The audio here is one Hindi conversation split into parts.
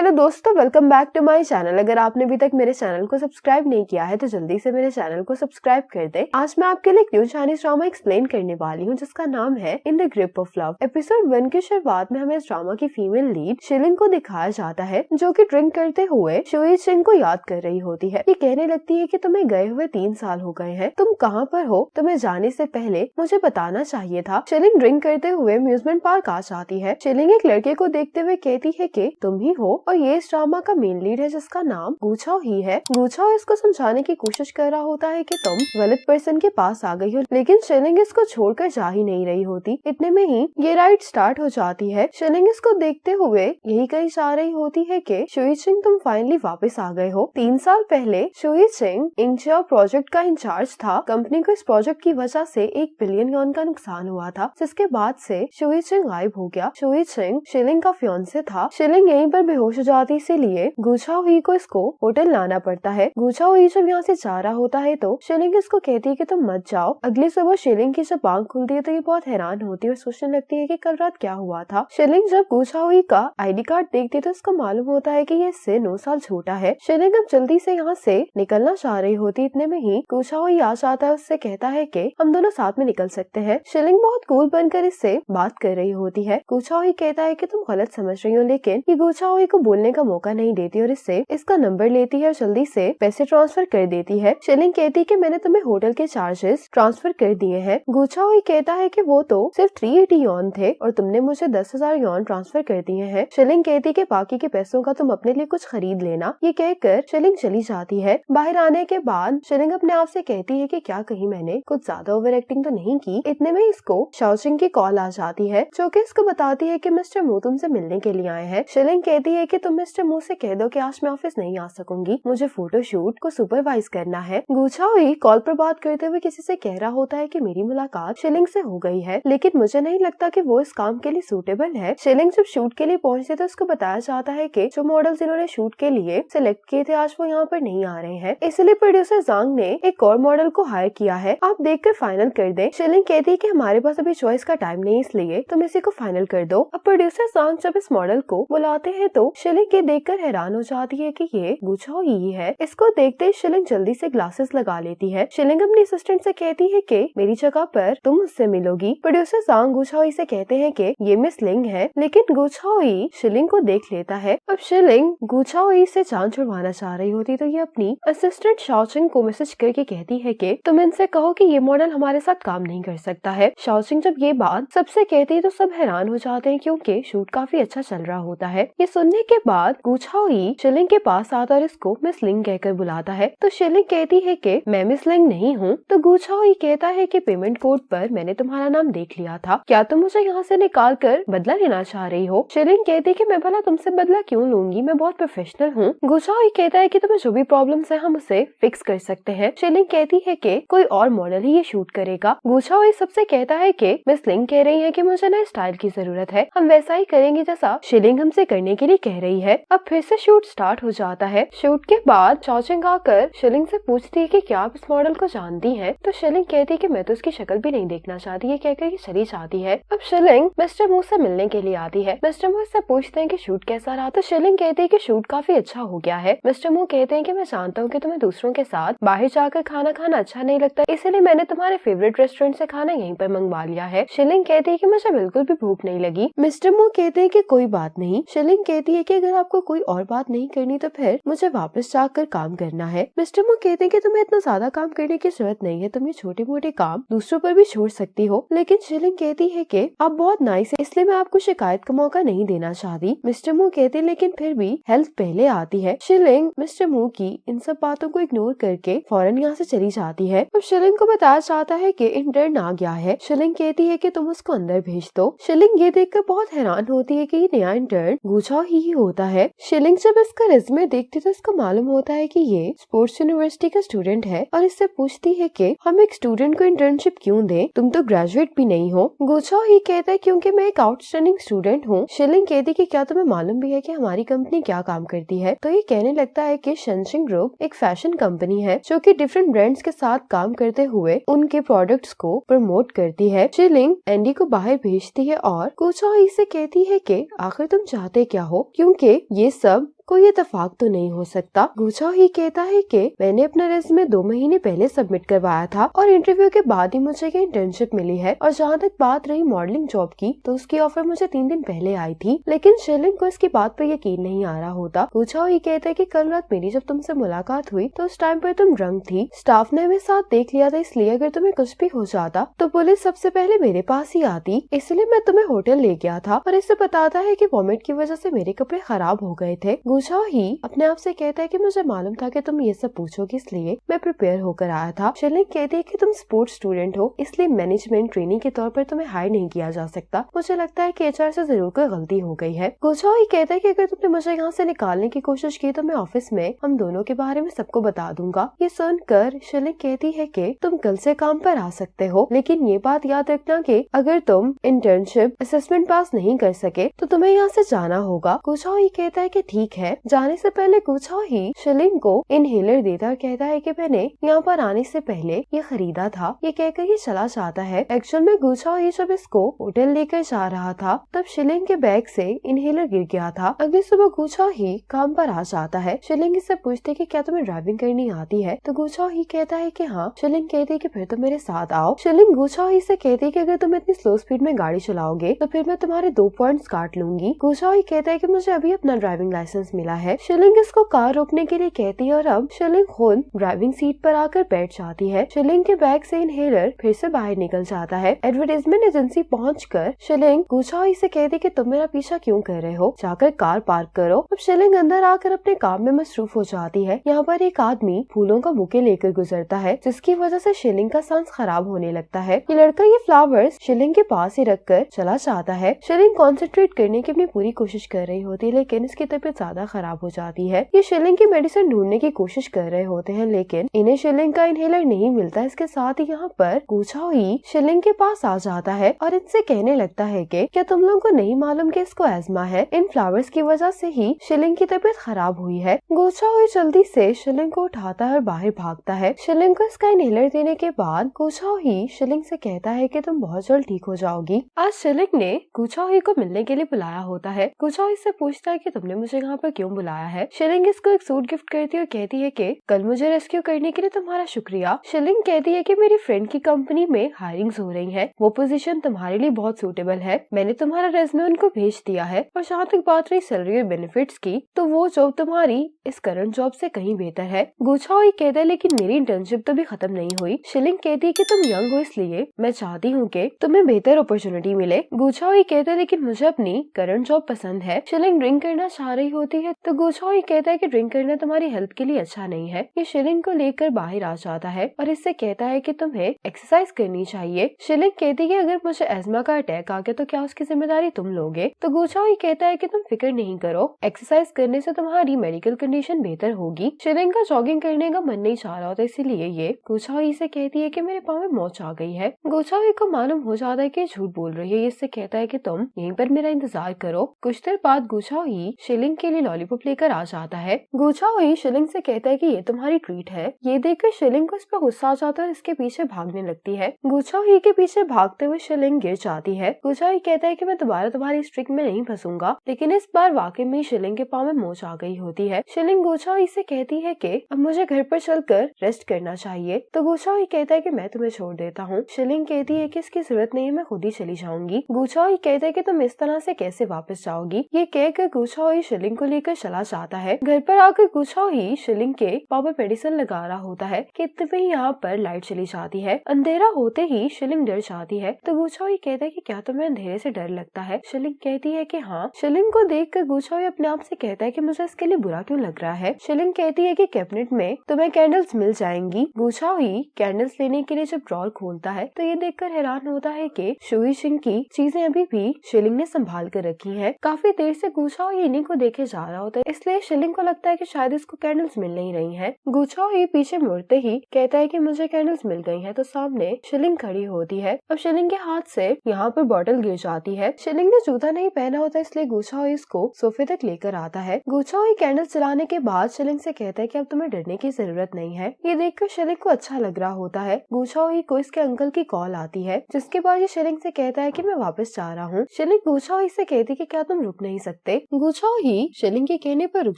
हेलो दोस्तों, welcome back to my channel. अगर आपने अभी तक मेरे चैनल को सब्सक्राइब नहीं किया है तो जल्दी से मेरे चैनल को सब्सक्राइब कर दे। आज मैं आपके लिए एक न्यू चाइनीज ड्रामा एक्सप्लेन करने वाली हूँ जिसका नाम है in the grip of love. Episode 1 की शुरुआत में हमें इस ड्रामा की फीमेल लीड शिलिंग को दिखाया जाता है जो कि ड्रिंक करते हुए शुई चिंग को याद कर रही होती है। ये कहने लगती है कि तुम्हें गए हुए 3 साल हो गए हैं, तुम कहाँ पर हो? तुम्हें जाने से पहले मुझे बताना चाहिए था। शिलिंग ड्रिंक करते हुए अम्यूजमेंट पार्क आ जाती है। शिलिंग एक लड़के को देखते हुए कहती है कि तुम ही हो, और ये इस ड्रामा का मेन लीड है जिसका नाम गुचाओ ही है। गुचाओ इसको समझाने की कोशिश कर रहा होता है कि तुम गलत पर्सन के पास आ गई हो, लेकिन शिलिंग इसको छोड़कर जा ही नहीं रही होती। इतने में ही ये राइड स्टार्ट हो जाती है। शिलिंग इसको देखते हुए यही कही जा रही होती है कि शुई चिंग तुम फाइनली वापस आ गए हो। 3 साल पहले शुई चिंग इंचिया प्रोजेक्ट का इंचार्ज था। कंपनी को इस प्रोजेक्ट की वजह से 1 बिलियन यॉन का नुकसान हुआ था, जिसके बाद से शुई चिंग गायब हो गया। शुई चिंग शिलिंग का फियांसे था। शिलिंग यहीं पर बेहोश हो जाती, इसीलिए गुचाओ ही को इसको होटल लाना पड़ता है। गुचाओ ही जब यहाँ से जा रहा होता है तो शिलिंग इसको कहती है कि तुम मत जाओ। अगली सुबह शिलिंग की जब आंख खुलती है तो ये बहुत हैरान होती है और सोचने लगती है कि कल रात क्या हुआ था। शिलिंग जब गुचाओ ही का आईडी कार्ड देखती है तो इसको मालूम होता है कि ये इससे 9 साल छोटा है। शिलिंग अब जल्दी से यहाँ से निकलना चाह रही होती, इतने में ही गुचाओ ही आ जाता है। उससे कहता है कि हम दोनों साथ में निकल सकते हैं। शिलिंग बहुत कूल बनकर इससे बात कर रही होती है। गुचाओ ही कहता है कि तुम गलत समझ रही हो, लेकिन ये गुचाओ ही को बोलने का मौका नहीं देती और इससे इसका नंबर लेती है और जल्दी से पैसे ट्रांसफर कर देती है। शिलिंग कहती है कि मैंने तुम्हें होटल के चार्जेस ट्रांसफर कर दिए हैं। गुचाओ ही कहता है कि वो तो सिर्फ 380 यॉन थे और तुमने मुझे 10,000 यॉन ट्रांसफर कर दिए हैं। शिलिंग कहती है कि बाकी के पैसों का तुम अपने लिए कुछ खरीद लेना। ये कहकर शिलिंग चली जाती है। बाहर आने के बाद शिलिंग अपने आप से कहती है कि क्या कहीं मैंने कुछ ज्यादा ओवर एक्टिंग तो नहीं की। इतने में इसको शाओचिंग की कॉल आ जाती है जो कि इसको बताती है कि मिस्टर मू तुमसे मिलने के लिए आए हैं। शिलिंग कहती है कि तुम मिस्टर मू से कह दो कि आज मैं ऑफिस नहीं आ सकूंगी, मुझे फोटोशूट को सुपरवाइज करना है। गुचाओ ही कॉल पर बात करते हुए किसी से कह रहा होता है कि मेरी मुलाकात शिलिंग से हो गई है, लेकिन मुझे नहीं लगता कि वो इस काम के लिए सूटेबल है। शिलिंग जब शूट के लिए पहुंचती तो उसको बताया जाता है कि जो मॉडल्स इन्होंने शूट के लिए सिलेक्ट किए थे आज वो यहाँ पर नहीं आ रहे हैं, इसलिए प्रोड्यूसर जांग ने एक और मॉडल को हायर किया है। आप देखकर फाइनल कर दें। शिलिंग कहती है कि हमारे पास अभी चॉइस का टाइम नहीं, इसलिए तुम इसी को फाइनल कर दो। अब प्रोड्यूसर जांग जब इस मॉडल को बुलाते हैं तो शिलिंग ये देखकर हैरान हो जाती है कि ये गुचाओ ही है। इसको देखते ही शिलिंग जल्दी से ग्लासेस लगा लेती है। शिलिंग अपनी असिस्टेंट से कहती है कि मेरी जगह पर तुम मुझसे मिलोगी। प्रोड्यूसर जांग गुचाओ ही से कहते हैं कि ये मिस लिंग है, लेकिन गुचाओ ही शिलिंग को देख लेता है। अब शिलिंग गुचाओ ही से जान छुड़वाना चाह रही होती तो ये अपनी असिस्टेंट शाओचिंग को मैसेज करके कहती है कि तुम इनसे कहो कि ये मॉडल हमारे साथ काम नहीं कर सकता है। शाओचिंग जब ये बात सबसे कहती है तो सब हैरान हो जाते हैं क्योंकि शूट काफी अच्छा चल रहा होता है। ये सुनने के बाद गुचाओ ही शिलिंग के पास आता और इसको मिस लिंग कहकर बुलाता है। तो शिलिंग कहती है कि मैं मिस लिंग नहीं हूँ। तो गुचाओ ही कहता है कि पेमेंट कोड पर मैंने तुम्हारा नाम देख लिया था, क्या तुम मुझे यहाँ से निकाल कर बदला लेना चाह रही हो? शिलिंग कहती है कि मैं भला तुमसे बदला क्यों लूंगी, मैं बहुत प्रोफेशनल हूँ। गुचाओ ही कहता है कि तुम्हें जो भी प्रॉब्लम्स है हम उसे फिक्स कर सकते हैं। शिलिंग कहती है कि कोई और मॉडल ही ये शूट करेगा। गुचाओ ही सबसे कहता है कि मिस लिंग कह रही है कि मुझे नए स्टाइल की जरूरत है, हम वैसा ही करेंगे जैसा शिलिंग हमसे करने के लिए कह रही है। अब फिर से शूट स्टार्ट हो जाता है। शूट के बाद शाओचिंग आकर शिलिंग से पूछती है कि क्या आप इस मॉडल को जानती हैं? तो शिलिंग कहती है कि मैं तो उसकी शक्ल भी नहीं देखना चाहती, ये कहकर ये चली जाती है। अब शिलिंग मिस्टर मू से मिलने के लिए आती है। मिस्टर मू इससे पूछते हैं कि शूट कैसा रहा? तो शिलिंग कहती है कि शूट काफी अच्छा हो गया है। मिस्टर मू कहते हैं कि मैं जानता हूँ कि तुम्हें दूसरों के साथ बाहर जाकर खाना खाना अच्छा नहीं लगता, इसलिए मैंने तुम्हारे फेवरेट रेस्टोरेंट से खाना यहीं पर मंगवा लिया है। शिलिंग कहती है कि मुझे बिल्कुल भी भूख नहीं लगी। मिस्टर मू कहते हैं कि कोई बात नहीं। शिलिंग कहती है कि अगर आपको कोई और बात नहीं करनी तो फिर मुझे वापस जाकर काम करना है। मिस्टर मू कहते हैं कि तुम्हें इतना ज्यादा काम करने की जरूरत नहीं है, तुम ये छोटे मोटे काम दूसरों पर भी छोड़ सकती हो। लेकिन शिलिंग कहती है कि आप बहुत नाइस है, इसलिए मैं आपको शिकायत का मौका नहीं देना चाहती। मिस्टर मू कहते हैं लेकिन फिर भी हेल्थ पहले आती है। शिलिंग मिस्टर मू की इन सब बातों को इग्नोर करके फौरन यहाँ से चली जाती है। अब शिलिंग को बताया जाता है कि इंटर्न आ गया है। शिलिंग कहती है कि तुम उसको अंदर भेज दो। शिलिंग ये देखकर बहुत हैरान होती है कि ये नया इंटर्न गुचाओ ही होता है। शिलिंग जब इसका रिज्यूमे देखती तो इसको मालूम होता है कि ये स्पोर्ट्स यूनिवर्सिटी का स्टूडेंट है और इससे पूछती है कि हम एक स्टूडेंट को इंटर्नशिप क्यों दें, तुम तो ग्रेजुएट भी नहीं हो। गुचाओ ही कहता है क्योंकि मैं एक आउटस्टैंडिंग स्टूडेंट हूँ। शिलिंग कहती कि क्या तुम्हें मालूम भी है कि हमारी कंपनी क्या काम करती है? तो ये कहने लगता है कि शनशिंग ग्रुप एक फैशन कंपनी है जो कि डिफरेंट ब्रांड्स के साथ काम करते हुए उनके प्रोडक्ट्स को प्रमोट करती है। शिलिंग एंडी को बाहर भेजती है और गुचाओ ही से कहती है कि आखिर तुम चाहते क्या हो, क्यों शिलिंग के ये सब कोई इत्तेफाक तो नहीं हो सकता। गुचाओ ही कहता है कि मैंने अपना रेज्यूमे 2 महीने पहले सबमिट करवाया था और इंटरव्यू के बाद ही मुझे ये इंटर्नशिप मिली है। और जहाँ तक बात रही मॉडलिंग जॉब की, तो उसकी ऑफर मुझे 3 दिन पहले आई थी, लेकिन शिलिंग को इसकी बात पर यकीन नहीं आ रहा होता। गुचाओ ही कहता है कि कल रात मेरी जब तुमसे मुलाकात हुई तो उस टाइम पर तुम ड्रंक थी। स्टाफ ने हमें साथ देख लिया था, इसलिए अगर तुम्हें कुछ भी हो जाता तो पुलिस सबसे पहले मेरे पास ही आती, इसलिए मैं तुम्हें होटल ले गया था। और इसे बताता है कि वॉमिट की वजह से मेरे कपड़े खराब हो गए थे। गुचाओ ही अपने आप से कहता है कि मुझे मालूम था कि तुम ये सब पूछोगे, इसलिए मैं प्रिपेयर होकर आया था। शिलिंग कहती है कि तुम स्पोर्ट्स स्टूडेंट हो, इसलिए मैनेजमेंट ट्रेनिंग के तौर पर तुम्हें हायर नहीं किया जा सकता। मुझे लगता है कि एचआर से जरूर कोई गलती हो गई है। गुचाओ ही कहता है कि अगर तुमने मुझे यहाँ से निकालने की कोशिश की तो मैं ऑफिस में हम दोनों के बारे में सबको बता दूंगा। ये सुनकर शिलिंग कहती है कि तुम कल से काम पर आ सकते हो, लेकिन ये बात याद रखना कि अगर तुम इंटर्नशिप असेसमेंट पास नहीं कर सके तो तुम्हें यहाँ से जाना होगा। गुचाओ ही कहता है कि ठीक है। जाने से पहले गुचाओ ही शिलिंग को इनहेलर देता और कहता है कि मैंने यहाँ पर आने से पहले ये खरीदा था। ये कहकर ये चला जाता है। एक्चुअल में गुचाओ ही जब इसको होटल लेकर जा रहा था तब शिलिंग के बैग से इनहेलर गिर गया था। अगली सुबह गुचाओ ही काम पर आ जाता है। शिलिंग इससे पूछते कि क्या तुम्हें ड्राइविंग करनी आती है, तो गुचाओ ही कहता है कि हाँ। शिलिंग कहती है कि फिर तुम मेरे साथ आओ। शिलिंग गुचाओ ही से कहती है कि अगर तुम इतनी स्लो स्पीड में गाड़ी चलाओगे तो फिर मैं तुम्हारे 2 पॉइंट्स काट लूंगी। गुचाओ ही कहता है कि मुझे अभी अपना ड्राइविंग लाइसेंस मिला है। शिलिंग इसको कार रोकने के लिए कहती है और अब शिलिंग खुद ड्राइविंग सीट पर आकर बैठ जाती है। शिलिंग के बैग से इनहेलर फिर से बाहर निकल जाता है। एडवर्टाइजमेंट एजेंसी पहुंचकर शिलिंग गुचाओ ही से कहती है कि तुम मेरा पीछा क्यों कर रहे हो, जाकर कार पार्क करो। अब शिलिंग अंदर आकर अपने काम में मसरूफ हो जाती है। यहाँ पर एक आदमी फूलों का बुके लेकर गुजरता है, जिसकी वजह से शिलिंग का सांस खराब होने लगता है। ये लड़का ये फ्लावर्स शिलिंग के पास ही रखकर चला जाता है। शिलिंग कॉन्सेंट्रेट करने की अपनी पूरी कोशिश कर रही होती है, लेकिन इसकी तबीयत ज्यादा खराब हो जाती है। ये शिलिंग की मेडिसिन ढूंढने की कोशिश कर रहे होते हैं, लेकिन इन्हें शिलिंग का इनहेलर नहीं मिलता। इसके साथ ही यहाँ पर गुचाओ ही शिलिंग के पास आ जाता है और इनसे कहने लगता है कि क्या तुम लोगों को नहीं मालूम कि इसको एस्मा है, इन फ्लावर्स की वजह से ही शिलिंग की तबीयत खराब हुई है। गुचाओ ही जल्दी से शिलिंग को उठाता है और बाहर भागता है। शिलिंग को इसका इनहेलर देने के बाद गुचाओ ही शिलिंग से कहता है कि तुम बहुत जल्द ठीक हो जाओगी। आज शिलिंग ने गुचाओ ही को मिलने के लिए बुलाया होता है। गुचाओ इससे पूछता है कि तुमने मुझे यहाँ पर क्यों बुलाया है। शिलिंग इसको एक सूट गिफ्ट करती है और कहती है कि कल मुझे रेस्क्यू करने के लिए तुम्हारा शुक्रिया। शिलिंग कहती है कि मेरी फ्रेंड की कंपनी में हायरिंग्स हो रही है, वो पोजीशन तुम्हारे लिए बहुत सूटेबल है। मैंने तुम्हारा रेज्यूमे उनको भेज दिया है। और जहाँ तक बात रही सैलरी और बेनिफिट्स की, तो वो जॉब तुम्हारी इस करंट जॉब से कहीं बेहतर है। गुचाओ ही कहता है लेकिन मेरी इंटर्नशिप तो भी खत्म नहीं हुई। शिलिंग कहती है कि तुम यंग हो, इसलिए मैं चाहती हूँ कि तुम्हें बेहतर अपॉर्चुनिटी मिले। गुचाओ ही कहता है लेकिन मुझे अपनी करंट जॉब पसंद है। शिलिंग ड्रिंक करना चाह रही होती है, तो गुचाओ ही कहता है कि ड्रिंक करना तुम्हारी हेल्थ के लिए अच्छा नहीं है। ये शिलिंग को लेकर बाहर आ जाता है और इससे कहता है कि तुम्हें एक्सरसाइज करनी चाहिए। शिलिंग कहती है अगर मुझे एस्मा का अटैक आ गया तो क्या उसकी जिम्मेदारी तुम लोगे, तो गुचाओ ही कहता है कि तुम फिक्र नहीं करो, एक्सरसाइज करने से तुम्हारी मेडिकल कंडीशन बेहतर होगी। शिलिंग का जॉगिंग करने का मन नहीं चाह रहा होता, इसीलिए ये गुचाओ ही से कहती है कि मेरे पाँव में मोच आ गई है। गुचाओ ही को मालूम हो जाता है कि झूठ बोल रही है। इससे कहता है कि तुम यहीं पर मेरा इंतजार करो। कुछ देर बाद गुचाओ ही शिलिंग के लिए लॉलीपॉप लेकर आ जाता है। गुचाओ ही शिलिंग से कहता है कि ये तुम्हारी ट्रीट है। ये देखकर शिलिंग को इस पर गुस्सा आ जाता है और इसके पीछे भागने लगती है। गुचाओ ही के पीछे भागते हुए शिलिंग गिर जाती है। गुचाओ ही कहता है कि मैं दोबारा तुम्हारी ट्रिक में नहीं फंसूंगा, लेकिन इस बार वाकई में शिलिंग के पाँव में मोच आ गई होती है। शिलिंग गुचाओ ही से कहती है कि अब मुझे घर पर चलकर रेस्ट करना चाहिए, तो गुचाओ ही कहता है कि मैं तुम्हें छोड़ देता हूँ। शिलिंग कहती है कि इसकी जरूरत नहीं है, मैं खुद ही चली जाऊंगी। गुचाओ ही कहता है कि तुम इस तरह से कैसे वापस जाओगी। ये कहकर गुचाओ ही शिलिंग को लेकर चला जाता है। घर पर आकर गुचाओ ही शिलिंग के पाँव में मेडिसिन लगा रहा होता है कि इतने में यहाँ पर लाइट चली जाती है। अंधेरा होते ही शिलिंग डर जाती है, तो गुचाओ ही कहता है कि क्या तुम्हें अंधेरे से डर लगता है। शिलिंग कहती है कि हाँ। शिलिंग को देखकर गुचाओ अपने आप से कहता है कि मुझे इसके लिए बुरा क्यों लग रहा है। शिलिंग कहती है कि कैबिनेट में तुम्हें कैंडल्स मिल जाएंगी। गुचाओ ही कैंडल्स लेने के लिए जब ड्रॉर खोलता है तो ये देखकर हैरान होता है कि शुई सिंह की चीजें अभी भी शिलिंग ने संभाल कर रखी है। काफी देर से गुचाओ ही इन्हीं को देखे जा रहा होता है, इसलिए शिलिंग को लगता है कि शायद इसको कैंडल्स मिल नहीं रही हैं। गुचाओ ही पीछे मुड़ते ही कहता है कि मुझे कैंडल्स मिल गई हैं। तो सामने शिलिंग खड़ी होती है। अब शिलिंग के हाथ से यहाँ पर बॉटल गिर जाती है। शिलिंग ने जूता नहीं पहना होता, इसलिए गुचाओ इसको सोफे तक लेकर आता है। गुचाओ ही कैंडल्स जलाने के बाद शिलिंग से कहता है कि अब तुम्हें डरने की जरूरत नहीं है। ये देखकर शिलिंग को अच्छा लग रहा होता है। गुचाओ ही को इसके अंकल की कॉल आती है, जिसके बाद ये शिलिंग से कहता है कि मैं वापस जा रहा हूँ। शिलिंग गुचाओ ही से कहती है कि क्या तुम रुक नहीं सकते। गुचाओ ही शिलिंग के कहने पर रुक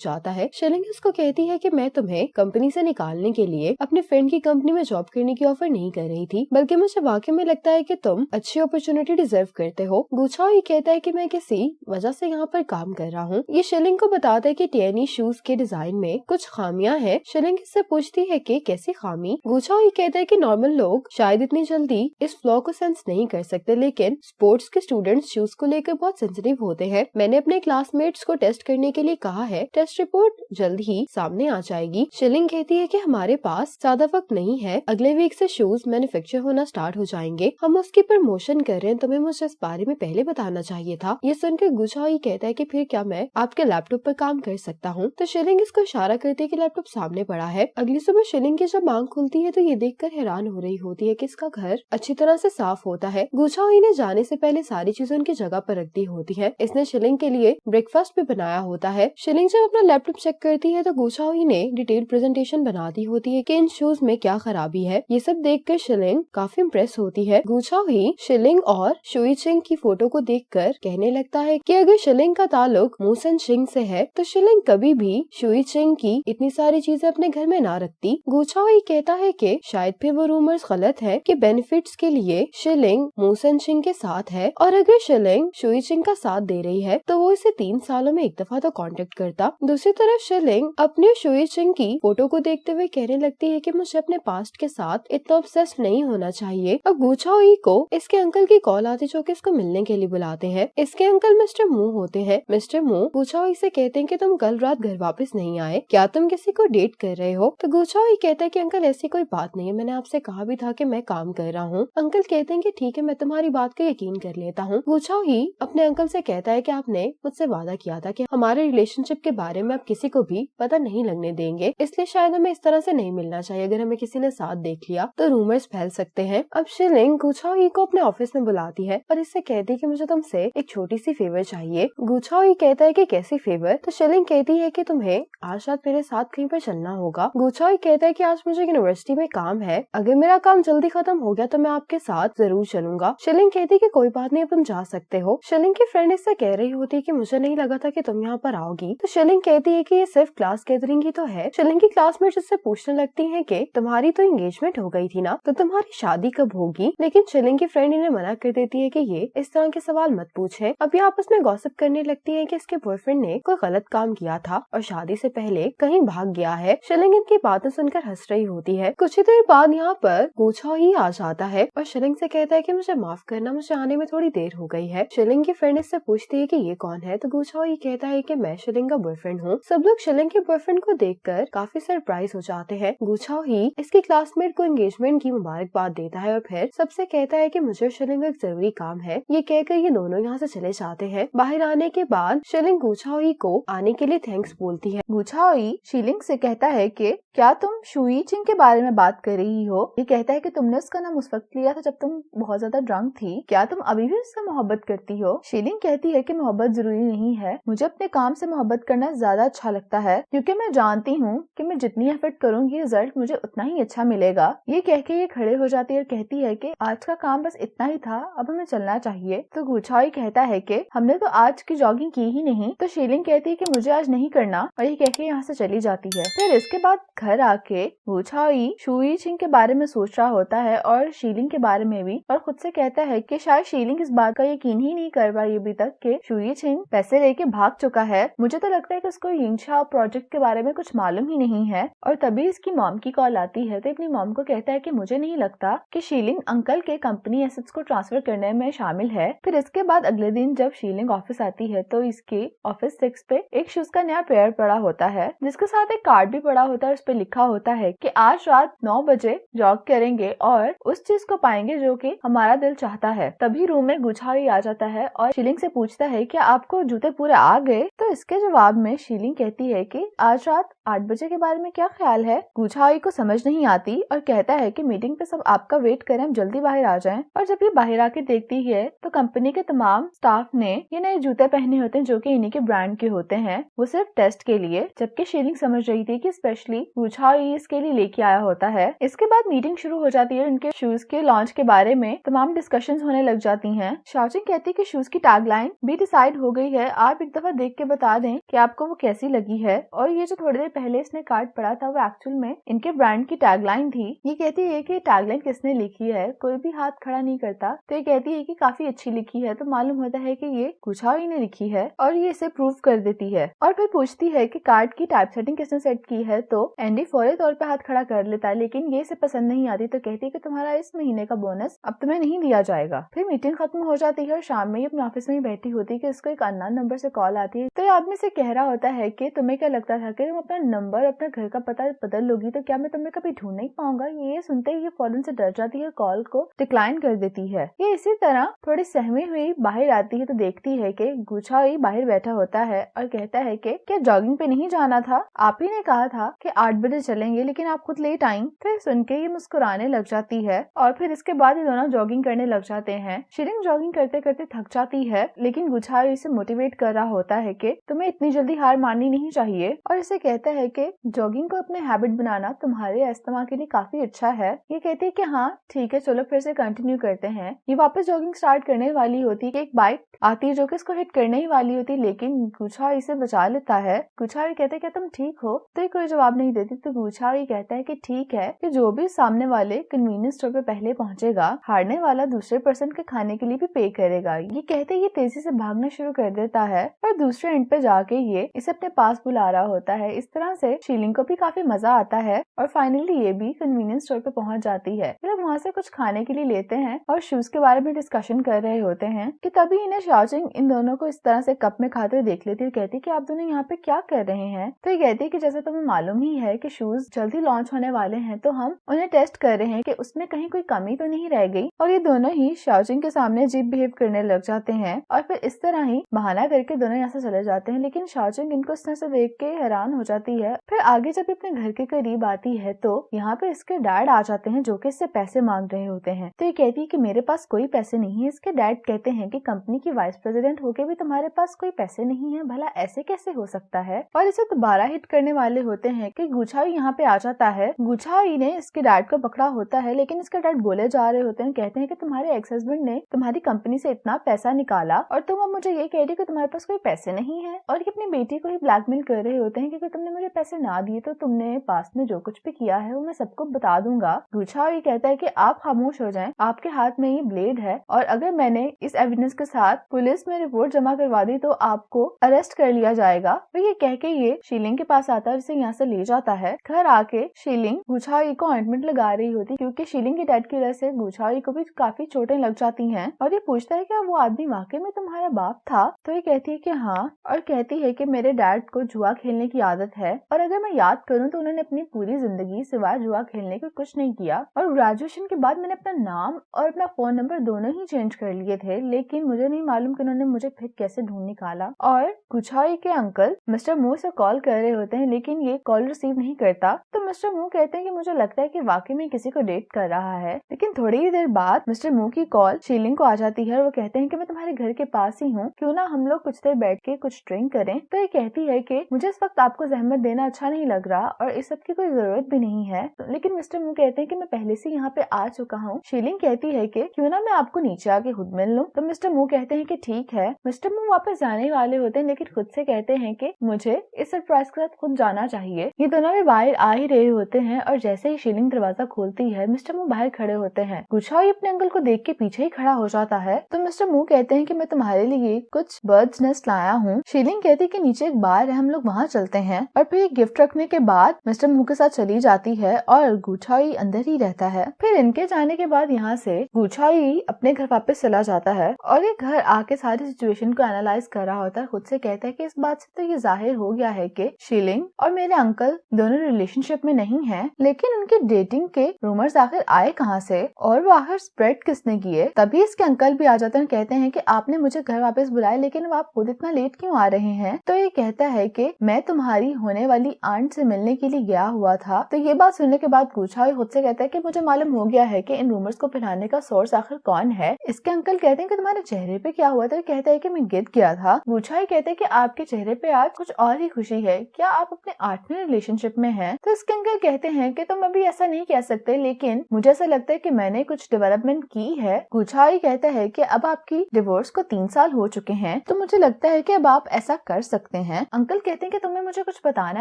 जाता है। शिलिंग उसको कहती है कि मैं तुम्हें कंपनी से निकालने के लिए अपने फ्रेंड की कंपनी में जॉब करने की ऑफर नहीं कर रही थी, बल्कि मुझे वाकई में लगता है कि तुम अच्छी अपॉर्चुनिटी डिजर्व करते हो। गुचाओ ही कहता है कि मैं किसी वजह से यहाँ पर काम कर रहा हूँ। ये शिलिंग को बताता है कि टियानी शूज के डिजाइन में कुछ खामियां हैं। शिलिंग इससे पूछती है कि कैसी खामी। गुचाओ ही कहता है कि नॉर्मल लोग शायद इतनी जल्दी इस फ्लॉ को सेंस नहीं कर सकते, लेकिन स्पोर्ट्स के स्टूडेंट्स शूज को लेकर बहुत सेंसिटिव होते हैं। मैंने अपने क्लासमेट्स को टेस्ट करने के लिए कहा है। टेस्ट रिपोर्ट जल्द ही सामने आ जाएगी। शिलिंग कहती है कि हमारे पास ज्यादा वक्त नहीं है, अगले वीक से शूज मैन्युफैक्चर होना स्टार्ट हो जाएंगे। हम उसकी प्रमोशन कर रहे हैं, तुम्हें मुझे इस बारे में पहले बताना चाहिए था। ये सुनकर गुचाओ ही कहता है कि फिर क्या मैं आपके लैपटॉप पर काम कर सकता हूँ। तो शिलिंग इसको इशारा करती है कि लैपटॉप सामने पड़ा है। अगली सुबह शिलिंग की जब आंख खुलती है तो ये देखकर हैरान हो रही होती है कि इसका घर अच्छी तरह से साफ होता है। गुचाओ ही ने जाने से पहले सारी चीजें उनकी जगह पर रख दी होती है। इसने शिलिंग के लिए ब्रेकफास्ट भी बनाया होता है। शिलिंग जब अपना लैपटॉप चेक करती है तो गुचाओ ही ने डिटेल प्रेजेंटेशन बना दी होती है कि इन शूज में क्या खराबी है। ये सब देखकर शिलिंग काफी इम्प्रेस होती है। गुचाओ ही शिलिंग और शुई चिंग की फोटो को देखकर कहने लगता है कि अगर शिलिंग का ताल्लुक मूसन चिंग से है तो शिलिंग कभी भी शुई चिंग की इतनी सारी चीजें अपने घर में ना रखती। गुचाओ ही कहता है कि शायद फिर वो रूमर्स गलत है कि बेनिफिट्स के लिए शिलिंग मूसन चिंग के साथ है, और अगर शिलिंग शुई चिंग का साथ दे रही है तो वो इसे 3 सालों में एक दफा तो कांटेक्ट करता। दूसरी तरफ शिलिंग अपने शुई चिंग की फोटो को देखते हुए कहने लगती है कि मुझे अपने पास्ट के साथ इतना ऑब्सेस्ड नहीं होना चाहिए। अब गुचाओ ही को इसके अंकल की कॉल आती जो कि इसको मिलने के लिए बुलाते हैं। इसके अंकल मिस्टर मू होते हैं। मिस्टर मू गुचाओ ही से कहते हैं कि तुम कल रात घर वापस नहीं आए, क्या तुम किसी को डेट कर रहे हो। तो गुचाओ ही कहता है कि अंकल ऐसी कोई बात नहीं है, मैंने आपसे कहा भी था कि मैं काम कर रहा हूँ। अंकल कहते हैं कि ठीक है, मैं तुम्हारी बात को यकीन कर लेता हूँ। गुचाओ ही अपने अंकल से कहता है कि आपने मुझसे वादा किया था कि हमारे रिलेशनशिप के बारे में आप किसी को भी पता नहीं लगने देंगे, इसलिए शायद हमें इस तरह से नहीं मिलना चाहिए। अगर हमें किसी ने साथ देख लिया तो रूमर्स फैल सकते हैं। अब शिलिंग गुचाओ ही को अपने ऑफिस में बुलाती है और इससे कहती है कि मुझे तुमसे एक छोटी सी फेवर चाहिए। गुचाओ ही कहता है कि कैसी फेवर। तो शिलिंग कहती है कि तुम्हें आज रात मेरे साथ कहीं पर चलना होगा। गुचाओ ही कहता है कि आज मुझे यूनिवर्सिटी में काम है, अगर मेरा काम जल्दी खत्म हो गया तो मैं आपके साथ जरूर चलूंगा। शिलिंग कहती है कि कोई बात नहीं, तुम जा सकते हो। शिलिंग की फ्रेंड इससे कह रही होती है कि मुझे नहीं लगा था कि तुम यहाँ पर आओगी। तो शिलिंग कहती है कि ये सिर्फ क्लास गैदरिंग ही तो है। शिलिंग की क्लासमेट्स इससे पूछने लगती हैं कि तुम्हारी तो एंगेजमेंट हो गई थी ना, तो तुम्हारी शादी कब होगी। लेकिन शिलिंग की फ्रेंड इन्हें मना कर देती है कि ये इस तरह के सवाल मत पूछे। अब ये आपस में गॉसिप करने लगती है कि इसके बॉयफ्रेंड ने कोई गलत काम किया था और शादी से पहले कहीं भाग गया है। शिलिंग इनकी बातें सुनकर हंस रही होती है। कुछ ही देर बाद यहाँ पर गुचाओ ही आ जाता है और शिलिंग से कहता है कि मुझे माफ करना, मुझे आने में थोड़ी देर हो गई है। शिलिंग की फ्रेंड इससे पूछती है कि ये कौन है। तो गुचाओ ही कहता है कि मैं शिलिंग का बॉयफ्रेंड हूँ। सब लोग शिलिंग के बॉयफ्रेंड को देखकर काफी सरप्राइज हो जाते हैं। गुचाओ ही इसकी क्लासमेट को एंगेजमेंट की मुबारकबाद देता है और फिर सबसे कहता है कि मुझे शिलिंग एक जरूरी काम है। ये कहकर ये दोनों यहाँ से चले जाते हैं। बाहर आने के बाद शिलिंग गुचाओ ही को आने के लिए थैंक्स बोलती है। गुचाओ ही शिलिंग से कहता है कि क्या तुम शुई चिंग के बारे में बात कर रही हो। ये कहता है कि तुमने उसका नाम उस वक्त लिया था जब तुम बहुत ज्यादा ड्रंक थी, क्या तुम अभी भी उससे मोहब्बत करती हो। शिलिंग कहती है कि मोहब्बत जरूरी नहीं है, मुझे अपने काम से मोहब्बत करना ज्यादा अच्छा लगता है क्योंकि मैं जानती हूँ कि मैं जितनी एफर्ट करूंगी रिजल्ट मुझे उतना ही अच्छा मिलेगा। ये कह के ये खड़े हो जाती है और कहती है कि आज का काम बस इतना ही था, अब हमें चलना चाहिए। तो गुचाओ ही कहता है कि हमने तो आज की जॉगिंग की ही नहीं। तो शिलिंग कहती है कि मुझे आज नहीं करना और ये कह के यहाँ से चली जाती है। फिर इसके बाद घर आके गुचाओ ही शुई चिंग के बारे में सोच रहा होता है और शिलिंग के बारे में भी, और खुद से कहता है कि शायद शिलिंग इस बात का यकीन ही नहीं कर पाई अभी तक कि शुई चिंग पैसे लेके भाग चुका है। मुझे तो लगता है कि उसको यिंगशा प्रोजेक्ट के बारे में कुछ मालूम ही नहीं है। और तभी इसकी मॉम की कॉल आती है तो अपनी मॉम को कहता है कि मुझे नहीं लगता कि शिलिंग अंकल के कंपनी एसेट्स को ट्रांसफर करने में शामिल है। फिर इसके बाद अगले दिन जब शिलिंग ऑफिस आती है तो इसके ऑफिस 6 पे एक शूज का नया पेयर पड़ा होता है जिसके साथ एक कार्ड भी पड़ा होता है। उस पे लिखा होता है कि आज रात 9 बजे जॉग करेंगे और उस चीज को पाएंगे जो कि हमारा दिल चाहता है। तभी रूम में गुचाओ ही आ जाता है और शिलिंग से पूछता है कि आपको जूते पूरे आ गए। तो इसके जवाब में शीलिंग कहती है कि आज रात 8 बजे के बारे में क्या ख्याल है। गुछाई को समझ नहीं आती और कहता है कि मीटिंग पे सब आपका वेट करें, हम जल्दी बाहर आ जाएं। और जब ये बाहर आके देखती है तो कंपनी के तमाम स्टाफ ने ये नए जूते पहने होते हैं जो कि इन्हीं के ब्रांड के होते हैं, वो सिर्फ टेस्ट के लिए, जबकि शीलिंग समझ रही थी कि स्पेशली गुछाई इसके लिए लेके आया होता है। इसके बाद मीटिंग शुरू हो जाती है। उनके शूज के लॉन्च के बारे में तमाम डिस्कशंस होने लग जाती हैं। शाओजिंग कहती है कि शूज की टैगलाइन भी डिसाइड हो गई है, आप एक दफा देख के बता दें कि आपको वो कैसी लगी है। और ये जो थोड़ी देर पहले इसने कार्ड पढ़ा था वो एक्चुअल में इनके ब्रांड की टैगलाइन थी। ये कहती है कि टैगलाइन किसने लिखी है, कोई भी हाथ खड़ा नहीं करता। तो ये कहती है कि काफी अच्छी लिखी है, तो मालूम होता है कि ये गुछाई ने लिखी है और ये इसे प्रूव कर देती है। और फिर पूछती है कि कार्ड की टाइप सेटिंग किसने सेट की है, तो एंडी फौरी तौर पे हाथ खड़ा कर लेता है, लेकिन ये इसे पसंद नहीं आती। तो कहती है कि तुम्हारा इस महीने का बोनस अब तुम्हें नहीं दिया जाएगा। फिर मीटिंग खत्म हो जाती है और शाम में ये अपने ऑफिस में ही बैठी होती है कि इसको एक अननोन नंबर से कॉल आती है। तो ये आदमी से कह रहा होता है कि तुम्हें क्या लगता था कि तुम अपना नंबर, अपने घर का पता बदल लोगी तो क्या मैं तुम्हें कभी ढूंढ नहीं पाऊंगा। ये सुनते ही ये फौरन से डर जाती है, कॉल को डिक्लाइन कर देती है। ये इसी तरह थोड़ी सहमी हुई बाहर आती है तो देखती है कि गुछाई बाहर बैठा होता है और कहता है कि क्या जॉगिंग पे नहीं जाना था, आप ही ने कहा था कि 8 बजे चलेंगे लेकिन आप खुद लेट आई। फिर सुन के ये मुस्कुराने लग जाती है और फिर इसके बाद ये दोनों जॉगिंग करने लग जाते हैं। शीलिंग जॉगिंग करते करते थक जाती है, लेकिन गुछाई इसे मोटिवेट कर रहा होता है कि तुम्हें इतनी जल्दी हार माननी नहीं चाहिए और इसे कहता है कि जॉगिंग को अपने हैबिट बनाना तुम्हारे अस्थमा के लिए काफी अच्छा है। ये कहती है कि हाँ ठीक है, चलो फिर से कंटिन्यू करते हैं। ये वापस जॉगिंग स्टार्ट करने वाली होती है कि एक बाइक आती है जो कि इसको हिट करने ही वाली होती है, लेकिन गुछाई इसे बचा लेता है। गुछाई कहते हैं कि तुम ठीक हो, तो ये कोई जवाब नहीं देती। तो गुछाई कहता है कि ठीक है, कि जो भी सामने वाले कन्वीनियंस स्टोर पे पहले पहुंचेगा, हारने वाला दूसरे पर्सन के खाने के लिए भी पे करेगा। ये कहते ये तेजी से भागना शुरू कर देता है और दूसरे एंड पे जाके ये इसे अपने पास बुला रहा होता है। इस तरह से शीलिंग को भी काफी मजा आता है और फाइनली ये भी कन्वीनियंस स्टोर पे पहुंच जाती है। लोग वहाँ से कुछ खाने के लिए लेते हैं और शूज के बारे में डिस्कशन कर रहे होते हैं कि तभी इन्हें शाओजिंग इन दोनों को इस तरह से कप में खाते हुए देख लेती है। कहती है कि आप दोनों यहाँ पे क्या कर रहे हैं। तो ये कहती है कि जैसे तुम्हें मालूम ही है कि शूज जल्दी लॉन्च होने वाले हैं, तो हम उन्हें टेस्ट कर रहे हैं कि उसमें कहीं कोई कमी तो नहीं रह गई। और ये दोनों ही शाओजिंग के सामने अजीब बिहेव करने लग जाते हैं और फिर इस तरह ही बहाना करके दोनों यहाँ से चले जाते हैं। लेकिन शाओजिंग इनको इस तरह से देख के हैरान हो जाती है। फिर आगे जब अपने घर के करीब आती है तो यहाँ पे इसके डैड आ जाते हैं जो कि इससे पैसे मांग रहे होते हैं। तो ये कहती है कि मेरे पास कोई पैसे नहीं है। इसके डैड कहते हैं कि कंपनी की वाइस प्रेसिडेंट होके भी तुम्हारे पास कोई पैसे नहीं है, भला ऐसे कैसे हो सकता है। और इसे दोबारा हिट करने वाले होते हैं कि गुछाई यहाँ पे आ जाता है। गुछाई ने इसके डैड को पकड़ा होता है, लेकिन इसके डैड बोले जा रहे होते हैं, कहते हैं कि तुम्हारे एक्स हस्बैंड ने तुम्हारी कंपनी से इतना पैसा निकाला और तुम अब मुझे ये कह रही कि तुम्हारे पास कोई पैसे नहीं है। और ये अपनी बेटी को ही ब्लैकमेल कर रहे होते हैं कि तुमने मुझे पैसे ना दिए तो तुमने पास में जो कुछ भी किया है वो मैं सबको बता दूंगा। गुछाई कहता है कि आप खामोश हो जाएं, आपके हाथ में ये ब्लेड है और अगर मैंने इस एविडेंस के साथ पुलिस में रिपोर्ट जमा करवा दी तो आपको अरेस्ट कर लिया जाएगा। तो ये कह के ये शीलिंग के पास आता है और इसे यहाँ से ले जाता है। घर आके शीलिंग गुछाई को ऑइंटमेंट लगा रही होती क्योंकि शीलिंग के डैड की वजह से गुछाई को भी काफी चोटें लग जाती हैं। और ये पूछता है कि वो आदमी वाकई में तुम्हारा बाप था। तो ये कहती है कि हाँ, और कहती है कि मेरे डैड को जुआ खेलने की आदत है और अगर मैं याद करूँ तो उन्होंने अपनी पूरी जिंदगी सिवाय जुआ खेलने के कुछ नहीं किया और ग्रेजुएशन के बाद मैंने अपना नाम और अपना फोन नंबर दोनों ही चेंज कर लिए थे, लेकिन मुझे नहीं मालूम कि उन्होंने मुझे फिर कैसे ढूंढ निकाला। और गुछाई के अंकल मिस्टर मू से कॉल कर रहे होते हैं, लेकिन ये कॉल रिसीव नहीं करता। तो मिस्टर मू कहते हैं कि मुझे लगता है कि वाकई में किसी को डेट कर रहा है। लेकिन थोड़ी ही देर बाद मिस्टर मू की कॉल शीलिंग को आ जाती है और वो कहते हैं कि मैं तुम्हारे घर के पास ही हूँ, क्यों ना हम लोग कुछ देर बैठ के कुछ ड्रिंक करें। तो ये कहती है कि मुझे इस वक्त आपको जहमत देना अच्छा नहीं लग रहा और इस सब की कोई जरूरत भी नहीं है। लेकिन मिस्टर मू कहते हैं कि मैं पहले से यहाँ पे आ चुका हूँ। शीलिंग कहती है कि क्यों ना मैं आपको नीचे आके खुद मिल लूं। तो मिस्टर मू कहते हैं कि ठीक है। मिस्टर मू वापस जाने वाले होते हैं, लेकिन खुद से कहते हैं कि मुझे इस सरप्राइज के साथ खुद जाना चाहिए। ये दोनों भी बाहर आ ही रहे होते हैं और जैसे ही शीलिंग दरवाजा खोलती है मिस्टर मू बाहर खड़े होते हैं। गुछाई अपने अंकल को देख के पीछे ही खड़ा हो जाता है। तो मिस्टर मू कहते हैं कि मैं तुम्हारे लिए कुछ बर्ड्स नेस्ट लाया हूँ। शीलिंग कहती है कि नीचे एक बार है, हम लोग वहाँ चलते हैं। और फिर गिफ्ट रखने के बाद मिस्टर मू के साथ चली जाती है और गुछाई अंदर ही रहता है। फिर इनके जाने के बाद यहाँ से गुछाई अपने घर वापस चला जाता है और ये घर आके सारी सिचुएशन को एनालाइज कर रहा होता है। खुद से कहता है कि इस बात से तो ये जाहिर हो गया है कि शीलिंग और मेरे अंकल दोनों रिलेशनशिप में नहीं हैं, लेकिन उनके डेटिंग के रूमर्स आखिर आए कहाँ से और वो आखिर स्प्रेड किसने किए। तभी इसके अंकल भी आ जाते हैं, कहते हैं कि आपने मुझे घर वापस बुलाया, लेकिन अब आप खुद इतना लेट क्यों आ रहे हैं? तो ये कहता है कि मैं तुम्हारी होने वाली आंट से मिलने के लिए गया हुआ था। तो ये बात सुनने के बाद गुछाई खुद से कहता है कि मुझे मालूम हो गया है कि इन रूमर्स को फैलाने का सोर्स आखिर कौन है। इसके अंकल कहते हैं कि तुम्हारे चेहरे पे क्या हुआ? तो ये कहता है कि मैं गिर गया था। गुछाई कहते हैं कि आपके चेहरे पे आज कुछ और ही खुशी है, क्या आप अपने 8वें रिलेशनशिप में हैं? तो इसके अंकल कहते हैं कि तुम अभी ऐसा नहीं कह सकते, लेकिन मुझे ऐसा लगता है कि मैंने कुछ डेवलपमेंट की है। गुछाई कहता है कि अब आपकी डिवोर्स को 3 साल हो चुके हैं, तो मुझे लगता है कि अब आप ऐसा कर सकते हैं। अंकल कहते हैं कि तुम्हें मुझे कुछ बताना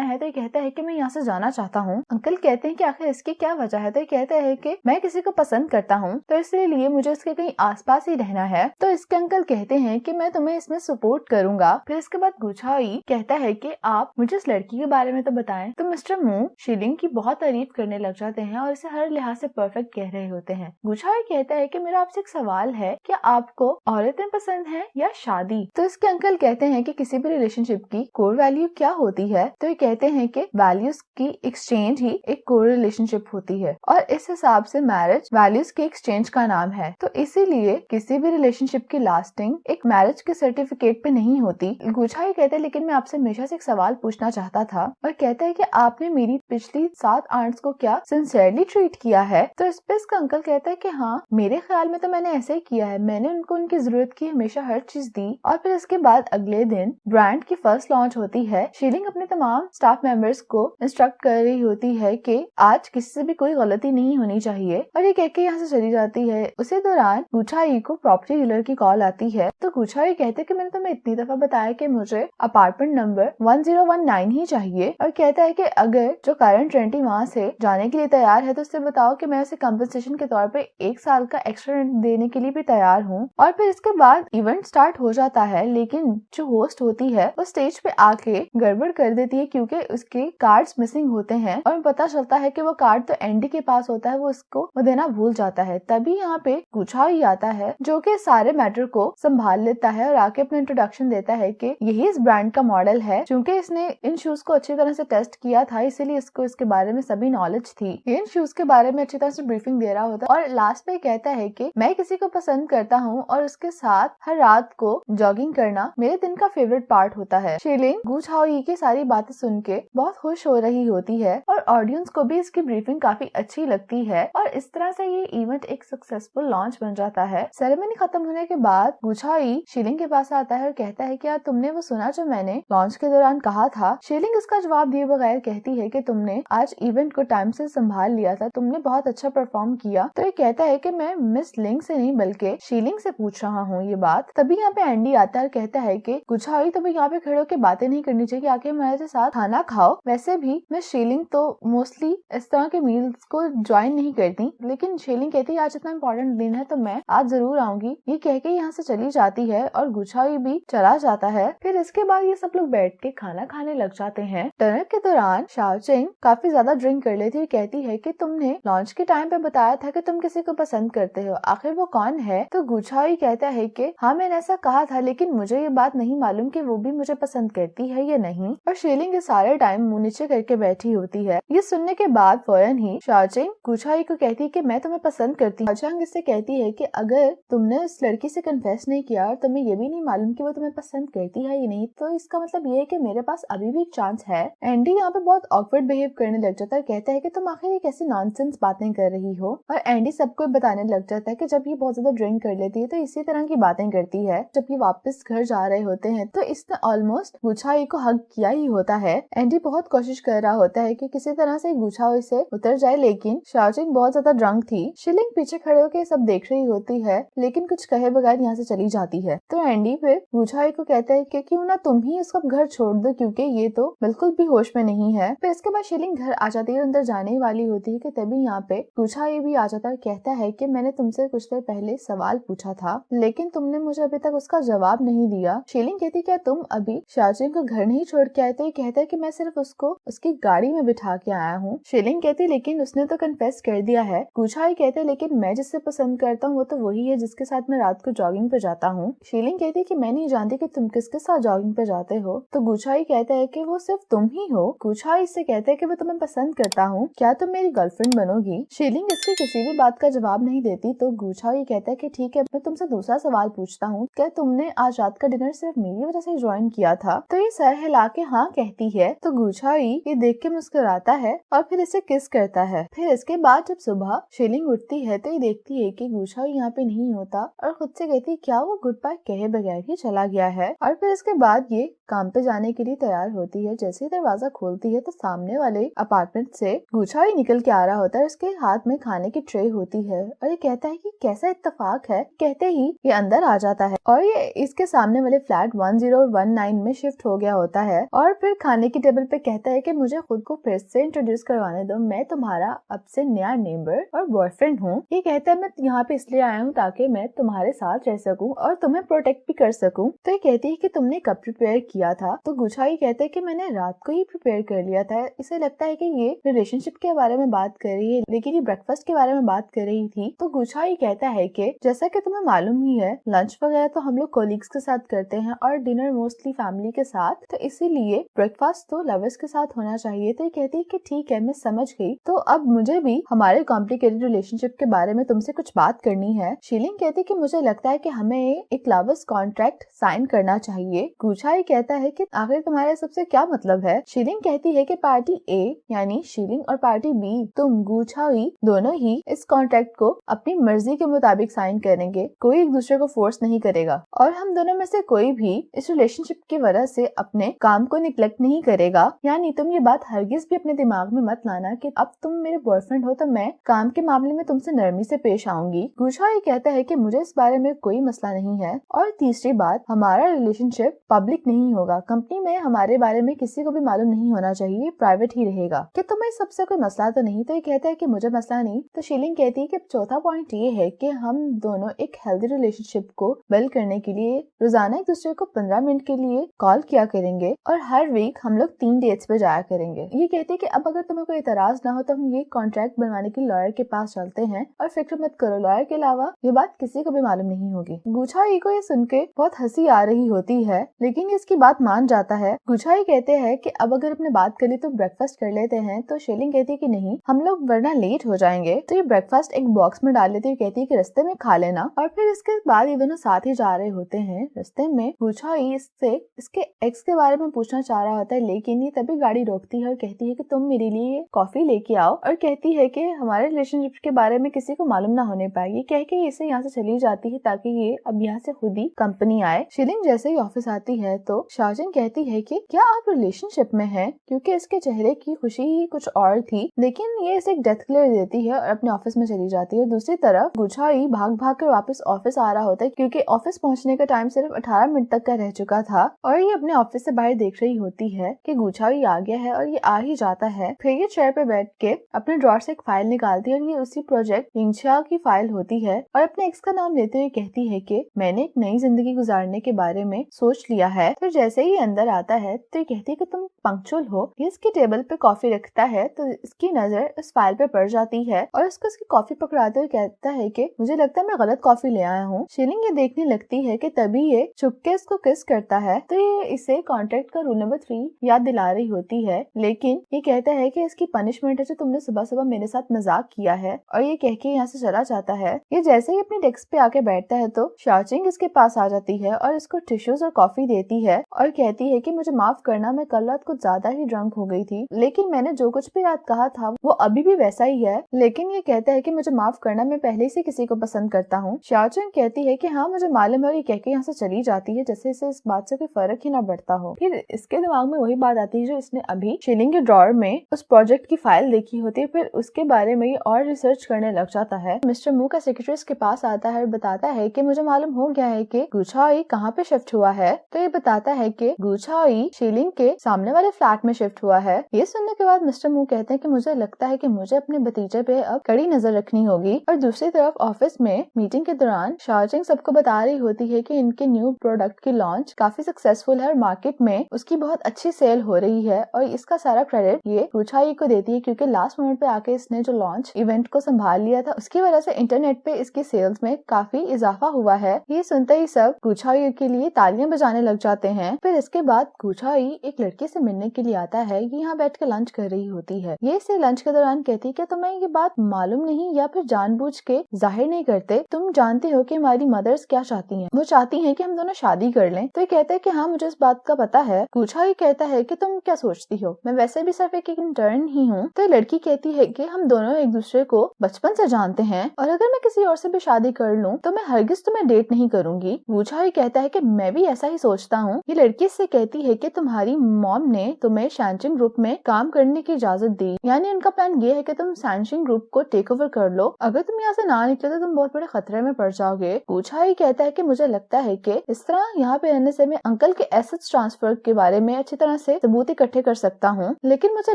है। तो ये कहता है कि मैं यहाँ से जाना चाहता हूँ। अंकल कहते हैं कि आखिर इसकी क्या वजह है? तो ये कहता है कि मैं किसी को पसंद करता हूँ, तो इसलिए मुझे इसके कहीं आसपास ही रहना है। तो इसके अंकल कहते हैं कि मैं तुम्हें इसमें सपोर्ट करूंगा। फिर इसके बाद गुछाई कहता है कि आप मुझे इस लड़की के बारे में तो बताएं। तो मिस्टर मू शीलिंग की बहुत तारीफ करने लग जाते हैं और इसे हर लिहाज से परफेक्ट कह रहे होते हैं। गुछाई कहता है कि मेरा आपसे एक सवाल है, क्या आपको औरतें पसंद हैं या शादी? तो इसके अंकल कहते हैं कि किसी भी रिलेशनशिप की कोर वैल्यू क्या होती है? तो ये कहते हैं कि वैल्यूज की एक्सचेंज ही एक कोर रिलेशनशिप होती है और इस हिसाब से मैरिज वैल्यूज के एक्सचेंज का नाम है। तो इसीलिए किसी भी रिलेशनशिप की लास्टिंग एक मैरिज के सर्टिफिकेट पे नहीं होती। गुछाई कहते हैं लेकिन मैं आपसे हमेशा से एक सवाल पूछना चाहता था, और कहता है कि आपने मेरी पिछली 7 आंट्स को क्या सिंसियरली ट्रीट किया है? तो इस पे इसका अंकल कहता है कि हाँ, मेरे ख्याल में तो मैंने ऐसे ही किया है, मैंने उनको उनकी जरूरत की हमेशा हर चीज दी। और फिर इसके बाद अगले दिन ब्रांड की फर्स्ट लॉन्च होती है। शीलिंग अपने तमाम स्टाफ मेंबर्स को इंस्ट्रक्ट कर रही होती है कि आज किसी से भी कोई गलती नहीं होनी चाहिए, और ये कह के यहाँ से चली जाती है। उसी दौरान गुछाई को प्रॉपर्टी डीलर की कॉल आती है। तो गुछाई कहते कि मैंने तुम्हें इतनी दफा बताया कि मुझे अपार्टमेंट नंबर 1019 ही चाहिए, और कहता है कि अगर जो करंट रेंटी वहाँ से जाने के लिए तैयार है तो उससे बताओ कि मैं उसे कंपनसेशन के तौर पे 1 साल का एक्स्ट्रा रेंट देने के लिए भी तैयार हूँ। और फिर इसके बाद इवेंट स्टार्ट हो जाता है, लेकिन जो होस्ट होती है वो स्टेज पे आके गड़बड़ कर देती है क्योंकि उसके कार्ड्स मिसिंग होते हैं, और पता चलता है कि वो कार्ड तो एंडी के पास होता है, वो उसको देना भूल जाता है। तभी यहाँ पे गुछाई आता है जो कि सारे मैटर को संभाल लेता है और आके अपना इंट्रोडक्शन देता है कि यही इस ब्रांड का मॉडल है। क्योंकि इसने इन शूज को अच्छी तरह से टेस्ट किया था, इसीलिए इसको इसके बारे में सभी नॉलेज थी। इन शूज के बारे में अच्छी तरह से ब्रीफिंग दे रहा होता है, और लास्ट पे कहता है कि मैं किसी को पसंद करता हूँ और उसके साथ हर रात को जॉगिंग करना मेरे दिन का फेवरेट पार्ट होता है। शीलिंग गुछाई की सारी बातें सुन के बहुत खुश हो रही होती है और ऑडियंस को भी इसकी ब्रीफिंग काफी अच्छी लगती है, और इस तरह से ये इवेंट एक सक्सेसफुल लॉन्च बन जाता है। सेरेमनी खत्म होने के बाद गुछाई शीलिंग के पास आता है और कहता है कि यार तुमने वो सुना जो मैंने लॉन्च के दौरान कहा था? शीलिंग इसका जवाब दिए बगैर कहती है कि तुमने आज इवेंट को टाइम से संभाल लिया था, तुमने बहुत अच्छा परफॉर्म किया। तो ये कहता है कि मैं मिस लिंग से नहीं बल्कि शीलिंग से पूछ रहा हूँ ये बात। तभी यहाँ पे एंडी आता है और कहता है कि गुछाई तुम्हें यहाँ पे खड़े होकर बातें नहीं करनी चाहिए, आके हमारे साथ खाना खाओ। वैसे भी मैं शीलिंग तो मोस्टली इस तरह के मील्स को ज्वाइन नहीं करती, लेकिन शीलिंग कहती है आज इतना इम्पोर्टेंट दिन है तो मैं आज जरूर आऊंगी। ये कह के यहाँ से चली जाती है और गुछाई भी चला जाता है। फिर इसके बाद ये सब लोग बैठ के खाना खाने लग जाते हैं। डिनर के दौरान शाओचिंग काफी ज्यादा ड्रिंक कर लेती है, कहती है कि तुमने लॉन्च के टाइम पे बताया था कि तुम किसी को पसंद करते हो, आखिर वो कौन है? तो गुछाई कहता है कि हाँ मैंने ऐसा कहा था, लेकिन मुझे ये बात नहीं मालूम कि वो भी मुझे पसंद करती है या नहीं। और शीलिंग के सारे टाइम मुंह नीचे करके बैठी होती है। ये सुनने के बाद फौरन ही शाओचिंग गुछाई को कहती है कि मैं तुम्हें पसंद करती हूँ। शाओचिंग इससे कहती है कि अगर तुमने उस लड़की से कन्फेस नहीं किया और तुम्हें ये भी नहीं मालूम कि वो तुम्हें पसंद करती है या नहीं, तो इसका मतलब ये है कि मेरे पास अभी भी एक चांस है। एंडी यहाँ पे बहुत ऑकवर्ड बिहेव करने लग जाता है, कहता है कि तुम आखिर ये कैसी नॉनसेंस बातें कर रही हो। और एंडी सबको बताने लग जाता है कि जब ये बहुत ज्यादा ड्रिंक कर लेती है तो इसी तरह की बातें करती है। जब ये वापस घर जा रहे होते हैं तो इसने ऑलमोस्ट गुछाई को हग किया ही होता है। एंडी बहुत कोशिश कर रहा होता है कि किसी तरह से गुछाई से उतर जाए, लेकिन शाओचिंग बहुत ज्यादा ड्रंक थी। शीलिंग पीछे खड़े होकर सब देख रही होती है, लेकिन कुछ कहे बगैर यहाँ से चली जाती है। तो एंडी फिर गुछाई को कहता है कि क्यों ना तुम ही इसको घर छोड़ दो, क्योंकि ये तो बिल्कुल भी होश में नहीं है। फिर इसके बाद शीलिंग घर आ जाती है, अंदर जाने वाली होती है कि तभी यहाँ पे गुछाई भी आ जाता है, कहता है कि मैंने तुमसे कुछ देर पहले सवाल पूछा था, लेकिन तुमने मुझे अभी तक उसका जवाब नहीं दिया। शीलिंग कहती क्या तुम अभी शाओचिंग को घर नहीं छोड़ के आए? तो ये कहता है कि मैं सिर्फ उसको उसकी गाड़ी में बिठा के आया हूँ। शीलिंग कहती लेकिन उसने तो कन्फेस कर दिया है। गुछाई कहते लेकिन मैं जिससे पसंद करता हूँ वो तो वही है जिसके साथ मैं रात को जॉगिंग पे जाता हूँ। शीलिंग कहती है कि मैं नहीं जानती कि तुम किसके साथ जॉगिंग पे जाते हो। तो गुछाई कहता है कि वो सिर्फ तुम ही हो। गुछाई इससे कहते हैं कि मैं तुम्हें पसंद करता हूँ, क्या तुम मेरी गर्लफ्रेंड बनोगी? शीलिंग इसकी किसी भी बात का जवाब नहीं देती। तो गुछाई कहता है कि ठीक है, मैं तुमसे दूसरा सवाल पूछता हूँ, क्या तुमने आज रात का डिनर सिर्फ मेरी वजह से ज्वाइन किया था। तो ये सर हिला के हाँ कहती है। तो गुचाई ये देख के मुस्कुराता है और फिर इसे किस करता है। फिर इसके बाद जब सुबह शीलिंग उठती है तो ये देखती है कि गुचाई यहाँ पे नहीं होता और खुद से कहती है क्या वो गुड बाय कहे बगैर ही चला गया है। और फिर इसके बाद ये काम पे जाने के लिए तैयार होती है। जैसे ही दरवाजा खोलती है तो सामने वाले अपार्टमेंट से गुचाई निकल के आ रहा होता है। उसके हाथ में खाने की ट्रे होती है और ये कहता है कि कैसा इत्तेफाक है। कहते ही ये अंदर आ जाता है और ये इसके सामने वाले फ्लैट 1019 में शिफ्ट हो गया होता है। और फिर खाने की टेबल पे कहता है कि मुझे खुद को फिर से इंट्रोड्यूस करवाने दो, मैं तुम्हारा अब से नया नेबर और बॉयफ्रेंड हूँ। ये कहता है मैं यहाँ पे इसलिए आया हूँ ताकि मैं तुम्हारे साथ रह सकूँ और तुम्हें प्रोटेक्ट भी कर सकूँ। तो ये कहती है कि तुमने कब प्रिपेयर किया था। तो गुचाई कहते है कि मैंने रात को ही प्रिपेयर कर लिया था। इसे लगता है कि ये रिलेशनशिप के बारे में बात कर रही है लेकिन ये ब्रेकफास्ट के बारे में बात कर रही थी। तो गुचाई कहता है कि जैसा कि तुम्हें मालूम ही है लंच वगैरह तो हम लोग कोलीग्स के साथ करते हैं और डिनर मोस्टली फैमिली के साथ, तो इसीलिए ब्रेकफास्ट तो लवर्स के साथ होना चाहिए। तो ये कहती है कि ठीक है मैं समझ गई, तो अब मुझे भी हमारे कॉम्प्लिकेटेड रिलेशनशिप के बारे में तुमसे कुछ बात करनी है। शीलिंग कहती है कि मुझे लगता है कि हमें एक लवर्स कॉन्ट्रैक्ट साइन करना चाहिए। गुचाई कहता है कि आखिर तुम्हारे सबसे क्या मतलब है। शीलिंग कहती है कि पार्टी ए यानी शीलिंग और पार्टी बी तुम गुचाई दोनों ही इस कॉन्ट्रैक्ट को अपनी मर्जी के मुताबिक साइन करेंगे, कोई एक दूसरे को फोर्स नहीं करेगा और हम दोनों में से कोई भी इस रिलेशनशिप की वजह से अपने काम को निग्लेक्ट नहीं करेगा। यानी तुम ये बात हरगिज भी अपने दिमाग में मत लाना कि अब तुम मेरे बॉयफ्रेंड हो तो मैं काम के मामले में तुमसे नरमी से पेश आऊंगी। गुचाई कहता है कि मुझे इस बारे में कोई मसला नहीं है और तीसरी बात हमारा रिलेशनशिप पब्लिक नहीं होगा, कंपनी में हमारे बारे में किसी को भी मालूम नहीं होना चाहिए, प्राइवेट ही रहेगा। कि तुम्हें सबसे कोई मसला तो नहीं। तो ये कहता है कि मुझे मसला नहीं। तो शीलिंग कहती है कि चौथा पॉइंट ये है कि हम दोनों एक हेल्दी रिलेशनशिप को बिल्ड करने के लिए रोजाना एक दूसरे को 15 मिनट के लिए कॉल किया करेंगे और हर वीक हम लोग 3 डेट्स पे जाया करेंगे। ये कहते हैं कि अब अगर तुम्हें कोई इतराज ना हो तो हम ये कॉन्ट्रैक्ट बनवाने के लॉयर के पास चलते हैं और फिक्र मत करो, लॉयर के अलावा ये बात किसी को भी मालूम नहीं होगी। गुचाई को ये सुन के बहुत हंसी आ रही होती है लेकिन इसकी बात मान जाता है। गुचाई कहते हैं कि अब अगर अपने बात कर ली तो ब्रेकफास्ट कर लेते हैं। तो शीलिंग कहती है कि नहीं हम लोग वरना लेट हो जाएंगे। तो ये ब्रेकफास्ट एक बॉक्स में डाल लेती है, कहती है कि रास्ते में खा लेना। और फिर इसके बाद ये दोनों साथ ही जा रहे होते हैं। रास्ते में गुचाई इससे इसके एक्स के बारे में पूछना चाह रहा होता है लेकिन ये तभी गाड़ी रोकती है और कहती है कि तुम मेरे लिए कॉफी लेके आओ और कहती है कि हमारे रिलेशनशिप के बारे में किसी को मालूम ना होने पाए। ये कह के इसे यहाँ से चली जाती है ताकि ये अब यहाँ से खुद ही कंपनी आए। शीलिंग जैसे ही ऑफिस आती है तो शाओजिन कहती है कि क्या आप रिलेशनशिप में हैं, क्योंकि इसके चेहरे की खुशी ही कुछ और थी। लेकिन ये इसे एक डेथ क्लियर देती है और अपने ऑफिस में चली जाती है। दूसरी तरफ गुचाई भाग भाग कर वापस ऑफिस आ रहा होता है क्योंकि ऑफिस पहुंचने का टाइम सिर्फ 18 मिनट तक का रह चुका था और ये अपने ऑफिस से बाहर देख रही होती है कि गुचाई आ गया है और ये आ ही जाता है। फिर ये चेयर पे बैठ के अपने ड्रॉर से एक फाइल निकालती है और ये उसी प्रोजेक्ट लिंगछा की फाइल होती है और अपने एक्स का नाम लेते हुए कहती है कि मैंने एक नई जिंदगी गुजारने के बारे में सोच लिया है। तो जैसे ही अंदर आता है तो ये कहती है कि तुम पंक्चुअल हो। ये इसकी टेबल पे कॉफी रखता है तो इसकी नजर इस फाइल पे पड़ जाती है और उसको इसकी कॉफी पकड़ाते हुए कहता है कि मुझे लगता है मैं गलत कॉफी ले आया हूँ। शीलिंग ये देखने लगती है कि तभी ये चुपके इसको किस करता है। तो ये इसे कॉन्ट्रैक्ट का रूल नंबर 3 याद दिला रही होती है लेकिन ये कहता है कि इसकी पनिशमेंट है जो तुमने सुबह सुबह मेरे साथ मजाक किया है और ये कह के यहाँ से चला जाता है। ये जैसे ही अपने डेस्क पे आके बैठता है तो शाओजिन इसके पास आ जाती है और इसको टिश्यूज और कॉफी देती है और कहती है कि मुझे माफ करना, मैं कल रात कुछ ज्यादा ही ड्रंक हो गई थी लेकिन मैंने जो कुछ भी रात कहा था वो अभी भी वैसा ही है। लेकिन ये कहता है कि मुझे माफ करना, मैं पहले से किसी को पसंद करता हूँ। शाओजिन कहती है कि हाँ मुझे मालूम है और ये कह के यहाँ से चली जाती है जैसे इसे इस बात से कोई फर्क ही ना पड़ता हो। फिर इसके दिमाग में वही बात आती है जो इसने अभी शीलिंग के ड्रॉर में उस प्रोजेक्ट की फाइल देखी होती है। फिर उसके बारे में ये और रिसर्च करने लग जाता है। मिस्टर मू का सेक्रेटरी इसके पास आता है और बताता है कि मुझे मालूम हो गया है कि गुचाई कहाँ पे शिफ्ट हुआ है। तो ये बताता है कि गुचाई शीलिंग के सामने वाले फ्लैट में शिफ्ट हुआ है। ये सुनने के बाद मिस्टर मू कहते हैं कि मुझे लगता है कि मुझे अपने भतीजे पे अब कड़ी नजर रखनी होगी। और दूसरी तरफ ऑफिस में मीटिंग के दौरान शाओजिन सबको बता रही होती है कि इनके न्यू प्रोडक्ट की लॉन्च काफी सक्सेसफुल है और मार्केट में उसकी बहुत अच्छी सेल हो रही है और इसका सारा क्रेडिट ये गुचाई को देती है क्योंकि लास्ट मोमेंट पे आके इसने जो लॉन्च इवेंट को संभाल लिया था उसकी वजह से इंटरनेट पे इसकी सेल्स में काफी इजाफा हुआ है। ये सुनते ही सब गुचाई के लिए तालियां बजाने लग जाते हैं हैं। फिर इसके बाद गुछाई एक लड़के से मिलने के लिए आता है। ये यहाँ बैठ कर लंच कर रही होती है। ये इसे लंच के दौरान कहती है कि तुम्हें ये बात मालूम नहीं या फिर जानबूझ के जाहिर नहीं करते। तुम जानते हो कि हमारी मदर्स क्या चाहती हैं। वो चाहती हैं कि हम दोनों शादी कर लें। तो ये कहता है कि हाँ, मुझे इस बात का पता है। गुछाई कहता है कि तुम क्या सोचती हो, मैं वैसे भी सिर्फ एक इंटर्न ही हूँ। तो लड़की कहती है कि हम दोनों एक दूसरे को बचपन से जानते हैं और अगर मैं किसी और से भी शादी कर लूँ तो मैं हरगिज तुम्हें डेट नहीं करूंगी। गुछाई कहता है कि मैं भी ऐसा ही सोचता हूँ। ये लड़की से कहती है कि तुम्हारी मॉम ने तुम्हें शैनचिंग ग्रुप में काम करने की इजाजत दी, यानी उनका प्लान ये है कि तुम शैनचिंग ग्रुप को टेक ओवर कर लो। अगर तुम यहाँ से ना निकले तो तुम बहुत बड़े खतरे में पड़ जाओगे। गुछाई कहता है कि मुझे लगता है कि इस तरह यहाँ पे रहने से मैं अंकल के एसेट्स ट्रांसफर के बारे में अच्छी तरह से सबूत इकट्ठे कर सकता हूँ, लेकिन मुझे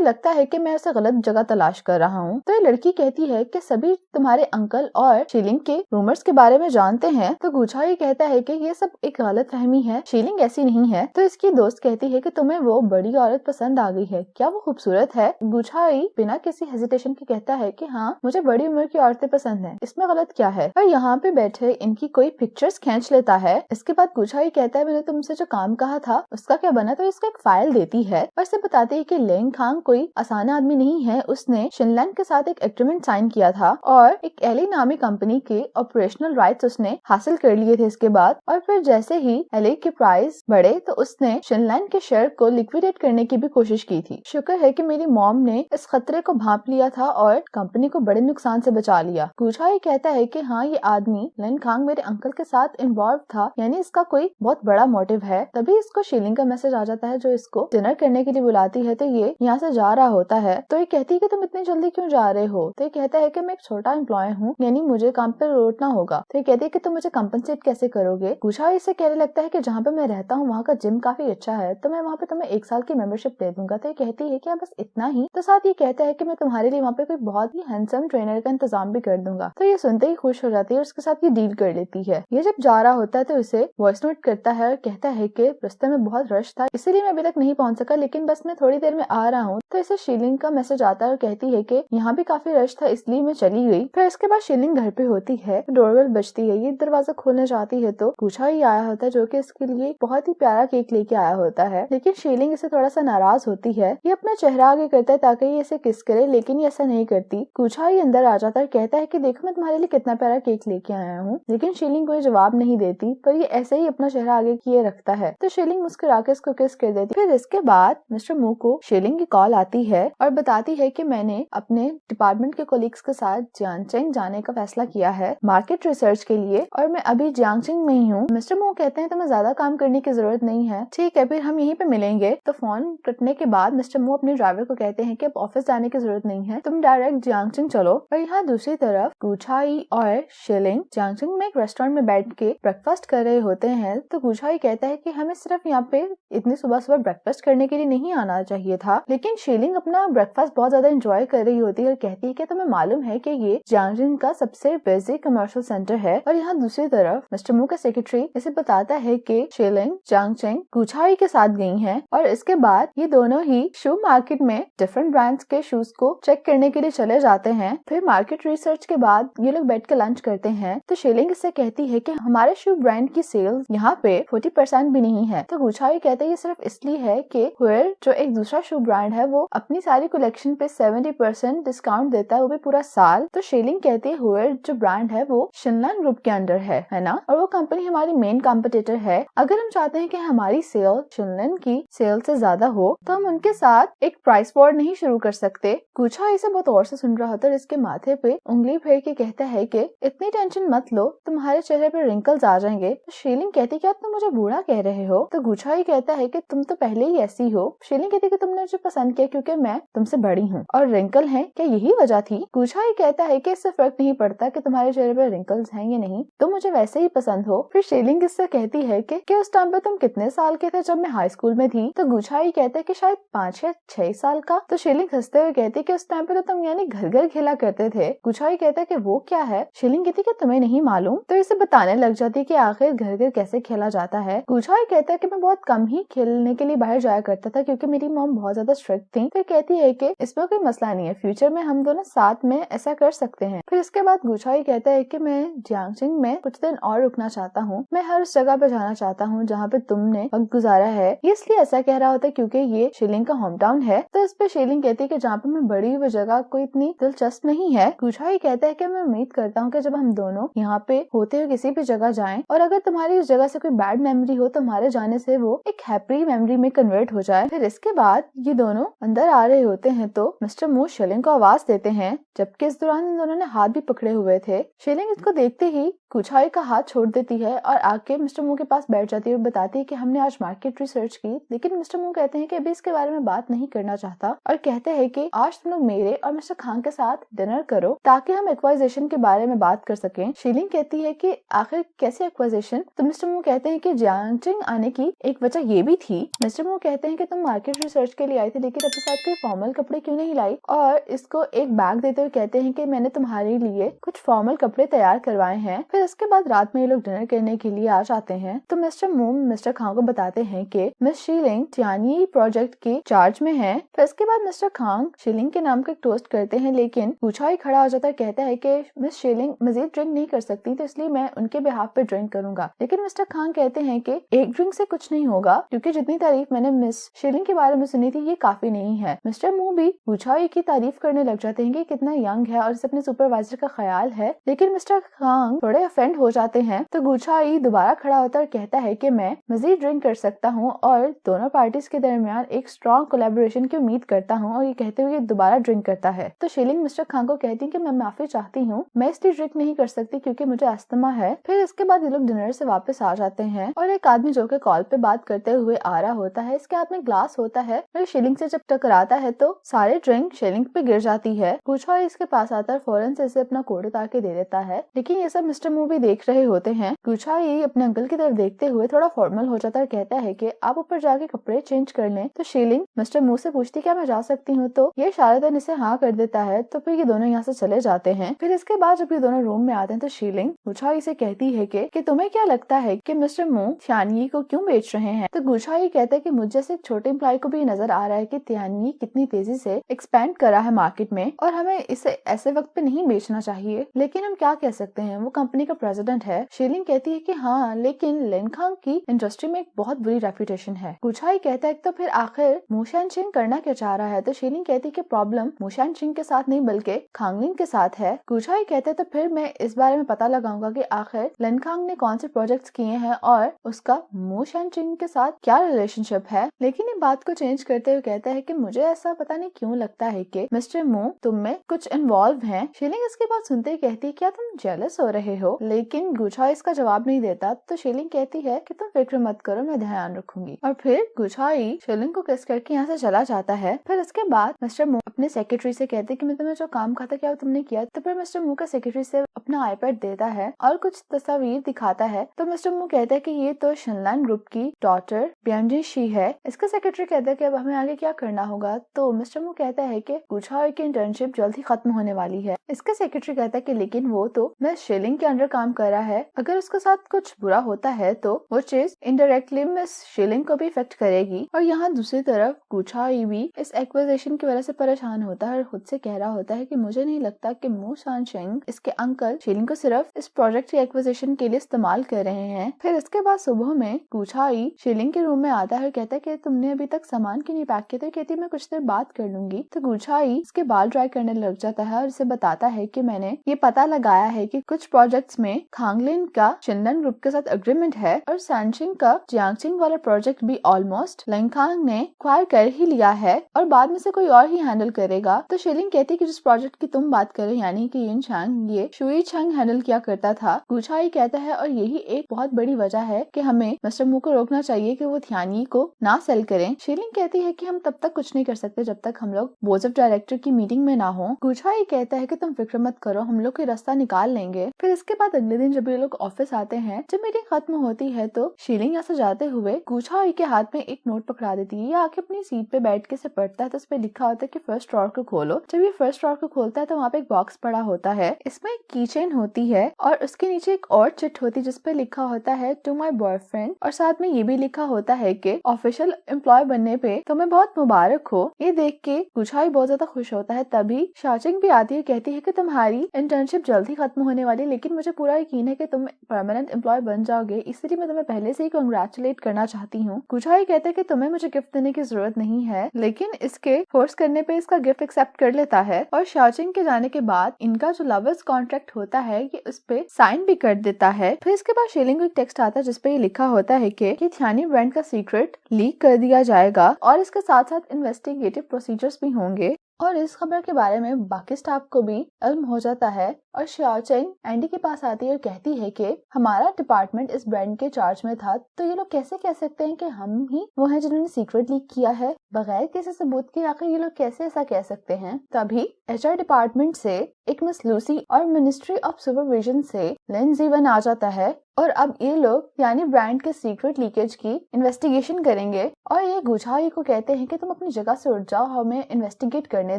लगता है कि मैं उसे गलत जगह तलाश कर रहा हूँ। तो ये लड़की कहती है कि सभी तुम्हारे अंकल और शीलिंग के रूमर्स के बारे में जानते हैं। तो गुछाई कहता है कि ये सब एक गलत फहमी है, शीलिंग ऐसी नहीं है। तो इसकी दोस्त कहती है कि तुम्हें वो बड़ी औरत पसंद आ गई है, क्या वो खूबसूरत है? गुछाई बिना किसी हेजिटेशन के कहता है कि हाँ, मुझे बड़ी उम्र की औरतें पसंद है, इसमें गलत क्या है? और यहाँ पे बैठे इनकी कोई पिक्चर्स खींच लेता है। इसके बाद गुछाई कहता है मैंने तुमसे जो काम कहा था उसका क्या बना? तो इसको एक फाइल देती है और इसे बताती है कि लेंग खांग कोई आसान आदमी नहीं है। उसने शिनलैंड के साथ एक एग्रीमेंट साइन किया था और एक एली नामी कंपनी के ऑपरेशनल राइट्स उसने हासिल कर लिए थे इसके बाद। और फिर जैसे ही एली के प्राइस बढ़े तो उसने शिनलैंड के शेयर को लिक्विडेट करने की भी कोशिश की थी। शुक्र है कि मेरी मॉम ने इस खतरे को भांप लिया था और कंपनी को बड़े नुकसान से बचा लिया। गुछाई कहता है कि हाँ, ये आदमी लेन खांग मेरे अंकल के साथ इन्वॉल्व था, यानी इसका कोई बहुत बड़ा मोटिव है। तभी इसको शीलिंग का मैसेज आ जाता है जो इसको डिनर करने के लिए बुलाती है। तो ये यहाँ से जा रहा होता है। तो ये कहती है कि तुम इतनी जल्दी क्यों जा रहे हो? तो ये कहता है कि मैं एक छोटा एम्प्लॉय हूँ, यानी मुझे काम पे लौटना होगा। तो ये कहती है कि तुम मुझे कंपनसेट कैसे करोगे? गुछाई इसे कहने लगता है कि जहाँ पे मैं रहता हूँ वहाँ का जिम काफी अच्छा है, तो मैं वहाँ पे तुम्हें 1 साल की मेंबरशिप दे दूंगा। तो ये कहती है कि बस इतना ही? तो साथ ये कहता है कि मैं तुम्हारे लिए वहाँ पे कोई बहुत ही हैंडसम ट्रेनर का इंतजाम भी कर दूंगा। तो ये सुनते ही खुश हो जाती है और उसके साथ ये डील कर लेती है। ये जब जा रहा होता है तो इसे वॉइस नोट करता है और कहता है कि रास्ते में बहुत रश था, इसीलिए मैं अभी तक नहीं पहुंच सका, लेकिन बस मैं थोड़ी देर में आ रहा हूँ। तो इसे शीलिंग का मैसेज आता है और कहती है कि यहाँ भी काफी रश था इसलिए मैं चली गई। फिर इसके बाद शीलिंग घर पे होती है, डोरबेल बजती है। ये दरवाजा खोलना चाहती है तो गुछाई आया होता है जो कि इसके लिए बहुत ही प्यारा केक लेके आया होता है, लेकिन शीलिंग इसे थोड़ा सा नाराज होती है। ये अपना चेहरा आगे करता है ताकि ये इसे किस करे, लेकिन ये ऐसा नहीं करती। गुछाई अंदर आ जाता है, कहता है कि देखो मैं तुम्हारे लिए कितना प्यारा केक लेके आया हूँ, लेकिन शीलिंग कोई जवाब नहीं देती, पर ये ऐसे ही अपना चेहरा आगे किए रखता है। तो शीलिंग मुस्कुरा के इसको किस कर देती। फिर इसके बाद मिस्टर मू को शीलिंग की कॉल आती है और बताती है कि मैंने अपने डिपार्टमेंट के कोलीग्स के साथ जियांगचेंग जाने का फैसला किया है मार्केट रिसर्च के लिए, और मैं अभी जियांगचेंग में ही हूँ। मिस्टर मू कहते हैं तुम्हें ज्यादा काम करने की जरूरत नहीं है, ठीक है फिर हम यहीं पे मिलेंगे। तो फोन कटने के बाद मिस्टर मू अपने ड्राइवर को कहते हैं कि अब ऑफिस जाने की जरूरत नहीं है, तुम डायरेक्ट जियांगचेंग चलो। और यहाँ दूसरी तरफ गुछाई और शीलिंग जियांगचेंग में एक रेस्टोरेंट में बैठ के ब्रेकफास्ट कर रहे होते हैं। तो गुछाई कहता है कि हमें सिर्फ यहाँ पे इतनी सुबह सुबह ब्रेकफास्ट करने के लिए नहीं आना चाहिए था, लेकिन शीलिंग अपना ब्रेकफास्ट बहुत ज्यादा एंजॉय कर रही होती है और कहती है कि तुम्हें मालूम है कि ये जियांगचेंग का सबसे बिजी कमर्शियल सेंटर है। और यहाँ दूसरी तरफ मिस्टर मू का सेक्रेटरी इसे बताता है कि शीलिंग जियांगचेंग गुछाई के साथ गई हैं और इसके बाद ये दोनों ही शू मार्केट में डिफरेंट ब्रांड्स के शूज को चेक करने के लिए चले जाते हैं। फिर मार्केट रिसर्च के बाद ये लोग बैठ के लंच करते हैं। तो शीलिंग इससे कहती है कि हमारे शू ब्रांड की सेल्स यहाँ पे 40% भी नहीं है। तो गुछाई कहते हैं ये सिर्फ इसलिए है कि हुएर जो एक दूसरा शू ब्रांड है वो अपनी सारी कलेक्शन पे 70% डिस्काउंट देता है, वो भी पूरा साल। तो शीलिंग कहती है हुएर जो ब्रांड है वो शिनलैंड ग्रुप के अंडर है ना, और वो कंपनी हमारी मेन कॉम्पिटिटर है। अगर हम चाहते हैं कि हमारी सेल शिनलैंड की सेल से ज्यादा हो तो हम उनके साथ एक प्राइस वॉर नहीं शुरू कर सकते। गुछाई इसे बहुत और से सुन रहा होता है और इसके माथे पे उंगली फेर के कहता है कि इतनी टेंशन मत लो, तुम्हारे चेहरे पे रिंकल्स आ जाएंगे। तो शीलिंग कहती है क्या तुम मुझे बूढ़ा कह रहे हो? तो गुछाई कहता है कि तुम तो पहले ही ऐसी हो। शीलिंग कहती है कि तुमने मुझे पसंद किया क्योंकि मैं तुमसे बड़ी हूँ और रिंकल है, क्या यही वजह थी? गुछाई कहता है कि इससे फर्क नहीं पड़ता कि तुम्हारे चेहरे पे रिंकल्स हैं या नहीं, तुम मुझे वैसे ही पसंद हो। फिर शीलिंग इससे कहती है कि उस टाइम पे तुम कितने साल के थे जब मैं हाई स्कूल में थी? तो गुछाई कहते हैं कि शायद 5 या 6 साल का। तो शीलिंग हंसते हुए कहती है कि उस टाइम पे तो तुम यानी घर घर खेला करते थे। गुछाई कहता है कि वो क्या है? शीलिंग कहती है कि तुम्हें नहीं मालूम। तो इसे बताने लग जाती है कि आखिर घर घर कैसे खेला जाता है। गुछाई कहता है कि मैं बहुत कम ही खेलने के लिए बाहर जाया करता था क्योंकि मेरी मॉम बहुत ज्यादा स्ट्रिक्ट थी। फिर कहती है कि इसमें कोई मसला नहीं है, फ्यूचर में हम दोनों साथ में ऐसा कर सकते हैं। फिर इसके बाद गुछाई कहता है कि मैं जियांगचेंग में कुछ दिन और रुकना चाहता हूँ, मैं हर उस जगह पे जाना चाहता हूँ जहाँ पे तुम तुमने वक्त गुजारा है। ये इसलिए ऐसा कह रहा होता है क्योंकि ये शीलिंग का होम टाउन है। तो इस पे शीलिंग कहती है कि जहाँ पे मैं बड़ी हुई जगह कोई इतनी दिलचस्प नहीं है। गुछाई कहता है कि मैं उम्मीद करता हूँ कि जब हम दोनों यहाँ पे होते हुए किसी भी जगह जाएं और अगर तुम्हारी उस जगह से कोई बैड मेमोरी हो तो हमारे जाने से वो एक हैप्पी मेमोरी में कन्वर्ट हो जाए। फिर इसके बाद ये दोनों अंदर आ रहे होते हैं तो मिस्टर मू शीलिंग को आवाज देते हैं, जबकि इस दौरान इन दोनों ने हाथ भी पकड़े हुए थे। शीलिंग इसको देखते ही गुछाई का हाथ छोड़ देती है और आके मिस्टर मू के पास बैठ जाती है और बताती है कि हमने आज मार्केट रिसर्च की, लेकिन मिस्टर मू कहते हैं कि अभी इसके बारे में बात नहीं करना चाहता और कहते हैं कि आज तुम लोग मेरे और मिस्टर खान के साथ डिनर करो ताकि हम एक्वाइजेशन के बारे में बात कर सकें। शीलिंग कहती है कि आखिर कैसे एक्वाइजेशन? तो मिस्टर मू कहते हैं कि जियांगचिंग आने की एक वजह ये भी थी। मिस्टर मू कहते हैं कि तुम मार्केट रिसर्च के लिए आई थी लेकिन अपने साथ कोई फॉर्मल कपड़े क्यों नहीं लाई, और इसको एक बैग देते हुए कहते हैं कि मैंने तुम्हारे लिए कुछ फॉर्मल कपड़े तैयार करवाए हैं। फिर इसके बाद रात में ये लोग डिनर करने के लिए आ जाते हैं तो मिस्टर मू मिस्टर खान को बताते हैं कि मिस शीलिंग तियानी प्रोजेक्ट के चार्ज में है। फिर इसके बाद मिस्टर खान शीलिंग के नाम का एक टोस्ट करते हैं, लेकिन गुछाई खड़ा हो जाता है, कहता है कि मिस शीलिंग मजीद ड्रिंक नहीं कर सकती तो इसलिए मैं उनके बिहाफ पे ड्रिंक करूंगा। लेकिन मिस्टर खान कहते हैं कि एक ड्रिंक से कुछ नहीं होगा क्योंकि जितनी तारीफ मैंने मिस शीलिंग के बारे में सुनी थी ये काफी नहीं है। मिस्टर मू भी गुछाई की तारीफ करने लग जाते हैं कि कितना यंग है और इसे अपने सुपरवाइजर का ख्याल है, लेकिन मिस्टर खान थोड़े ऑफेंड हो जाते हैं। तो गुछाई दोबारा खड़ा होता है और कहता है कि मैं मजीद ड्रिंक कर सकता हूँ और दोनों पार्टीज के दरमियान एक स्ट्रॉन्ग कोलैबोरेशन की उम्मीद करता हूँ, और ये कहते हुए दोबारा ड्रिंक करता है। तो शीलिंग मिस्टर खान को कहती है कि मैं माफी चाहती हूँ, मैं इसलिए ड्रिंक नहीं कर सकती क्योंकि मुझे अस्थमा है। फिर इसके बाद ये लोग डिनर से वापस आ जाते हैं और एक आदमी जो कि कॉल पे बात करते हुए आ रहा होता है, इसके हाथ में ग्लास होता है और शीलिंग से जब टकराता है तो सारे ड्रिंक शीलिंग पे गिर जाती है। गुछाई इसके पास आता है, फौरन से इसे अपना कोट उतार के दे देता है, लेकिन ये सब मिस्टर मू भी देख रहे होते हैं। गुछाई अपने अंकल की तरफ देखते हुए थोड़ा फॉर्मल हो जाता है, कहता है कि आप ऊपर जाके कपड़े चेंज कर लें। तो शीलिंग मिस्टर मू से पूछती क्या मैं जा सकती हूँ, तो ये इशारतन इसे हाँ कर देता है। तो फिर ये दोनों यहाँ से चले जाते हैं। फिर इसके बाद जब ये दोनों रूम में आते हैं तो शीलिंग गुछाई से कहती है कि तुम्हें क्या लगता है कि मिस्टर मू तियानी को क्यों बेच रहे हैं? तो गुछाई कहता है कि मुझे से एक छोटे एम्प्लॉय को भी नजर आ रहा है कि तियानी कितनी तेजी से एक्सपेंड कर रहा है मार्केट में और हमें इसे ऐसे वक्त पे नहीं बेचना चाहिए, लेकिन हम क्या कह सकते हैं, वो कंपनी का प्रेसिडेंट है। शीलिंग कहती है कि हाँ, लेकिन लिनखांग की इंडस्ट्री में एक बहुत बुरी रेपुटेशन है। गुछाई कहता है तो फिर आखिर मू शानचिंग करना क्या चाह रहा है? तो शीलिंग कहती है कि प्रॉब्लम मू शानचिंग के साथ नहीं बल्कि खांगलिन के साथ है। गुछाई कहते हैं तो फिर मैं इस बारे में पता लगाऊंगा कि आखिर लिनखांग ने कौन से प्रोजेक्ट्स किए हैं और उसका मू शानचिंग के साथ क्या रिलेशनशिप है। लेकिन ये बात को चेंज करते हुए कहता है कि मुझे ऐसा पता नहीं क्यों लगता है कि मिस्टर मू तुम में कुछ इन्वॉल्व हैं। शीलिंग इसके बाद सुनते ही कहती है क्या तुम जेलस हो रहे हो? लेकिन गुछाई इसका जवाब नहीं देता। तो शीलिंग कहती है कि तुम फिक्र मत करो, मैं ध्यान रखूंगी। और फिर गुछाई शीलिंग को किस करके यहाँ से चला जाता है। फिर इसके बाद मिस्टर मू अपने सेक्रेटरी से कहते हैं कि मैं तुम्हें जो काम कहा था क्या तुमने किया? तो फिर मिस्टर मू का सेक्रेटरी से अपना आईपैड देता है और कुछ तस्वीर दिखाता है। तो मिस्टर मू कहता है कि ये तो शिनलैन ग्रुप की डॉटर ब्यांजी शी है। इसका सेक्रेटरी कहता है कि अब हमें आगे क्या करना होगा। तो मिस्टर मू कहता है कि गुछाई की इंटर्नशिप जल्द ही खत्म होने वाली है। इसका सेक्रेटरी कहता है कि लेकिन वो तो मिस शीलिंग के अंडर काम कर रहा है, अगर उसके साथ कुछ बुरा होता है तो वो चीज इनडायरेक्टली मिस शीलिंग को भी इफेक्ट करेगी। और यहाँ दूसरी तरफ गुछाई भी इस एक्विजिशन की वजह से परेशान होता है और खुद से कह रहा होता है कि मुझे नहीं लगता कि मू शानचिंग इसके अंकल शीलिंग को सिर्फ इस प्रोजेक्ट की एक्विजिशन के लिए इस्तेमाल कर रहे हैं। फिर इसके बाद सुबह में गुछाई शीलिंग के रूम में आता है और कहता है कि तुमने अभी तक सामान क्यों नहीं पैक किया? तो कहती मैं कुछ देर बात कर लूंगी। तो गुछाई इसके बाल ड्राई करने लग जाता है और इसे बताता है कि मैंने ये पता लगाया है कि कुछ प्रोजेक्ट्स में खांगलिन का शिनलैन ग्रुप के साथ एग्रीमेंट है और शानचिंग का जियांगचिंग वाला प्रोजेक्ट भी ऑलमोस्ट लिनखांग ने एक्वायर कर ही लिया है और बाद में से कोई और ही हैंडल करेगा। तो शीलिंग कहती है कि जिस प्रोजेक्ट की तुम बात कर रहे हो यानी कि यिनचांग ये शुई चंग हैंडल किया करता था। गुछाई कहता है और यही एक बहुत बड़ी वजह है कि हमें मिस्टर मू को रोकना चाहिए कि वो थियानी को ना सेल करें। शीलिंग कहती है कि हम तब तक कुछ नहीं कर सकते जब तक हम लोग बोर्ड ऑफ डायरेक्टर की मीटिंग में ना हो। गुछाई कहता है कि तुम फिक्र मत करो, हम लोग कोई रास्ता निकाल लेंगे। फिर इसके बाद अगले दिन जब ये लोग ऑफिस आते हैं, जब मीटिंग खत्म होती है तो शीलिंग यहाँ से जाते हुए गुछाई के हाथ में एक नोट पकड़ा देती है। ये आके अपनी सीट पे बैठ के से पढ़ता है तो उस पे लिखा होता है कि फर्स्ट ड्रॉअर को खोलो। जब ये फर्स्ट ड्रॉअर को खोलता है तो वहाँ पे एक बॉक्स पड़ा होता है, इसमें एक कीचेन होती है और उसके नीचे एक और चिट होती है जिसपे लिखा होता है टू माई बॉयफ्रेंड और साथ में ये भी लिखा होता है कि ऑफिशियल एम्प्लॉय बनने पे तुम्हें बहुत मुबारक हो। ये देख के गुछाई बहुत ज्यादा खुश होता है। तभी शाचिंग भी आती है, कहती है कि तुम्हारी इंटर्नशिप जल्द ही खत्म होने वाली, लेकिन मुझे पूरा यकीन है कि तुम परमानेंट एम्प्लॉय बन जाओगे, इसलिए मैं तुम्हें पहले से ही कंग्रेचुलेट करना चाहती हूँ। गुझाई कहता है कि तुम्हें मुझे गिफ्ट देने की जरूरत नहीं है, लेकिन इसके फोर्स करने पे इसका गिफ्ट एक्सेप्ट कर लेता है और शाओचिंग के जाने के बाद इनका जो लवर्स कॉन्ट्रैक्ट होता है ये उस पे साइन भी कर देता है। फिर इसके बाद शीलिंग को एक टेक्स्ट आता है जिसपे ये लिखा होता है कि थियानी ब्रांड का सीक्रेट लीक कर दिया जाएगा और इसके साथ साथ इन्वेस्टिगेटिव प्रोसीजर्स भी होंगे। और इस खबर के बारे में बाकी स्टाफ को भी इल्म हो जाता है और शाओचिंग एंडी के पास आती है और कहती है कि हमारा डिपार्टमेंट इस ब्रांड के चार्ज में था, तो ये लोग कैसे कह सकते हैं कि हम ही वो हैं जिन्होंने सीक्रेट लीक किया है बगैर किसी सबूत के। आखिर ये लोग कैसे ऐसा कह सकते हैं। तभी एचआर डिपार्टमेंट से एक मिस लूसी और मिनिस्ट्री ऑफ सुपरविजन से लिन जीवन आ जाता है और अब ये लोग यानी ब्रांड के सीक्रेट लीकेज की इन्वेस्टिगेशन करेंगे और ये गुझाई को कहते हैं कि तुम अपनी जगह से उठ जाओ, हमें इन्वेस्टिगेट करने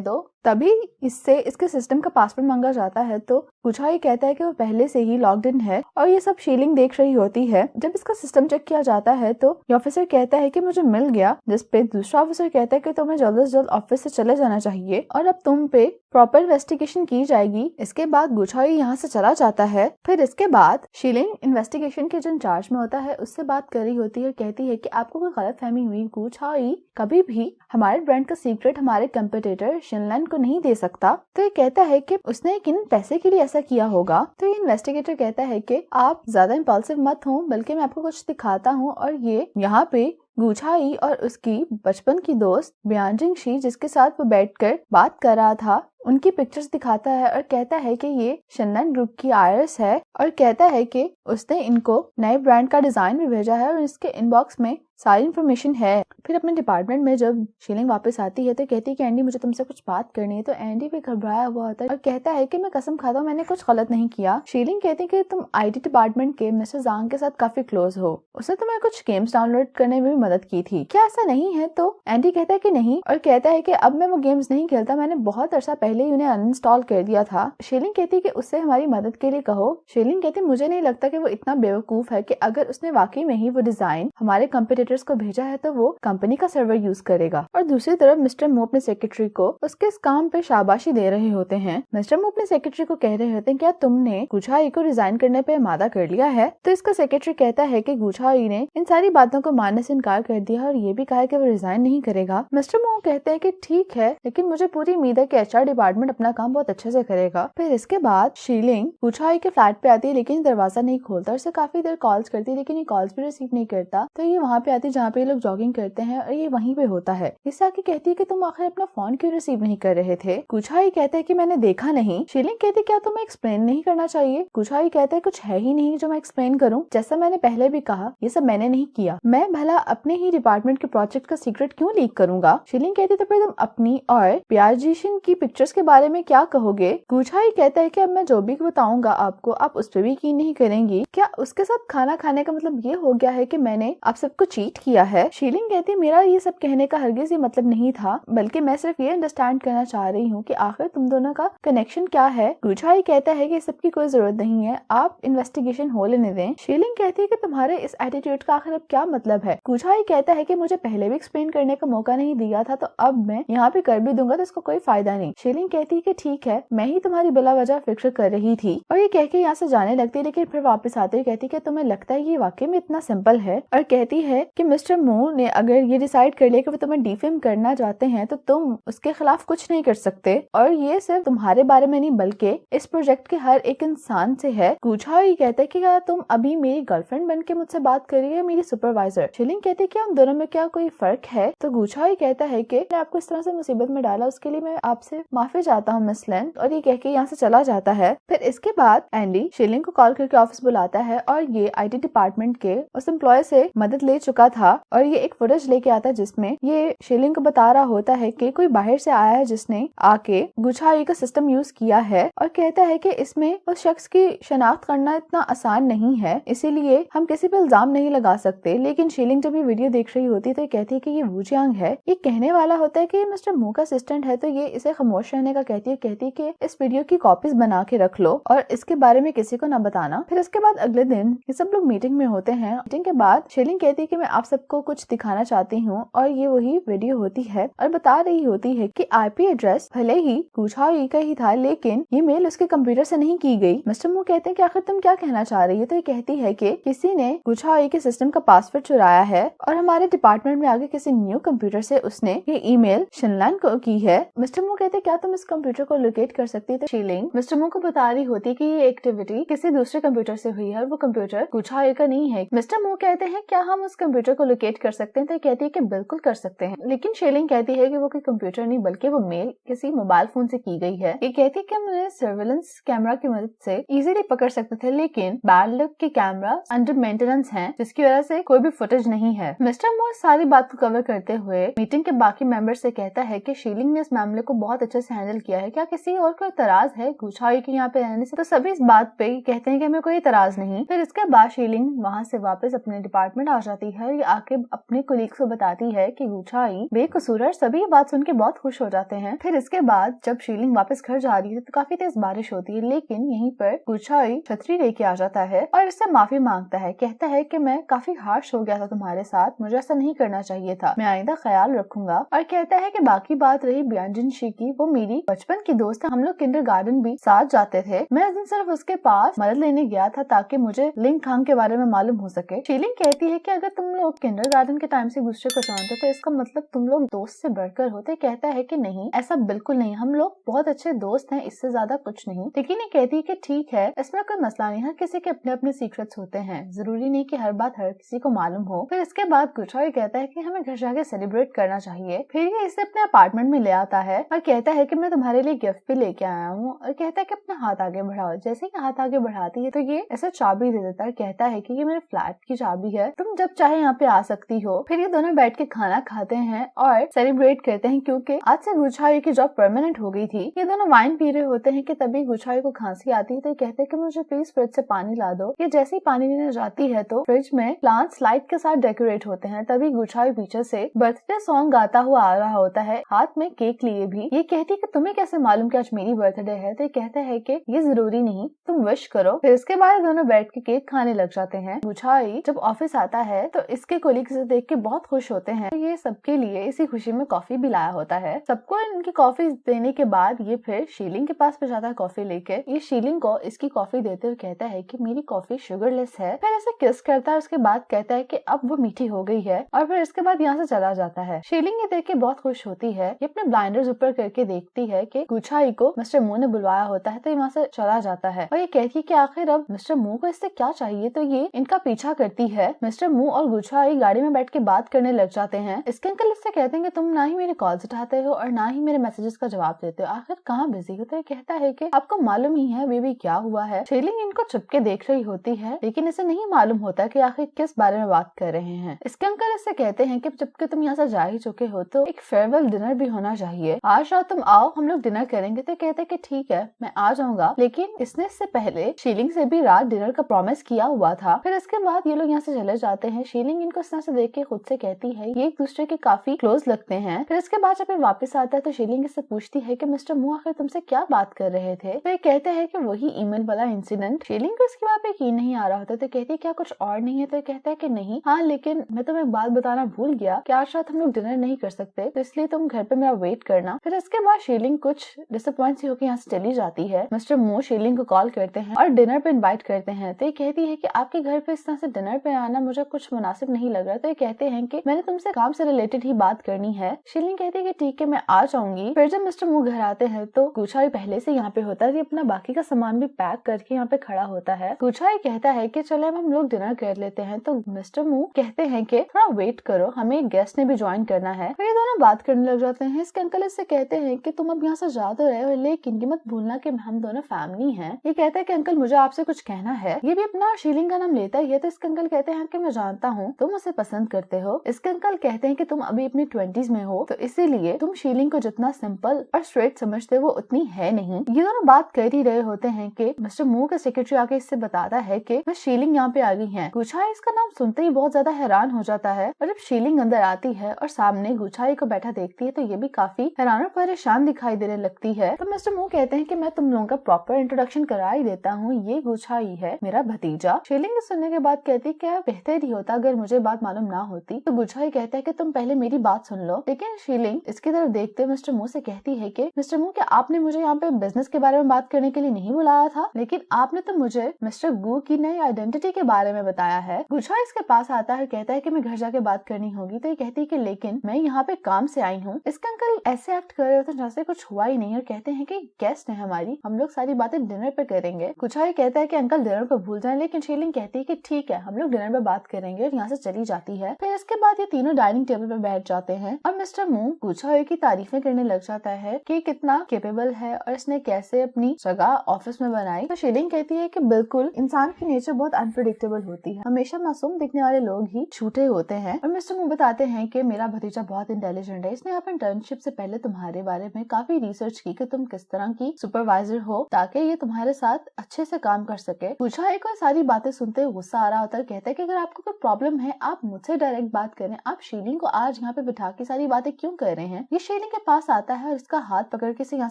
दो। तभी इससे इसके सिस्टम का पासवर्ड मांगा जाता है तो गुझाई कहता है कि वो पहले से ही लॉग्ड इन है और ये सब शीलिंग देख रही होती है। जब इसका सिस्टम चेक किया जाता है तो ये ऑफिसर कहता है कि मुझे मिल गया, जिसपे दूसरा ऑफिसर कहता है कि तुम्हें जल्द से जल्द ऑफिस से चले जाना चाहिए और अब तुम पे प्रॉपर इन्वेस्टिगेशन की जाएगी। इसके बाद गुझाई यहाँ से चला जाता है। फिर इसके बाद शीलिंग इन्वेस्टिगेशन के जो इंचार्ज में होता है उससे बात कर रही होती है और कहती है कि आपको कोई गलतफहमी हुई, गुझाई कभी भी हमारे ब्रांड का सीक्रेट हमारे कंपटीटर शिनलैंड को नहीं दे सकता। तो ये कहता है कि उसने किन पैसे के लिए ऐसा किया होगा। तो ये इन्वेस्टिगेटर कहता है कि आप ज्यादा इम्पल्सिव मत हो, बल्कि मैं आपको कुछ दिखाता हूँ। और ये यहाँ पे गुझाई और उसकी बचपन की दोस्त ब्यानजिंग शी जिसके साथ वो बैठकर बात कर रहा था उनकी पिक्चर्स दिखाता है और कहता है कि ये शिनलैंड ग्रुप की आयर्स है और कहता है कि उसने इनको नए ब्रांड का डिजाइन भी भेजा है और इसके इनबॉक्स में सारी इन्फॉर्मेशन है। फिर अपने डिपार्टमेंट में जब शीलिंग वापस आती है तो कहती है कि एंडी मुझे तुमसे कुछ बात करनी है। तो एंडी भी घबराया हुआ होता है और कहता है कि मैं कसम खाता हूँ मैंने कुछ गलत नहीं किया। शीलिंग कहती है कि तुम आईटी डिपार्टमेंट के मिस्टर जांग के साथ काफी क्लोज हो, उसने तुम्हें कुछ गेम्स डाउनलोड करने में भी मदद की थी, क्या ऐसा नहीं है? तो एंडी कहता है कि नहीं और कहता है कि अब मैं वो गेम्स नहीं खेलता, मैंने बहुत अरसा पहले ही उन्हें अनइंस्टॉल कर दिया था। शीलिंग कहती है कि उससे हमारी मदद के लिए कहो। शीलिंग कहती है मुझे नहीं लगता कि वो इतना बेवकूफ है कि अगर उसने वाकई में ही वो डिजाइन हमारे कंपटीटर्स को भेजा है तो वो कंपनी का सर्वर यूज करेगा। और दूसरी तरफ मिस्टर मो अपने सेक्रेटरी को उसके इस काम पे शाबाशी दे रहे होते हैं। मिस्टर मो अपने सेक्रेटरी को कह रहे होते हैं क्या तुमने गुझाई को रिजाइन करने पे मादा कर लिया है? तो इसका सेक्रेटरी कहता है कि गुझाई ने इन सारी बातों को मानने से इनकार कर दिया और ये भी कहा कि वो रिजाइन नहीं करेगा। मिस्टर मो कहते हैं कि ठीक है, लेकिन मुझे पूरी उम्मीद है कि एचआर डिपार्टमेंट अपना काम बहुत अच्छे से करेगा। फिर इसके बाद शीलिंग गुझाई के फ्लैट पे आती है लेकिन दरवाजा नहीं खोलता और उसे काफी देर कॉल्स करती है लेकिन ये कॉल्स भी रिसीव नहीं करता। तो ये वहाँ पे आती है जहाँ पे लोग जॉगिंग करते हैं और ये वहीं पे होता है। इससे आके कहती है कि तुम आखिर अपना फोन क्यों रिसीव नहीं कर रहे थे? गुझाई कहता है कि मैंने देखा नहीं। शीलिंग कहती है क्या तुम्हें एक्सप्लेन नहीं करना चाहिए? गुझाई कहता है कुछ है ही नहीं जो मैं एक्सप्लेन करूं, जैसा मैंने पहले भी कहा ये सब मैंने नहीं किया, मैं भला अपने ही डिपार्टमेंट के प्रोजेक्ट का सीक्रेट क्यों लीक करूंगा? शीलिंग कहती है तो फिर तुम अपनी और प्याजीशन की पिक्चर्स के बारे में क्या कहोगे? गुझाई कहता है कि अब मैं जो भी बताऊंगा आपको आप उस पर भी यकीन नहीं करेंगी। क्या उसके साथ खाना खाने का मतलब ये हो गया है कि मैंने आप सबको चीट किया है? शीलिंग कहती है मेरा ये सब कहने का हरगिज ये मतलब नहीं था, बल्कि मैं सिर्फ ये अंडरस्टैंड करना चाह रही हूँ कि आखिर तुम दोनों का कनेक्शन क्या है। गुझाई कहता है कि सबकी कोई जरूरत नहीं है, आप इन्वेस्टिगेशन हो लेने दें। शीलिंग कहती है कि तुम्हारे इस एटीट्यूड का आखिर अब क्या मतलब है? गुझाई कहता है कि मुझे पहले भी एक्सप्लेन करने का मौका नहीं दिया था तो अब मैं यहाँ पे कर भी दूंगा तो इसको कोई फायदा नहीं। शीलिंग कहती है कि ठीक है, मैं ही तुम्हारी बिला वजह फिक्र कर रही थी और ये कह के यहाँ से जाने लगती है, लेकिन फिर वापस आते हुए कहती है कि तुम्हें लगता है ये वाकई में इतना सिंपल है? और कहती है कि मिस्टर मो ने अगर ये डिसाइड कर लिया कि वो तुम्हें डिफेम करना चाहते हैं तो तुम उसके खिलाफ कुछ नहीं कर सकते और ये सिर्फ तुम्हारे बारे में नहीं बल्कि इस प्रोजेक्ट के हर एक इंसान से है। गुझाई कहता है कि क्या तुम अभी मेरी गर्लफ्रेंड बनके मुझसे बात कर रही है, मेरी सुपरवाइजर? शीलिंग कहती है क्या उन दोनों में क्या कोई फर्क है? तो गुझाई कहता है कि मैं आपको इस तरह से मुसीबत में डाला उसके लिए मैं आपसे माफी चाहता हूँ मिस लिन, और ये कह के यहाँ से चला जाता है। फिर इसके बाद एंडी शीलिंग को कॉल करके ऑफिस बुलाता है और ये आईटी डिपार्टमेंट के उस एम्प्लॉय से मदद ले चुका था और ये एक फुटेज लेके आता है जिसमें ये शीलिंग को बता रहा होता है कि कोई बाहर से आया है जिसने आके गुझाई का सिस्टम यूज किया है और कहता है कि इसमें उस शख्स की शनाख्त करना इतना आसान नहीं है, इसीलिए हम किसी पे इल्जाम नहीं लगा सकते। लेकिन शीलिंग जब ये वीडियो देख रही होती है तो कहती है कि ये वू जियांग है। ये कहने वाला होता है कि ये मिस्टर मो का असिस्टेंट है तो ये इसे खामोश रहने का कहती है कि इस वीडियो की कॉपीज बना के रख लो और इसके बारे में किसी को न बताना। फिर इसके बाद अगले दिन ये सब लोग मीटिंग में होते हैं। मीटिंग के बाद शीलिंग कहती है कि मैं आप सबको कुछ दिखाना चाहती हूँ। और ये वही वीडियो होती है और बता रही होती है कि आईपी एड्रेस भले ही गुझाओ का ही था, लेकिन ये मेल उसके कंप्यूटर से नहीं की गई। मिस्टर मू कहते हैं कि आखिर तुम क्या कहना चाह रही हो? तो ये कहती है कि किसी ने गुझाओ के सिस्टम का पासवर्ड चुराया है और हमारे डिपार्टमेंट में आगे किसी न्यू कंप्यूटर से उसने ये ईमेल शिनलैन को की है। मिस्टर मू कहते हैं क्या तुम इस कंप्यूटर को लोकेट कर सकती है? तो शीलिंग मिस्टर मू को बता रही होती है कि ये एक्टिविटी किसी दूसरे कंप्यूटर से हुई है और वो कंप्यूटर गुझाओ का नहीं है। मिस्टर मू कहते हैं क्या हम उस कंप्यूटर को लोकेट कर सकते हैं? तो कहती है कि बिल्कुल कर सकते हैं, लेकिन शीलिंग कहती है कि वो कोई कंप्यूटर नहीं बल्कि वो मेल किसी मोबाइल फोन से की गई है। ये कहती है कि हम उन्हें सर्वेलेंस कैमरा की मदद से इजीली पकड़ सकते थे, लेकिन बैड लक के कैमरा अंडर मेंटेनेंस हैं, जिसकी वजह से कोई भी फुटेज नहीं है। मिस्टर मू सारी बात को कवर करते हुए मीटिंग के बाकी मेंबर से कहता है कि शीलिंग ने इस मामले को बहुत अच्छे से हैंडल किया है, क्या किसी और को इतराज है गुझाओ के यहाँ पे रहने से? तो सभी इस बात पे कहते हैं कि हमें कोई इतराज नहीं। फिर इसके बाद शीलिंग वहाँ से वापस अपने डिपार्टमेंट आ जाती है और ये आके अपने कोलीग्स को बताती है कि गुझाओ बेकसूर है। सभी ये बात सुन के बहुत खुश हो जाते हैं। फिर इसके बाद जब शीलिंग वापस घर जा रही है तो काफी तेज बारिश होती है, लेकिन यहीं पर गुझाओ छतरी लेके आ जाता है और इससे माफी मांगता है। कहता है कि मैं काफी हार्श हो गया था तुम्हारे साथ, मुझे ऐसा नहीं करना चाहिए था, मैं आइंदा ख्याल रखूंगा। और कहता है कि बाकी बात रही ब्यांजिनशी की, वो मेरी बचपन की दोस्त है, हम लोग किंडरगार्टन भी साथ जाते थे। मैं उस दिन सिर्फ उसके पास मदद लेने गया था ताकि मुझे लिंग खांग के बारे में मालूम हो सके। शीलिंग कहती है कि अगर तुम लोग किंडरगार्टन के टाइम से एक दूसरे को जानते तो इसका मतलब तुम लोग दोस्त से बढ़कर होते। कहता है कि नहीं, ऐसा बिल्कुल नहीं, हम लोग बहुत अच्छे दोस्त हैं, इससे ज्यादा कुछ नहीं। लेकिन ये कहती है कि ठीक है, इसमें कोई मसला नहीं, हर किसी के अपने अपने सीक्रेट्स होते हैं, जरूरी नहीं कि हर बात हर किसी को मालूम हो। फिर इसके बाद गुझाओ कहता है कि हमें घर जाके सेलिब्रेट करना चाहिए। फिर ये इसे अपने अपार्टमेंट में ले आता है और कहता है कि मैं तुम्हारे लिए गिफ्ट भी लेके आया हूँ, और कहता है कि अपना हाथ आगे बढ़ाओ। जैसे ही हाथ आगे बढ़ाती है तो ये ऐसा चाबी दे देता है, कहता है कि ये मेरे फ्लैट की चाबी है, तुम जब चाहे यहाँ पे आ सकती हो। फिर ये दोनों बैठ के खाना खाते हैं और सेलिब्रेट करते हैं, क्योंकि आज से गुझाओ की जॉब परमानेंट हो गई थी। ये दोनों वाइन पी रहे होते हैं कि तभी गुझाओ को खांसी आती है, तो कहते हैं कि मुझे प्लीज फ्रिज से पानी ला दो। ये जैसे ही पानी लेने जाती है तो फ्रिज में प्लांट्स लाइट के साथ डेकोरेट होते हैं। तभी गुझाओ पीछे से बर्थडे सॉन्ग गाता हुआ आ रहा होता है, हाथ में केक लिए भी। ये कहती है कि तुम्हें कैसे मालूम कि आज मेरी बर्थडे है? तो ये कहता है कि ये जरूरी नहीं, तुम विश करो। फिर इसके बाद दोनों बैठ के केक खाने लग जाते हैं। गुझाओ जब ऑफिस आता है तो इसके कोलीग से देख के बहुत खुश होते हैं। ये सबके लिए इसी खुशी में कॉफी भी लाया होता है। सबको इनकी कॉफी देने के बाद ये फिर शीलिंग के पास पे जाता है कॉफी लेके। ये शीलिंग को इसकी कॉफी देते हुए कहता है कि मेरी कॉफी शुगरलेस है। फिर ऐसे किस करता है, उसके बाद कहता है कि अब वो मीठी हो गई है, और फिर इसके बाद यहाँ से चला जाता है। शीलिंग ये देख के बहुत खुश होती है। ये अपने ब्लाइंडर्स ऊपर करके देखती है कि गुझाओ को मिस्टर मू ने बुलवाया होता है, तो ये वहाँ से चला जाता है। और ये कहती है कि आखिर अब मिस्टर मू को इससे क्या चाहिए, तो ये इनका पीछा करती है। मिस्टर मू और गुझाओ गाड़ी में बैठ के बात करने लग जाते हैं। इसके अंकल इससे कहते हैं कि तुम ना ही मेरे कॉल्स उठाते हो और ना ही मेरे मैसेजेस का जवाब देते हो, आखिर कहाँ बिजी हो? तो ये कहता है कि आपको मालूम ही है बेबी क्या हुआ है। शीलिंग इनको चुपके देख रही होती है, लेकिन इसे नहीं मालूम होता कि आखिर किस बारे में बात कर रहे हैं। इसके अंकल इससे कहते हैं कि जबकि तुम यहाँ से जा ही चुके हो तो एक फेयरवेल डिनर भी होना चाहिए, आज रात तुम आओ, हम लोग डिनर करेंगे। तो कहते हैं कि ठीक है, मैं आ जाऊंगा, लेकिन इसने इससे पहले शीलिंग से भी रात डिनर का प्रॉमिस किया हुआ था। फिर इसके बाद ये लोग यहाँ से चले जाते हैं। शीलिंग इनको इस तरह से देख के खुद से कहती है ये एक दूसरे के काफी क्लोज लगते हैं। फिर इसके बाद जब ये वापस आता है तो शीलिंग इससे पूछती है कि मिस्टर मू आखिर तुमसे क्या बात कर रहे थे? तो ये कहते हैं कि वही ईमेल वाला इंसिडेंट। शीलिंग को इसकी बात पे यकीन नहीं आ रहा होता, तो कहती है क्या कुछ और नहीं है? तो कहता है कि नहीं, हाँ लेकिन मैं तुम्हें एक बात बताना भूल गया कि आज रात हम लोग डिनर नहीं कर सकते, तो इसलिए तुम घर पे मेरा वेट करना। फिर इसके बाद शीलिंग कुछ डिसअपॉइंट सी होकर यहाँ से चली जाती है। मिस्टर मू शीलिंग को कॉल करते हैं और डिनर पे इनवाइट करते हैं। तो ये कहती है कि आपके घर पे इस तरह से डिनर पे आना मुझे कुछ मुनासिब नहीं लग रहा। तो ये कहते हैं कि मैंने तुमसे काम से रिलेटेड ही बात करनी है। शीलिंग कहती है कि ठीक है, मैं आ जाऊंगी। फिर जब मिस्टर मू घर आते हैं तो गुझाओ पहले से यहाँ पे होता है, अपना बाकी का सामान भी पैक करके यहाँ पे खड़ा होता है। गुझाओ कहता है कि चलो हम लोग डिनर कर लेते हैं। तो मिस्टर मू कहते हैं कि थोड़ा वेट करो, हमें एक गेस्ट ने भी ज्वाइन करना है। फिर ये दोनों बात करने लग जाते हैं। इसके अंकल इससे कहते हैं कि तुम अब यहाँ से जा तो रहे हो, लेकिन ये मत भूलना कि हम दोनों फैमिली हैं। ये कहता है कि अंकल मुझे आपसे कुछ कहना है। ये भी अपना शीलिंग का नाम लेता है। तो इसके अंकल कहते हैं कि मैं जानता हूँ तुम उसे पसंद करते हो। इसके अंकल कहते हैं कि तुम अभी अपनी 20s में हो, तो इसीलिए तुम शीलिंग को जितना सिंपल और स्ट्रेट समझते हो उतनी है नहीं। ये दोनों बात कर ही रहे होते हैं कि मिस्टर मू का सेक्रेटरी आके इससे बताता है कि मैं शीलिंग यहाँ पे आ गई है। गुझाओ इसका नाम सुनते ही बहुत ज्यादा हैरान हो जाता है, और जब शीलिंग अंदर आती है और सामने गुझाओ को बैठा देखती है तो ये भी काफी हैरान और परेशान दिखाई देने लगती है। तो मिस्टर मू कहते हैं कि मैं तुम लोगों का प्रॉपर इंट्रोडक्शन करा ही देता हूँ, ये गुझाओ है मेरा भतीजा। शीलिंग सुनने के बाद कहती है क्या बेहतर ही होता अगर मुझे बात मालूम ना होती। तो गुचाई कहता है कि तुम पहले मेरी बात सुन लो। लेकिन शीलिंग इसकी तरफ देखते मिस्टर मू से कहती है कि मिस्टर मू, क्या आपने मुझे यहाँ पे बिजनेस के बारे में बात करने के लिए नहीं बुलाया था? लेकिन आपने तो मुझे मिस्टर गू की नई आइडेंटिटी के बारे में बताया है। गुचाई इसके पास आता है, कहता है कि मैं घर जाके बात करनी होगी। तो ये कहती है कि लेकिन मैं यहाँ पे काम से आई हूँ। इसके अंकल ऐसे एक्ट कर रहे होते जैसे कुछ हुआ ही नहीं और कहते हैं कि गेस्ट है हमारी, हम लोग सारी बातें डिनर पे करेंगे। गुचाई कहता है कि अंकल डिनर पे भूल जाए, लेकिन शीलिंग कहती है कि ठीक है, हम लोग डिनर पे बात करेंगे और यहाँ से चली जाती है। फिर इसके बाद ये तीनों डाइनिंग टेबल पे बैठ जाते हैं और मिस्टर मू गुचाई की तारीफें करने लग जाता है कि कितना केपेबल है और इसने कैसे अपनी जगह ऑफिस में बनाई। तो शीलिंग कहती है कि बिल्कुल इंसान की नेचर बहुत अनप्रेडिक्टेबल होती है, हमेशा मासूम दिखने वाले लोग ही झूठे होते हैं। और मिस्टर मू बताते हैं कि मेरा भतीजा बहुत इंटेलिजेंट है, इसने आप इंटर्नशिप से पहले तुम्हारे बारे में काफी रिसर्च की कि तुम किस तरह की सुपरवाइजर हो ताकि ये तुम्हारे साथ अच्छे से काम कर सके। गुचाई को सारी बातें सुनते हुए गुस्सा आ रहा होता है, कहता है कि अगर आपको कोई प्रॉब्लम है आप मुझसे डायरेक्ट बात करें, आप शीलिंग को आज यहाँ पे बिठा के सारी बातें क्यों कर रहे हैं। ये शीलिंग के पास आता है और इसका हाथ पकड़ के इसे यहाँ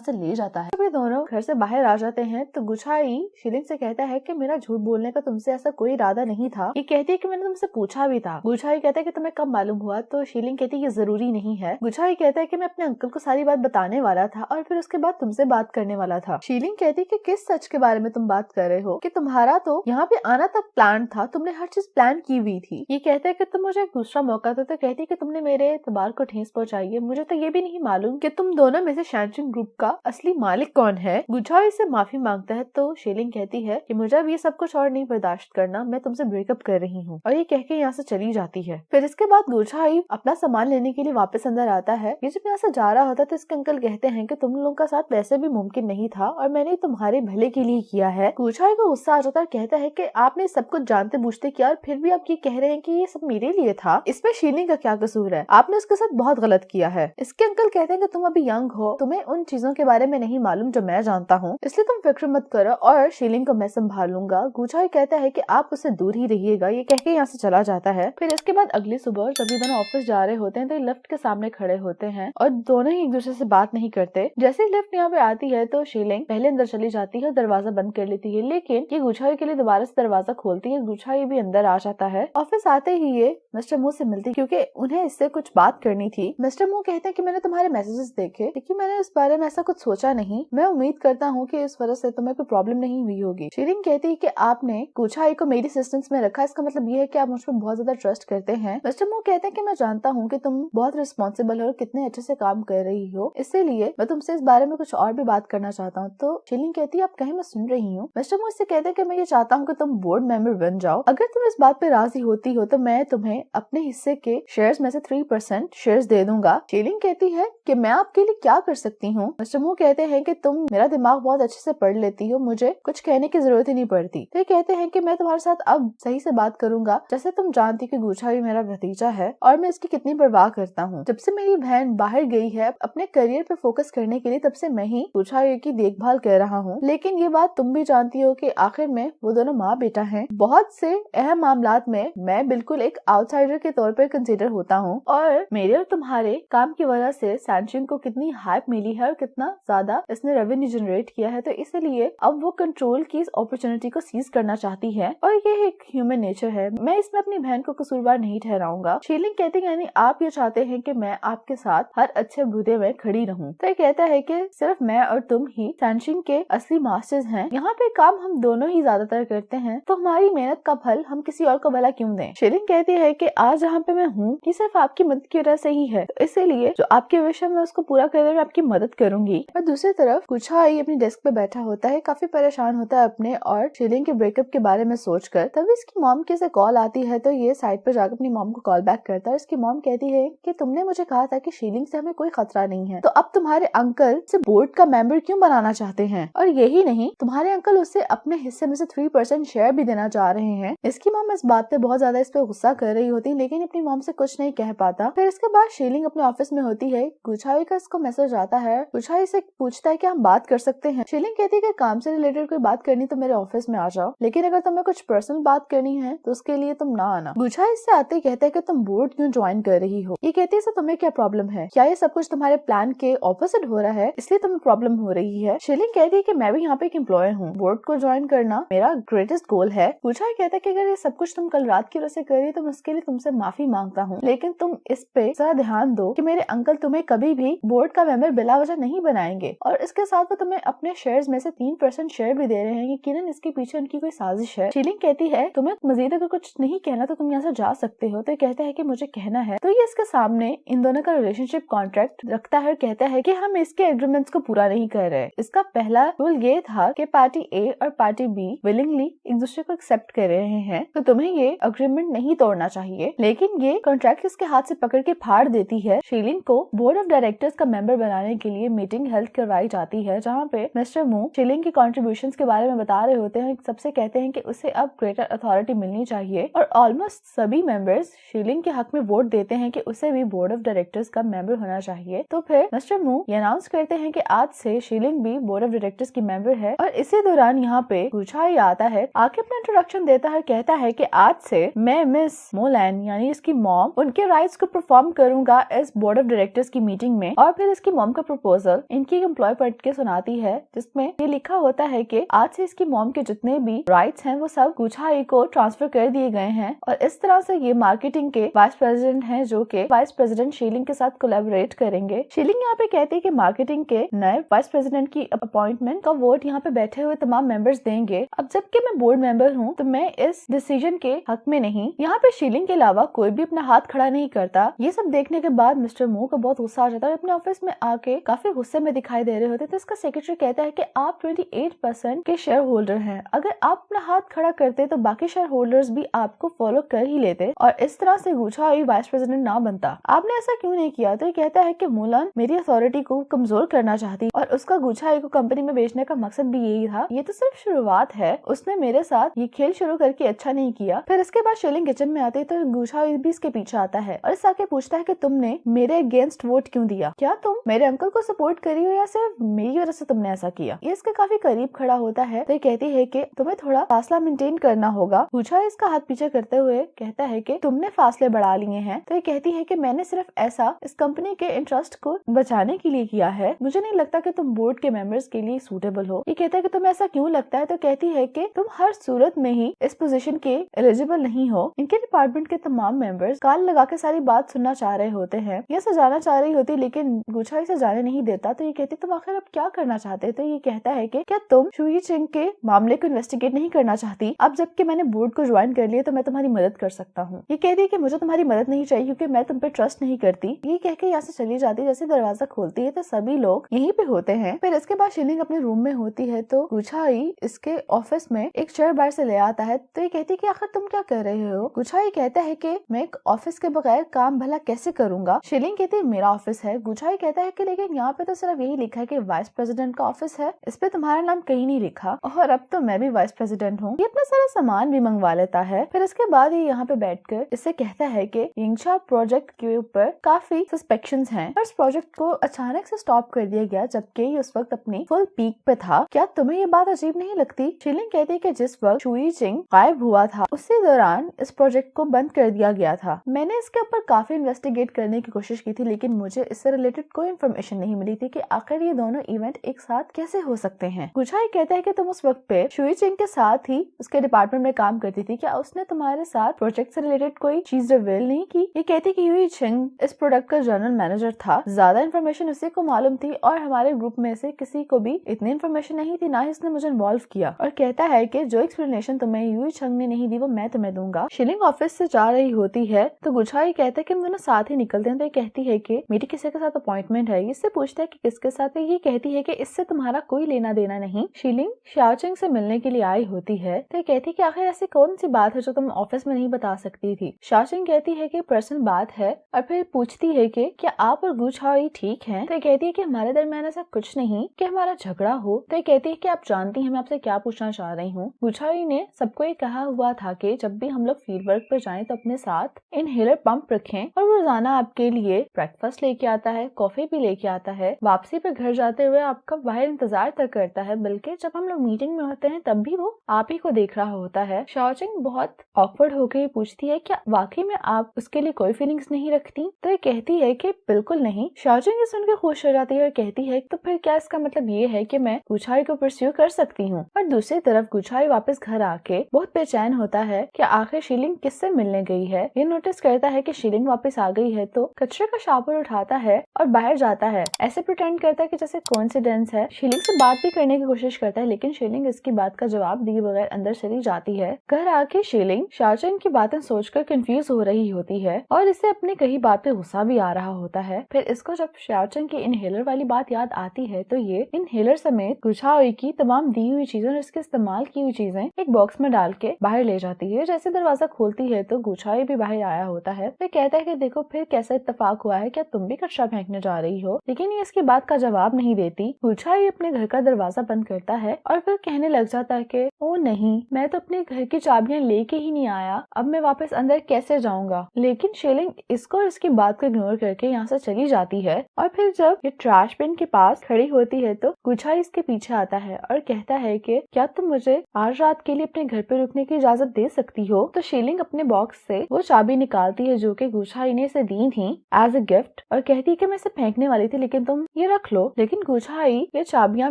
से ले जाता है। वे दोनों घर से बाहर आ जाते हैं तो गुचाई शीलिंग से कहता है कि मेरा झूठ बोलने का तुमसे ऐसा कोई इरादा नहीं था। ये कहती है कि मैंने तुमसे पूछा भी था। गुचाई कहता है कि तुम्हें कब मालूम हुआ? तो शीलिंग कहती है ये जरूरी नहीं है। गुचाई कहता है कि मैं अपने अंकल को सारी बात बताने वाला था और फिर उसके बाद तुमसे बात करने वाला था। शीलिंग कहती है कि किस सच के बारे में तुम बात कर रहे हो कि तुम्हारा तो यहाँ पे आना तक प्लान था, तुमने हर चीज प्लान की हुई थी। ये कहता है कि तुम मुझे एक दूसरा मौका दो। तो कहती है कि तुमने मेरे एतबार को ठेस पहुंचाई है, मुझे तो ये भी नहीं मालूम कि तुम दोनों में से शैनचिन ग्रुप का असली मालिक कौन है। गुचाई से माफी मांगता है तो शीलिंग कहती है कि मुझे अब ये सब कुछ और नहीं बर्दाश्त करना, मैं तुमसे ब्रेकअप कर रही हूँ, और ये कह के यहाँ से चली जाती है। फिर इसके बाद गुचाई अपना सामान लेने के लिए वापस अंदर आता है। ये जब यहाँ से जा रहा होता है तो इसके अंकल कहते हैं कि तुम लोगों का साथ वैसे भी मुमकिन नहीं था और मैंने तुम्हारे भले के लिए किया है। गुचाई को गुस्सा आ जाता है, कहता है कि आपने सब कुछ जानते बूझते किया और फिर भी आप ये कह रहे हैं कि ये सब मेरे लिए था, इसमें शीलिंग का क्या कसूर है? आपने उसके साथ बहुत गलत किया है। इसके अंकल कहते हैं कि तुम अभी यंग हो, तुम्हें उन चीजों के बारे में नहीं मालूम जो मैं जानता हूँ, इसलिए तुम फिक्र मत करो और शीलिंग को मैं संभालूंगा। गुचाई कहता है कि आप उससे दूर ही रहिएगा। ये कह के यहाँ से चला जाता है। फिर इसके बाद अगली सुबह जब ये दोनों ऑफिस जा रहे होते हैं तो लिफ्ट के सामने खड़े होते हैं और दोनों ही एक दूसरे से बात नहीं करते। जैसे ही लिफ्ट यहाँ पे आती है तो शीलिंग पहले अंदर चली जाती है और दरवाजा बंद कर लेती है, लेकिन ये गुचाई के लिए दोबारा से दरवाजा खोलती है। गुचाई भी अंदर आ जाता है। ऑफिस आते ही ये मिस्टर मू से मिलती क्योंकि उन्हें इससे कुछ बात करनी थी। मिस्टर मू कहते हैं कि मैंने तुम्हारे मैसेजेस देखे, लेकिन मैंने इस बारे में ऐसा कुछ सोचा नहीं। मैं उम्मीद करता हूँ कि इस वजह से तुम्हें कोई प्रॉब्लम नहीं हुई होगी। शीलिंग कहती है कि आपने गुचाई को मेरी असिस्टेंस में रखा, इसका मतलब ये है कि आप मुझ पर बहुत ज्यादा ट्रस्ट करते हैं। मिस्टर मू कहते हैं कि मैं जानता हूँ कि तुम बहुत रिस्पॉन्सिबल हो और कितने अच्छे से काम कर रही हो, इसीलिए मैं तुमसे इस बारे में कुछ और भी बात करना चाहता हूँ। तो शीलिंग कहती है आप कहें, मैं सुन रही हूँ। मिस्टर मू इससे कहते हैं कि मैं ये चाहता हूँ कि तुम बोर्ड मेंबर बन जाओ। अगर तुम इस बात पे राजी होती हो तो मैं तुम्हें अपने हिस्से के शेयर्स में से 3% शेयर्स दे दूंगा। शीलिंग कहती है कि मैं आपके लिए क्या कर सकती हूँ। मिस्टर मू कहते हैं कि तुम मेरा दिमाग बहुत अच्छे से पढ़ लेती हो, मुझे कुछ कहने की जरूरत ही नहीं पड़ती। तो ये कहते हैं कि मैं तुम्हारे साथ अब सही से बात करूंगा, जैसे तुम जानती कि गुचाई मेरा भतीजा है और मैं इसकी कितनी परवाह करता हूँ। जब से मेरी बहन बाहर गई है अपने करियर पे फोकस करने के लिए, तब से मैं ही गुचाई की देखभाल कर रहा हूँ। लेकिन ये बात तुम भी जानती हो कि आखिर में वो दोनों माँ बेटा हैं। बहुत से अहम मामलात में मैं बिल्कुल एक आउटसाइडर के तौर पर कंसिडर होता हूँ और मेरे और तुम्हारे काम की वजह से सैनशिन को कितनी हाइप मिली है और कितना ज्यादा इसने रेवेन्यू जनरेट किया है, तो इसलिए अब वो कंट्रोल की इस अपॉर्चुनिटी को सीज करना चाहती है और ये एक ह्यूमन नेचर है। मैं इसमें अपनी बहन को कसूरवार नहीं ठहराऊंगा। शीलिंग कहती है यानी आप ये चाहते हैं कि मैं आपके साथ हर अच्छे बुरे में खड़ी रहूं। तो ये कहता है कि सिर्फ मैं और तुम ही सैनशिन के असली मास्टर्स हैं, यहाँ पे काम हम दोनों ही ज्यादातर करते हैं, तो हमारी मेहनत का फल हम किसी और को भला क्यों दें। शीलिंग कहती है कि आज जहाँ पे मैं हूँ ये सिर्फ आपकी मदद की वजह से ही है, तो इसीलिए जो आपके विषय में उसको पूरा करने में आपकी मदद करूंगी। और दूसरी तरफ गुचाई अपनी डेस्क पे बैठा होता है, काफी परेशान होता है अपने और शीलिंग के ब्रेकअप के बारे में सोचकर। तभी इसकी मॉम की से कॉल आती है तो ये साइड पर जाकर अपनी मॉम को कॉल बैक करता है। इसकी मॉम कहती है कि तुमने मुझे कहा था कि शीलिंग से हमें कोई खतरा नहीं है, तो अब तुम्हारे अंकल से बोर्ड का मेंबर क्यों बनाना चाहते हैं? और यही नहीं, तुम्हारे अंकल उससे अपने हिस्से में से 3% शेयर भी देना चाह रहे हैं। इसकी मॉम इस बात पे बहुत ज्यादा इस पे गुस्सा कर रही होती, लेकिन अपनी मॉम से कुछ नहीं कह पाता। फिर इसके बाद शीलिंग अपने ऑफिस में होती है, गुचाई का इसको मैसेज आता है। गुचाई से पूछता है कि हम बात कर सकते हैं। शीलिंग कहती है कि काम से रिलेटेड कोई बात करनी तो मेरे ऑफिस में आ जाओ, लेकिन अगर तुम्हें कुछ पर्सनल बात करनी है तो उसके लिए तुम ना आना। गुचाई इससे आते ही कहता है कि तुम बोर्ड क्यों ज्वाइन कर रही हो। ये कहती है तुम्हें क्या प्रॉब्लम है, क्या ये सब कुछ तुम्हारे प्लान के ऑपोजिट हो रहा है इसलिए तुम्हें प्रॉब्लम हो रही है। शीलिंग कहती है कि मैं भी यहाँ पे एक एम्प्लॉय हूँ, बोर्ड को ज्वाइन करना मेरा ग्रेटेस्ट गोल है। गुचाई कहता है कि अगर ये सब कुछ तुम कल रात की वजह से करी तुम उसके लिए तुमसे माफी मांगता हूँ, लेकिन तुम इस पे जरा ध्यान दो कि मेरे अंकल तुम्हें कभी भी बोर्ड का मेंबर बिला वजह नहीं बनाएंगे, और इसके साथ वो तुम्हें अपने शेयर्स में से 3% शेयर भी दे रहे हैं। यकीनन इसके पीछे उनकी कोई साजिश है। शीलिंग कहती है तुम्हें मजीद अगर कुछ नहीं कहना तो तुम यहाँ से जा सकते हो। तो ये कहता है कि मुझे कहना है। तो ये इसके सामने इन दोनों का रिलेशनशिप कॉन्ट्रैक्ट रखता है और कहता है कि हम इसके एग्रीमेंट्स को पूरा नहीं कर रहे। इसका पहला रूल ये था कि पार्टी ए और पार्टी बी विलिंगली एक दूसरे को एक्सेप्ट कर रहे हैं, तो तुम्हें ये एग्रीमेंट नहीं तोड़ना चाहिए। लेकिन ये कॉन्ट्रैक्ट इसके हाथ से पकड़ के फाड़ देती है। शीलिंग को बोर्ड ऑफ डायरेक्टर्स का मेंबर बनाने के लिए मीटिंग हेल्थ करवाई जाती है, जहाँ पे मिस्टर मू शीलिंग की कॉन्ट्रीब्यूशंस के बारे में बता रहे होते हैं। सबसे कहते हैं कि उसे अब ग्रेटर अथॉरिटी मिलनी चाहिए, और ऑलमोस्ट सभी मेंबर्स शीलिंग के हक में वोट देते हैं कि उसे भी बोर्ड ऑफ डायरेक्टर्स का मेंबर होना चाहिए। तो फिर मिस्टर मू ये अनाउंस करते हैं कि आज से शीलिंग भी बोर्ड ऑफ डायरेक्टर्स की मेंबर है। और इसी दौरान यहाँ पे गुचाई आता है, आके अपना इंट्रोडक्शन देता है, कहता है कि आज से मैं मिस मोलैन यानी इसकी मॉम उनके राइट्स को परफॉर्म करूंगा इस बोर्ड ऑफ डायरेक्टर्स की मीटिंग में। और फिर इसकी मॉम का प्रपोजल इनकी एम्प्लॉय पढ़ के सुनाती है, जिसमें ये लिखा होता है कि आज से इसकी मॉम के जितने भी राइट्स हैं वो सब गुचाई को ट्रांसफर कर दिए गए हैं। और इस तरह से ये मार्केटिंग के वाइस प्रेसिडेंट हैं, जो कि वाइस प्रेसिडेंट शीलिंग के साथ कोलैबोरेट करेंगे। शीलिंग यहाँ पे कहती है कि मार्केटिंग के नए वाइस प्रेसिडेंट की अपॉइंटमेंट का वोट यहाँ पे बैठे हुए तमाम मेंबर्स देंगे। अब जबकि मैं बोर्ड मेंबर हूँ तो मैं इस डिसीजन के हक में नहीं। यहाँ पे शीलिंग के अलावा कोई भी अपना हाथ खड़ा नहीं करता। ये सब देखने के बाद मिस्टर मू को बहुत गुस्सा आ जाता है। अपने ऑफिस में आके काफी गुस्से में दिखाई दे रहे होते, तो इसका सेक्रेटरी कहता है कि आप 28% के शेयर होल्डर हैं। अगर आप अपना हाथ खड़ा करते तो बाकी शेयर होल्डर्स भी आपको फॉलो कर ही लेते, और इस तरह से गुचाई वाइस प्रेसिडेंट ना बनता। आपने ऐसा क्यों नहीं किया? तो ये कहता है कि मुलान मेरी अथॉरिटी को कमजोर करना चाहती, और उसका गुचाई को कंपनी में बेचने का मकसद भी यही था। ये तो सिर्फ शुरुआत है। उसने मेरे साथ ये खेल शुरू करके अच्छा नहीं किया। फिर इसके बाद शीलिंग किचन में आती है तो गुचाई भी इसके पीछे आता है और इस आके पूछता है कि तुमने मेरे अगेंस्ट वोट क्यों दिया? क्या तुम मेरे अंकल को सपोर्ट करी हो या सिर्फ मेरी वजह से तुमने ऐसा किया? ये इसके काफी करीब खड़ा होता है तो ये कहती है कि तुम्हें थोड़ा फासला मेंटेन करना होगा। गुचाई इसका हाथ पीछे करते हुए कहता है कि तुमने फासले बढ़ा लिए हैं। तो ये कहती है कि मैंने सिर्फ ऐसा इस कंपनी के इंटरेस्ट को बचाने के लिए किया है। मुझे नहीं लगता कि तुम बोर्ड के मेंबर्स के लिए सूटेबल हो। ये कहता है कि तुम्हें ऐसा क्यों लगता है? तो कहती है कि तुम हर सूरत में ही इस पोजीशन के एलिजिबल नहीं हो। इनके डिपार्टमेंट के तमाम मेंबर्स कान लगा के सारी बात सुनना चाह रहे होते हैं, ये सजाना चाह रही होती, लेकिन गुचाई से जाने नहीं देता। तो ये कहती तुम आखिर अब क्या करना चाहते? तो ये कहता है कि क्या तुम शुई चिंग के मामले को इन्वेस्टिगेट नहीं करना चाहती? अब जबकि मैंने बोर्ड को ज्वाइन कर लिया तो मैं तुम्हारी मदद कर सकता हूँ। ये कहती है कि मुझे तुम्हारी मदद नहीं चाहिए क्योंकि मैं तुम पे ट्रस्ट नहीं करती। ये कह के यहाँ से चली जाती। जैसे दरवाजा खोलती है तो सभी लोग यहीं पे होते हैं। फिर इसके बाद शीलिंग अपने रूम में होती है तो गुचाई इसके ऑफिस में एक चेयर बाहर से ले आता है। तो ये कहती है कि आखिर तुम क्या कर रहे हो? गुचाई कहता है कि मैं एक ऑफिस के बगैर काम भला कैसे करूंगा? शीलिंग कहती है मेरा ऑफिस है। गुचाई कहता है कि लेकिन यहाँ पे तो सिर्फ यही लिखा है कि वाइस प्रेसिडेंट का ऑफिस है, इस पे तुम्हारा नाम कहीं नहीं लिखा, और अब तो मैं भी वाइस प्रेसिडेंट हूँ। ये अपना सारा सामान भी मंगवा लेता है। फिर इसके बाद ये यहाँ पे बैठकर इससे कहता है कि यिंगशा प्रोजेक्ट के ऊपर काफी सस्पेक्शंस हैं और इस प्रोजेक्ट को अचानक से स्टॉप कर दिया गया जबकि ये उस वक्त अपनी फुल पीक पे था। क्या तुम्हें ये बात अजीब नहीं लगती? शीलिंग कहती है कि जिस वक्त शुई चिंग गायब हुआ था उसी दौरान इस प्रोजेक्ट को बंद कर दिया गया था। मैंने इसके ऊपर काफी इन्वेस्टिगेट करने की कोशिश की थी, लेकिन मुझे इससे रिलेटेड कोई इन्फॉर्मेशन नहीं मिली थी कि आखिर ये दोनों इवेंट एक साथ कैसे हो सकते हैं। गुचाई कहता है कि तुम उस वक्त पे शुई चिंग के साथ ही उसके डिपार्टमेंट में काम करती थी, क्या उसने तुम्हारे साथ प्रोजेक्ट से रिलेटेड कोई चीज रिवील नहीं की? ये कहती कि युई चिंग इस प्रोडक्ट का जनरल मैनेजर था, ज्यादा इन्फॉर्मेशन उसी को मालूम थी और हमारे ग्रुप में से किसी को भी इतनी इन्फॉर्मेशन नहीं थी, ना ही उसने मुझे इन्वॉल्व किया। और कहता है कि जो एक्सप्लेनेशन तुम्हें युई चिंग ने नहीं दी वो मैं तुम्हें दूंगा। शीलिंग ऑफिस से जा रही होती है तो गुचाई कहता है कि हम दोनों साथ ही निकलते हैं। तो ये कहती है कि मेरी किसी के साथ अपॉइंटमेंट है। इससे पूछता है कि किसके साथ है। ये कहती है कि इससे तुम्हारा कोई लेना देना नहीं। शीलिंग शाओचिंग से मिलने के लिए आई होती है तो ये कहती है कि आखिर ऐसी कौन सी बात है जो तुम ऑफिस में नहीं बता सकती थी? शाओचिंग कहती है कि पर्सनल बात है और फिर पूछती है कि क्या आप और गुचाई ठीक हैं? तो ये कहती है कि हमारे दरमियान ऐसा कुछ नहीं कि हमारा झगड़ा हो। तो ये कहती है कि आप जानती हैं मैं आपसे क्या पूछना चाह रही हूँ। गुचाई ने सबको ये कहा हुआ था कि जब भी हम लोग फील्ड वर्क पर जाएं तो अपने साथ इनहेलर पंप रखें और वो रोजाना आपके लिए ब्रेकफास्ट लेके आता है, कॉफी भी लेके आता है, वापसी पे घर जाते हुए आपका बाहर इंतजार तक करता है, बल्कि जब हम लोग मीटिंग में होते हैं तब भी वो आप ही को देख रहा होता है। शाओचिंग बहुत ऑकवर्ड होकर पूछती है क्या वाकई में आप उसके लिए कोई फीलिंग्स नहीं रखती? तो ये कहती है कि बिल्कुल नहीं। शाओचिंग ये सुनकर खुश हो जाती है और कहती है तो फिर क्या इसका मतलब ये है कि मैं गुचाई को परस्यू कर सकती हूँ? और दूसरी तरफ गुचाई वापस घर आके बहुत बेचैन होता है कि आखिर शीलिंग किससे मिलने गई है ये नोटिस करता है कि शीलिंग वापस आ गई है, तो कचरे का शावर उठाता है और बाहर जाता है। ऐसे प्रिटेंड करता है कि जैसे कोइंसिडेंस है। शीलिंग से बात भी करने की कोशिश करता है, लेकिन शीलिंग इसकी बात का जवाब दिए बगैर अंदर चली जाती है। घर आके शीलिंग शाओचेंग की बातें सोचकर कंफ्यूज हो रही होती है और इसे अपनी कही बात पे गुस्सा भी आ रहा होता है। फिर इसको जब शाओचेंग की इनहेलर वाली बात याद आती है तो ये इनहेलर समेत गुछाओई की तमाम दी हुई चीजें और इसके इस्तेमाल की हुई चीजें एक बॉक्स में डाल के बाहर ले जाती है। जैसे दरवाजा खोलती है तो गुछाओई भी बाहर आया होता है। फिर कहता है कि देखो फिर कैसा इत्तेफाक हुआ है, क्या तुम भी कचरा फेंकने जा रही हो? लेकिन ये इसकी बात का जवाब नहीं देती। गुछाओई अपने घर का दरवाजा बंद करता है और फिर कहने लग जाता है कि ओ नहीं, मैं तो अपने घर की चाबियां लेके ही नहीं आया, अब मैं वापस अंदर कैसे जाऊंगा? लेकिन शीलिंग इसको और इसकी बात को इग्नोर करके यहाँ से चली जाती है। और फिर जब ये ट्रैश बिन के पास खड़ी होती है तो गुछाओई इसके पीछे आता है और कहता है कि क्या तुम मुझे आज रात के लिए अपने घर पे रुकने की इजाजत दे सकती हो? तो शीलिंग अपने बॉक्स से वो चाबी निकालती है जो कि गुछाओई ने इसे दी थी एज अ गिफ्ट और कहती है कि मैं इसे फेंकने वाली थी लेकिन तुम ये रख लो। लेकिन गुछाओई ये चाबियां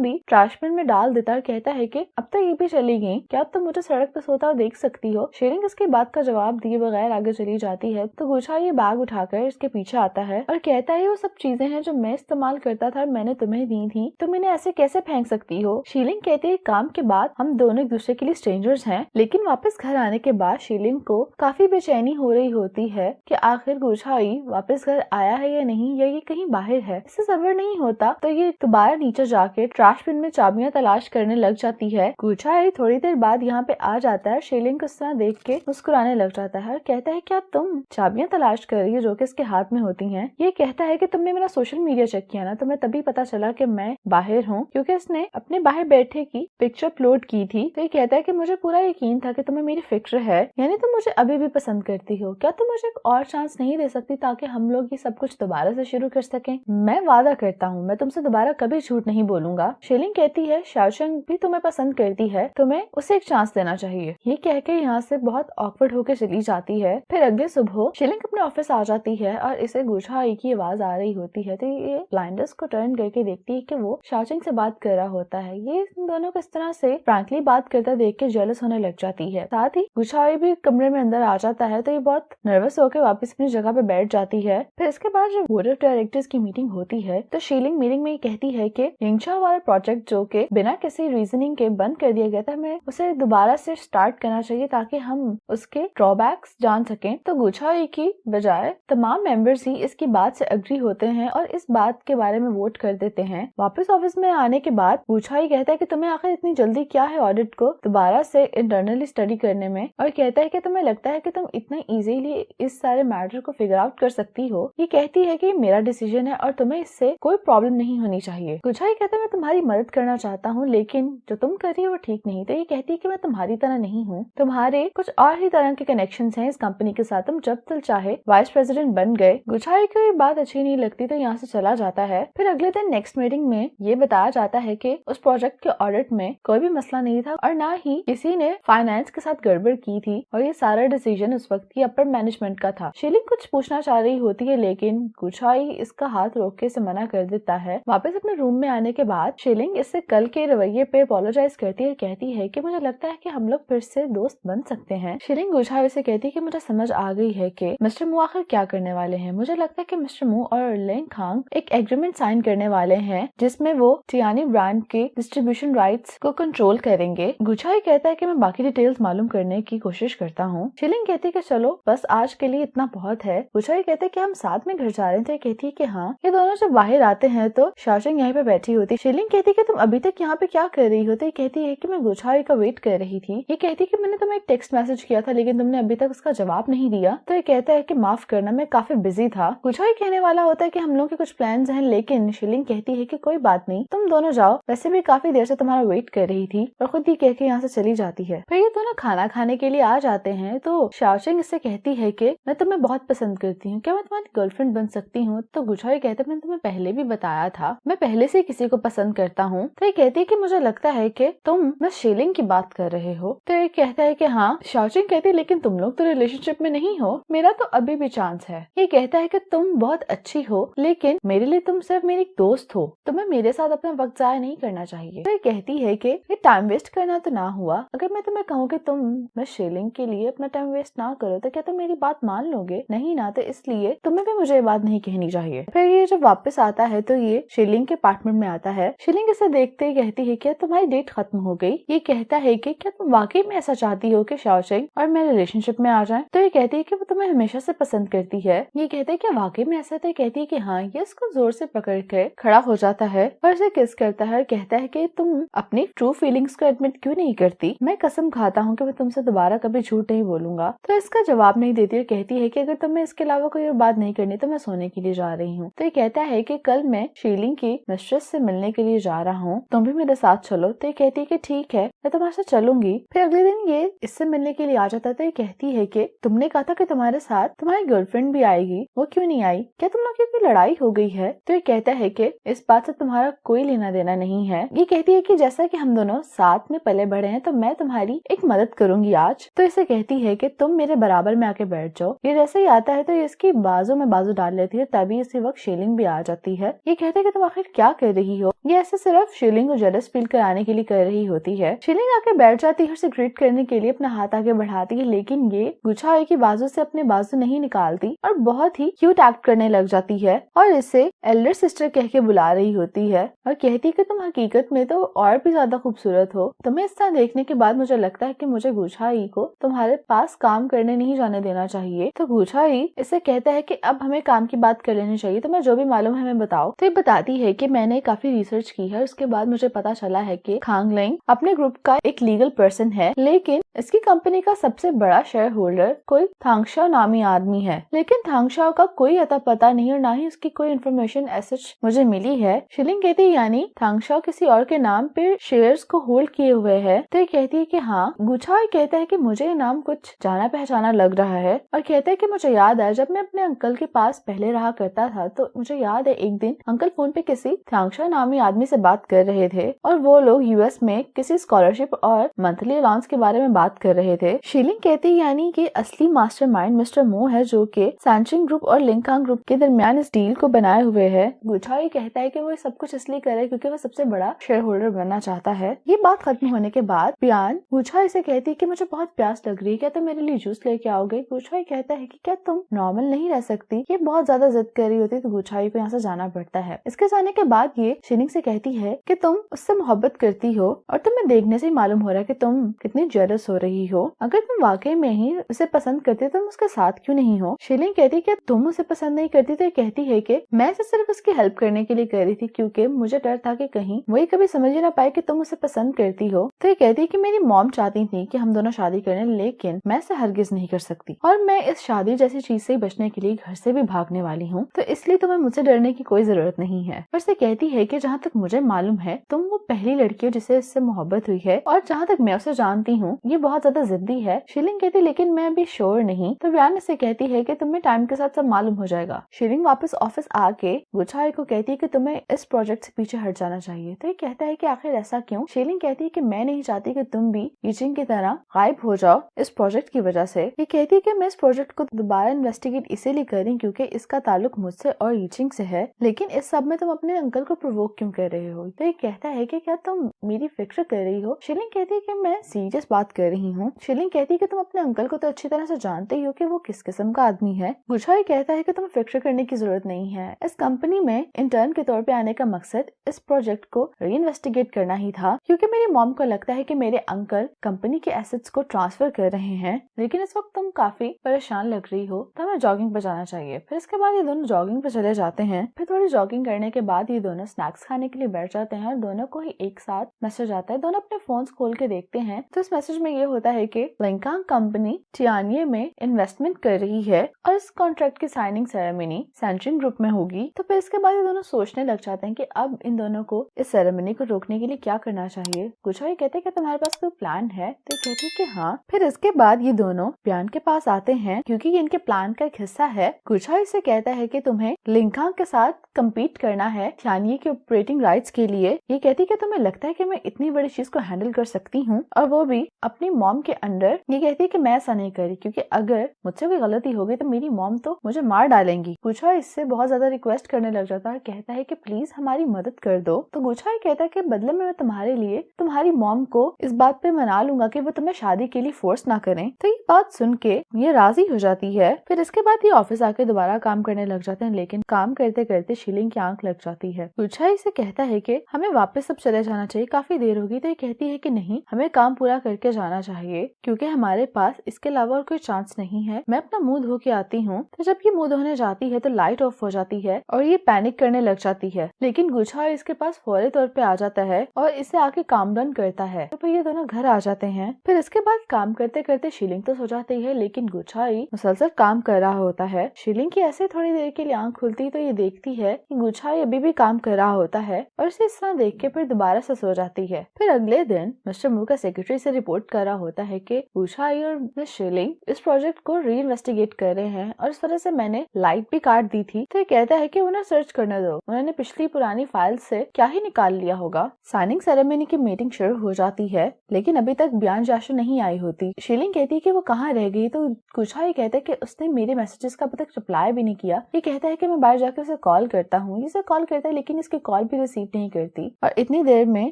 भी ट्रैश बिन में डाल देता और कहता है कि अब तो ये भी चली गई, क्या तुम मुझे सड़क पे सोता हुआ देख सकती हो? शीलिंग इसकी बात का जवाब दिए बगैर आगे चली जाती है तो गुछाओई ये बैग उठाकर इसके पीछे आता है और कहता है वो सब चीजें हैं जो मैं इस्तेमाल करता था और मैंने तुम्हें दी थी, तुम इन्हें ऐसे कैसे फेंक सकती हो? शीलिंग कहती है काम के बाद हम दोनों एक दूसरे के लिए स्ट्रेंजर्स हैं। लेकिन वापस घर आने के बाद शीलिंग को काफी बेचैनी हो रही होती है कि आखिर गुछाओई वापस घर आया है या नहीं, या ये कहीं बाहर है। इसे सब्र नहीं होता तो ये दोबारा नीचे जाके ट्रैश बिन में चाबियां तलाश करने लग जाती है। गुछाओई थोड़ी देर बाद यहाँ पे आ जाता है। शीलिंग को इस तरह देख के मुस्कुराने लग जाता है और कहता है क्या तुम चाबियां तलाश कर रही हो जो कि इसके हाथ में होती हैं? ये कहता है कि तुमने मेरा सोशल मीडिया चेक किया ना, तुम्हें तभी पता चला कि मैं बाहर हूँ क्योंकि इसने अपने बाहर बैठे की पिक्चर अपलोड की थी। तो ये कहता है कि मुझे पूरा यकीन था कि तुम्हें मेरी फिक्र है, यानी तुम मुझे अभी भी पसंद करती हो। क्या तुम मुझे एक और चांस नहीं दे सकती ताकि हम लोग ये सब कुछ दोबारा से शुरू कर सकें? मैं वादा करता हूँ मैं तुमसे दोबारा कभी झूठ नहीं बोलूंगा। शीलिंग कहती है शाओचेंग भी तुम्हें पसंद करती है, तुम्हें उसे एक चांस देना चाहिए। ये कह के यहाँ से बहुत ऑकवर्ड होकर चली जाती है। फिर अगले सुबह शीलिंग अपने ऑफिस आ जाती है और इसे गुछाओई की आवाज आ रही होती है तो ये ब्लाइंडर्स को टर्न करके देखती है कि वो शाओचेंग से बात कर रहा होता है। ये इन दोनों को इस तरह से फ्रैंकली बात करता देख के जेलस होने लग जाती है। साथ ही गुछाओई भी कमरे में अंदर आ जाता है तो ये बहुत नर्वस होकर वापस अपनी जगह पे बैठ जाती है। फिर इसके बाद जब बोर्ड ऑफ डायरेक्टर्स की मीटिंग होती है तो शीलिंग मीटिंग में ये कहती है कि लिंगशा वाला प्रोजेक्ट जो कि बिना किसी रीजनिंग के बंद कर दिया गया था, हमें उसे दोबारा से स्टार्ट करना चाहिए ताकि हम उसके ड्रॉबैक्स जान सकें। तो गुछाओई की बजाय तमाम मेंबर्स ही इसकी बात से एग्री होते हैं और इस बात के बारे में वोट कर देते हैं। वापस ऑफिस में आने के बाद गुछाओई कहता है कि तुम्हें आखिर इतनी जल्दी क्या है ऑडिट को दोबारा से इंटरनली स्टडी करने में, और कहता है कि तुम्हें लगता है कि तुम इतना इजीली इस सारे मैटर को फिगर आउट कर सकती हो। ये कहती है कि मेरा डिसीजन है और तुम्हें इससे कोई प्रॉब्लम नहीं होनी चाहिए। गुछाओई कहता है मैं तुम्हारी मदद करना चाहता हूँ लेकिन जो तुम कर रही हो वो ठीक नहीं। तो ये कहती है कि मैं तुम्हारी तरह नहीं हूँ, तुम्हारे कुछ और ही तरह के कनेक्शंस हैं इस कंपनी के साथ, तुम जब दिल चाहे वाइस प्रेसिडेंट बन गए। गुछाओई को ये बात अच्छी नहीं लगती तो यहाँ से चला जाता है। फिर अगले दिन नेक्स्ट मीटिंग में ये बताया जाता है कि उस प्रोजेक्ट के ऑडिट में कोई भी मसला नहीं था और ना ही किसी ने फाइनेंस के साथ गड़बड़ की थी और ये सारा डिसीजन उस वक्त की अपर मैनेजमेंट का था। शीलिंग कुछ पूछना चाह रही होती है लेकिन गुछाओई इसका हाथ रोक के इसे मना कर देता है। वापस अपने रूम में आने के बाद शीलिंग इससे कल के रवैये पे अपोलोजाइज करती है और कहती है कि मुझे लगता है कि हम लोग फिर से दोस्त बन सकते हैं। शीलिंग गुछाओई से कहती है कि मुझे समझ आ गई है कि मिस्टर मू आखिर क्या करने वाले हैं। मुझे लगता है कि मिस्टर मू और लिंग खांग एक एग्रीमेंट साइन करने वाले हैं जिसमें वो टियानी ब्रांड के डिस्ट्रीब्यूशन राइट्स को कंट्रोल करेंगे। गुछाओई कहता है कि मैं बाकी डिटेल्स मालूम करने की कोशिश करता हूँ। शीलिंग कहती है कि चलो बस आज के लिए इतना बहुत है। गुछाओई कहते हैं कि हम साथ में घर जा रहे थे। कहती है कि हाँ। ये दोनों जब बाहर आते हैं तो शाओचेंग यहीं पे बैठी होती। शीलिंग कहती है कि तुम अभी तक यहाँ पे क्या कर रही हो? तो ये कहती है कि मैं गुछाओई का वेट कर रही थी। ये कहती है कि मैंने तुम्हें एक टेक्स्ट मैसेज किया था लेकिन तुमने अभी तक उसका जवाब नहीं दिया। तो ये कहता है कि माफ करना मैं काफी बिजी था। गुछाओई कहने वाला होता है कि हम लोग के कुछ प्लान्स हैं लेकिन शीलिंग कहती है कि कोई बात नहीं, तुम दोनों जाओ, वैसे भी काफी देर से तुम्हारा वेट कर रही थी, और खुद ही कह के यहाँ से चली जाती है। फिर ये दोनों खाना खाने के लिए आ जाते हैं तो शाओचेंग इससे कहती है कि मैं तुम्हें बहुत पसंद करती हूँ, क्या मैं तुम्हारी गर्लफ्रेंड बन सकती हूँ? तो गुछाओई कहते मैंने तुम्हें पहले भी बताया था मैं पहले से किसी को पसंद करता हूँ। तो ये कहती है कि मुझे लगता है कि तुम बस शीलिंग की बात कर रहे हो। तो ये कहता है कि हाँ। शाओचेंग कहती है लेकिन तुम लोग तो रिलेशनशिप में नहीं हो, मेरा तो अभी भी चांस है। ये कहता है कि तुम बहुत अच्छी हो लेकिन मेरे लिए तुम सिर्फ मेरी दोस्त हो, तुम्हें मेरे साथ अपना वक्त जाया नहीं करना चाहिए। तो ये कहती है कि ये टाइम वेस्ट करना तो ना हुआ अगर मैं तुम्हें कहूँ कि तुम मैं शीलिंग के के लिए अपना टाइम वेस्ट ना करो तो क्या तुम मेरी बात मान लोगे? नहीं ना, तो इसलिए तुम्हें भी मुझे ये बात नहीं कहनी चाहिए। फिर ये जब वापस आता है तो ये शीलिंग के अपार्टमेंट में आता है। शीलिंग इसे देखते ही कहती है क्या तुम्हारी डेट खत्म हो गई? ये कहता है कि क्या तुम वाकई में ऐसा चाहती हो कि शाओशिंग और मैं रिलेशनशिप में आ जाएं? तो ये कहती है कि वो तुम्हें हमेशा से पसंद करती है। ये कहते हैं क्या वाकई में ऐसा? तो ये कहती है कि हाँ। ये इसको जोर से पकड़ कर खड़ा हो जाता है और इसे किस करता है और कहता है कि तुम अपनी ट्रू फीलिंग्स को एडमिट क्यों नहीं करती? मैं कसम खाता हूँ कि मैं तुमसे दोबारा कभी झूठ नहीं बोलूंगा। तो इसका जवाब नहीं देती और कहती है कि अगर तुम्हें इसके अलावा कोई और बात नहीं करनी तो मैं सोने के लिए जा रही हूँ। तो ये कहता है कि कल मैं शीलिंग की मिस्ट्रेस से मिलने के लिए जा रहा हूँ, तुम भी मेरे साथ चलो। तो ये कहती है कि ठीक है, मैं तुम्हारे साथ चलूंगी। फिर अगले दिन ये इससे मिलने के लिए आ जाता है। तो ये कहती है कि तुमने कहा था कि तुम्हारे साथ तुम्हारी गर्लफ्रेंड भी आएगी, वो क्यों नहीं आई? क्या तुम लोग की कोई लड़ाई हो गई है? तो ये कहता है कि इस बात से तुम्हारा कोई लेना देना नहीं है। ये कहती है कि जैसा कि हम दोनों साथ में पले बढ़े हैं तो मैं तुम्हारी एक मदद करूंगी आज। तो इसे कहती है कि तुम मेरे बराबर में आके बैठ जाओ। ये जैसे ही आता है तो इसकी बाजू में बाजू डाल लेती है, तभी इसी वक्त शीलिंग भी आ जाती है। ये कहते हैं कि तुम आखिर क्या कर रही हो? ये ऐसे सिर्फ शीलिंग को जेलस फील कराने के लिए कर रही होती है। शीलिंग आके बैठ जाती है और उसे ग्रीट करने के लिए अपना हाथ आगे बढ़ाती है, लेकिन ये गुच्छाई की बाजू से अपने बाजू नहीं निकालती और बहुत ही क्यूट एक्ट करने लग जाती है और इसे एल्डर सिस्टर कह के बुला रही होती है और कहती है कि तुम हकीकत में तो और भी ज्यादा खूबसूरत हो। तुम्हें इस तरह देखने के बाद मुझे लगता है कि मुझे गुच्छाई को तुम्हारे पास काम करने नहीं जाने देना चाहिए। तो गुच्छाई इसे कहता है कि अब हमें काम की बात कर लेनी चाहिए, तुम्हें जो भी मालूम है हमें बताओ। तो ये बताती है कि मैंने काफी रिसर्च की है, उसके बाद मुझे पता चला है कि खांगलेंग अपने ग्रुप का एक लीगल पर्सन है, लेकिन इसकी कंपनी का सबसे बड़ा शेयर होल्डर कोई थांगशाओ नामी आदमी है। लेकिन थांगशाओ का कोई अता पता नहीं और ना ही उसकी कोई इन्फॉर्मेशन ऐसे मुझे मिली है। शीलिंग कहती है यानी थांगशाओ किसी और के नाम पे शेयर्स को होल्ड किए हुए है। तो ये कहती है कि हाँ। गुच्छाई कहता है कि मुझे ये नाम कुछ जाना पहचाना लग रहा है और कहता है कि मुझे याद है जब मैं अपने अंकल के पास पहले रहा करता था तो मुझे याद है एक दिन अंकल फोन पे किसी थांगशाओ नामी आदमी से बात कर रहे थे और वो लोग यूएस में किसी स्कॉलरशिप और मंथली अलाउंस के बारे में बात कर रहे थे। शीलिंग कहती है यानी कि असली मास्टरमाइंड मिस्टर मो है जो कि सैनचिंग ग्रुप और लिंकांग ग्रुप के दरमियान इस डील को बनाए हुए है। गुच्छाई कहता है कि वो सब कुछ इसलिए करे क्योंकि वो सबसे बड़ा शेयर होल्डर बनना चाहता है। ये बात खत्म होने के बाद पियान गुच्छाई से कहती है कि मुझे बहुत प्यास लग रही है, क्या तुम मेरे लिए जूस लेके आओगे? गुच्छाई कहता है कि क्या तुम नॉर्मल नहीं रह सकती? ये बहुत ज्यादा जिद कर रही होती है तो गुच्छाई को यहाँ से जाना पड़ता है। इसके जाने के बाद ये शीलिंग से कहती है कि तुम उससे मोहब्बत करती हो और तुम्हें देखने से ही मालूम हो रहा है कि तुम कितनी जेलस हो रही हो। अगर तुम वाकई में ही उसे पसंद करती तुम उसके साथ क्यों नहीं हो? शीलिंग कहती है कि तुम उसे पसंद नहीं करती। तो ये कहती है कि मैं इसे सिर्फ उसकी हेल्प करने के लिए कर रही थी क्योंकि मुझे डर था कि कहीं वो ये कभी समझ ही ना पाए कि तुम उसे पसंद करती हो। तो ये कहती है कि मेरी मॉम चाहती थी कि हम दोनों शादी करें, लेकिन मैं इसे हरगिज नहीं कर सकती और मैं इस शादी जैसी चीज से बचने के लिए घर से भी भागने वाली हूँ, तो इसलिए तुम्हें मुझसे डरने की कोई जरूरत नहीं है। और से कहती है कि जहाँ तक मुझे मालूम है तुम वो पहली लड़की हो जिसे इससे मोहब्बत हुई है और जहाँ तक मैं उसे जानती हूँ ये बहुत ज्यादा जिद्दी है। शीलिंग कहती लेकिन मैं अभी श्योर नहीं। तो व्यान इसे कहती है कि तुम्हें टाइम के साथ सब मालूम हो जाएगा। शीलिंग वापस ऑफिस आके गुच्छाई को कहती है कि तुम्हें इस प्रोजेक्ट से पीछे हट जाना चाहिए। तो ये कहता है कि आखिर ऐसा क्यों? शीलिंग कहती है कि मैं नहीं चाहती कि तुम भी ईचिंग की तरह गायब हो जाओ इस प्रोजेक्ट की वजह से। ये कहती है कि मैं इस प्रोजेक्ट को दोबारा इन्वेस्टिगेट इसीलिए कर रही क्योंकि इसका ताल्लुक मुझसे और ईचिंग से है, लेकिन इस सब में तुम अपने अंकल को प्रोवोक क्यों कर रहे हो? तो ये कहता है कि क्या तुम मेरी फिक्र कर रही हो? शीलिंग कहती है कि मैं सीरियस बात कर रही हूँ। शीलिंग कहती है कि तुम अपने अंकल को तो अच्छी तरह से जानते ही हो कि वो किस किस्म का आदमी है। गुच्छाई कहता है कि तुम्हें फिक्र करने की जरूरत नहीं है। इस कंपनी में इंटर्न के तौर पे आने का मकसद इस प्रोजेक्ट को री-इन्वेस्टिगेट करना ही था क्योंकि मेरी मॉम को लगता है कि मेरे अंकल कंपनी के एसेट्स को ट्रांसफर कर रहे हैं, लेकिन इस वक्त तुम काफी परेशान लग रही हो तो हमें जॉगिंग पे जाना चाहिए। फिर इसके बाद ये दोनों जॉगिंग पे चले जाते हैं। फिर थोड़ी जॉगिंग करने के बाद ये दोनों स्नैक्स खाने के लिए बैठ जाते हैं और दोनों को ही एक साथ मैसेज आता है। दोनों अपने फोन्स खोल के देखते हैं तो इस मैसेज में ये होता है कि लिंकांग कंपनी टियानिये में इन्वेस्टमेंट कर रही है और इस कॉन्ट्रैक्ट की साइनिंग सेरेमनी सैनचिंग ग्रुप में होगी। तो फिर इसके बाद ये दोनों सोचने लग जाते हैं कि अब इन दोनों को इस सेरेमनी को रोकने के लिए क्या करना चाहिए। गुच्छाई कहते हैं कि तुम्हारे पास कोई प्लान है? तो कहती है कि हाँ। फिर इसके बाद ये दोनों प्यान के पास आते हैं क्योंकि ये इनके प्लान का एक हिस्सा है। गुच्छाई से कहता है कि तुम्हें लिंकांग के साथ कम्पीट करना है टियानिये के ऑपरेटिंग राइट्स के लिए। ये कहती है कि तुम्हें लगता है कि मैं इतनी बड़ी चीज को हैंडल कर सकती हूँ और वो भी अपनी मॉम के अंडर। ये कहती है कि मैं ऐसा नहीं करी क्योंकि अगर मुझसे कोई गलती हो गई तो मेरी मॉम तो मुझे मार डालेंगी। गुच्छाई इससे बहुत ज्यादा रिक्वेस्ट करने लग जाता है, कहता है कि प्लीज हमारी मदद कर दो। तो गुच्छाई कहता है कि बदले में मैं तुम्हारे लिए तुम्हारी मॉम को इस बात पे मना लूंगा कि वो तुम्हें शादी के लिए फोर्स फोर्स ना करें। तो ये बात सुन के ये राजी हो जाती है। फिर इसके बाद ये ऑफिस आके दोबारा काम करने लग जाते हैं, लेकिन काम करते करते शीलिंग की आंख लग जाती है। गुच्छाई से कहता है कि हमें वापस अब चले जाना चाहिए, काफी देर होगी। तो ये कहती है कि नहीं, हमें काम पूरा करके जाना चाहिए क्योंकि हमारे पास इसके अलावा और कोई चांस नहीं है। मैं अपना मुंह धो के आती हूँ। तो जब ये मुंह धोने जाती है तो लाइट ऑफ हो जाती है और ये पैनिक करने लग जाती है, लेकिन गुच्छाई इसके पास फौरी तौर पे आ जाता है और इसे आके काम डन करता है। तो फिर ये दोनों घर आ जाते हैं। फिर इसके बाद काम करते करते शीलिंग तो सो जाती है, लेकिन गुच्छाई मुसलसल काम कर रहा होता है। शीलिंग की ऐसे थोड़ी देर के लिए आंख खुलती तो ये देखती है कि गुच्छाई अभी भी काम कर रहा होता है और इसे इस तरह देख के फिर दोबारा से सो जाती है। फिर अगले दिन मिस्टर मू का सेक्रेटरी से रिपोर्ट कर रहा होता है कि गुच्छाई और मिस शीलिंग इस प्रोजेक्ट को री इन्वेस्टिगेट कर रहे हैं और इस वजह से मैंने लाइट भी काट दी थी। तो ये कहता है कि उन्हें सर्च करने दो, उन्होंने पिछली पुरानी फाइल से क्या ही निकाल लिया होगा। साइनिंग सेरेमनी की मीटिंग शुरू हो जाती है, लेकिन अभी तक बयान जाशु नहीं आई होती। शीलिंग कहती है कि वो कहाँ रह गई। तो गुच्छाई कहता है कि उसने मेरे मैसेजेस का अभी तक रिप्लाई भी नहीं किया। ये कहता है कि मैं बाहर जाकर उसे कॉल करता हूँ। इसे कॉल करता है, लेकिन इसकी कॉल भी रिसीव नहीं करती। और इतनी देर में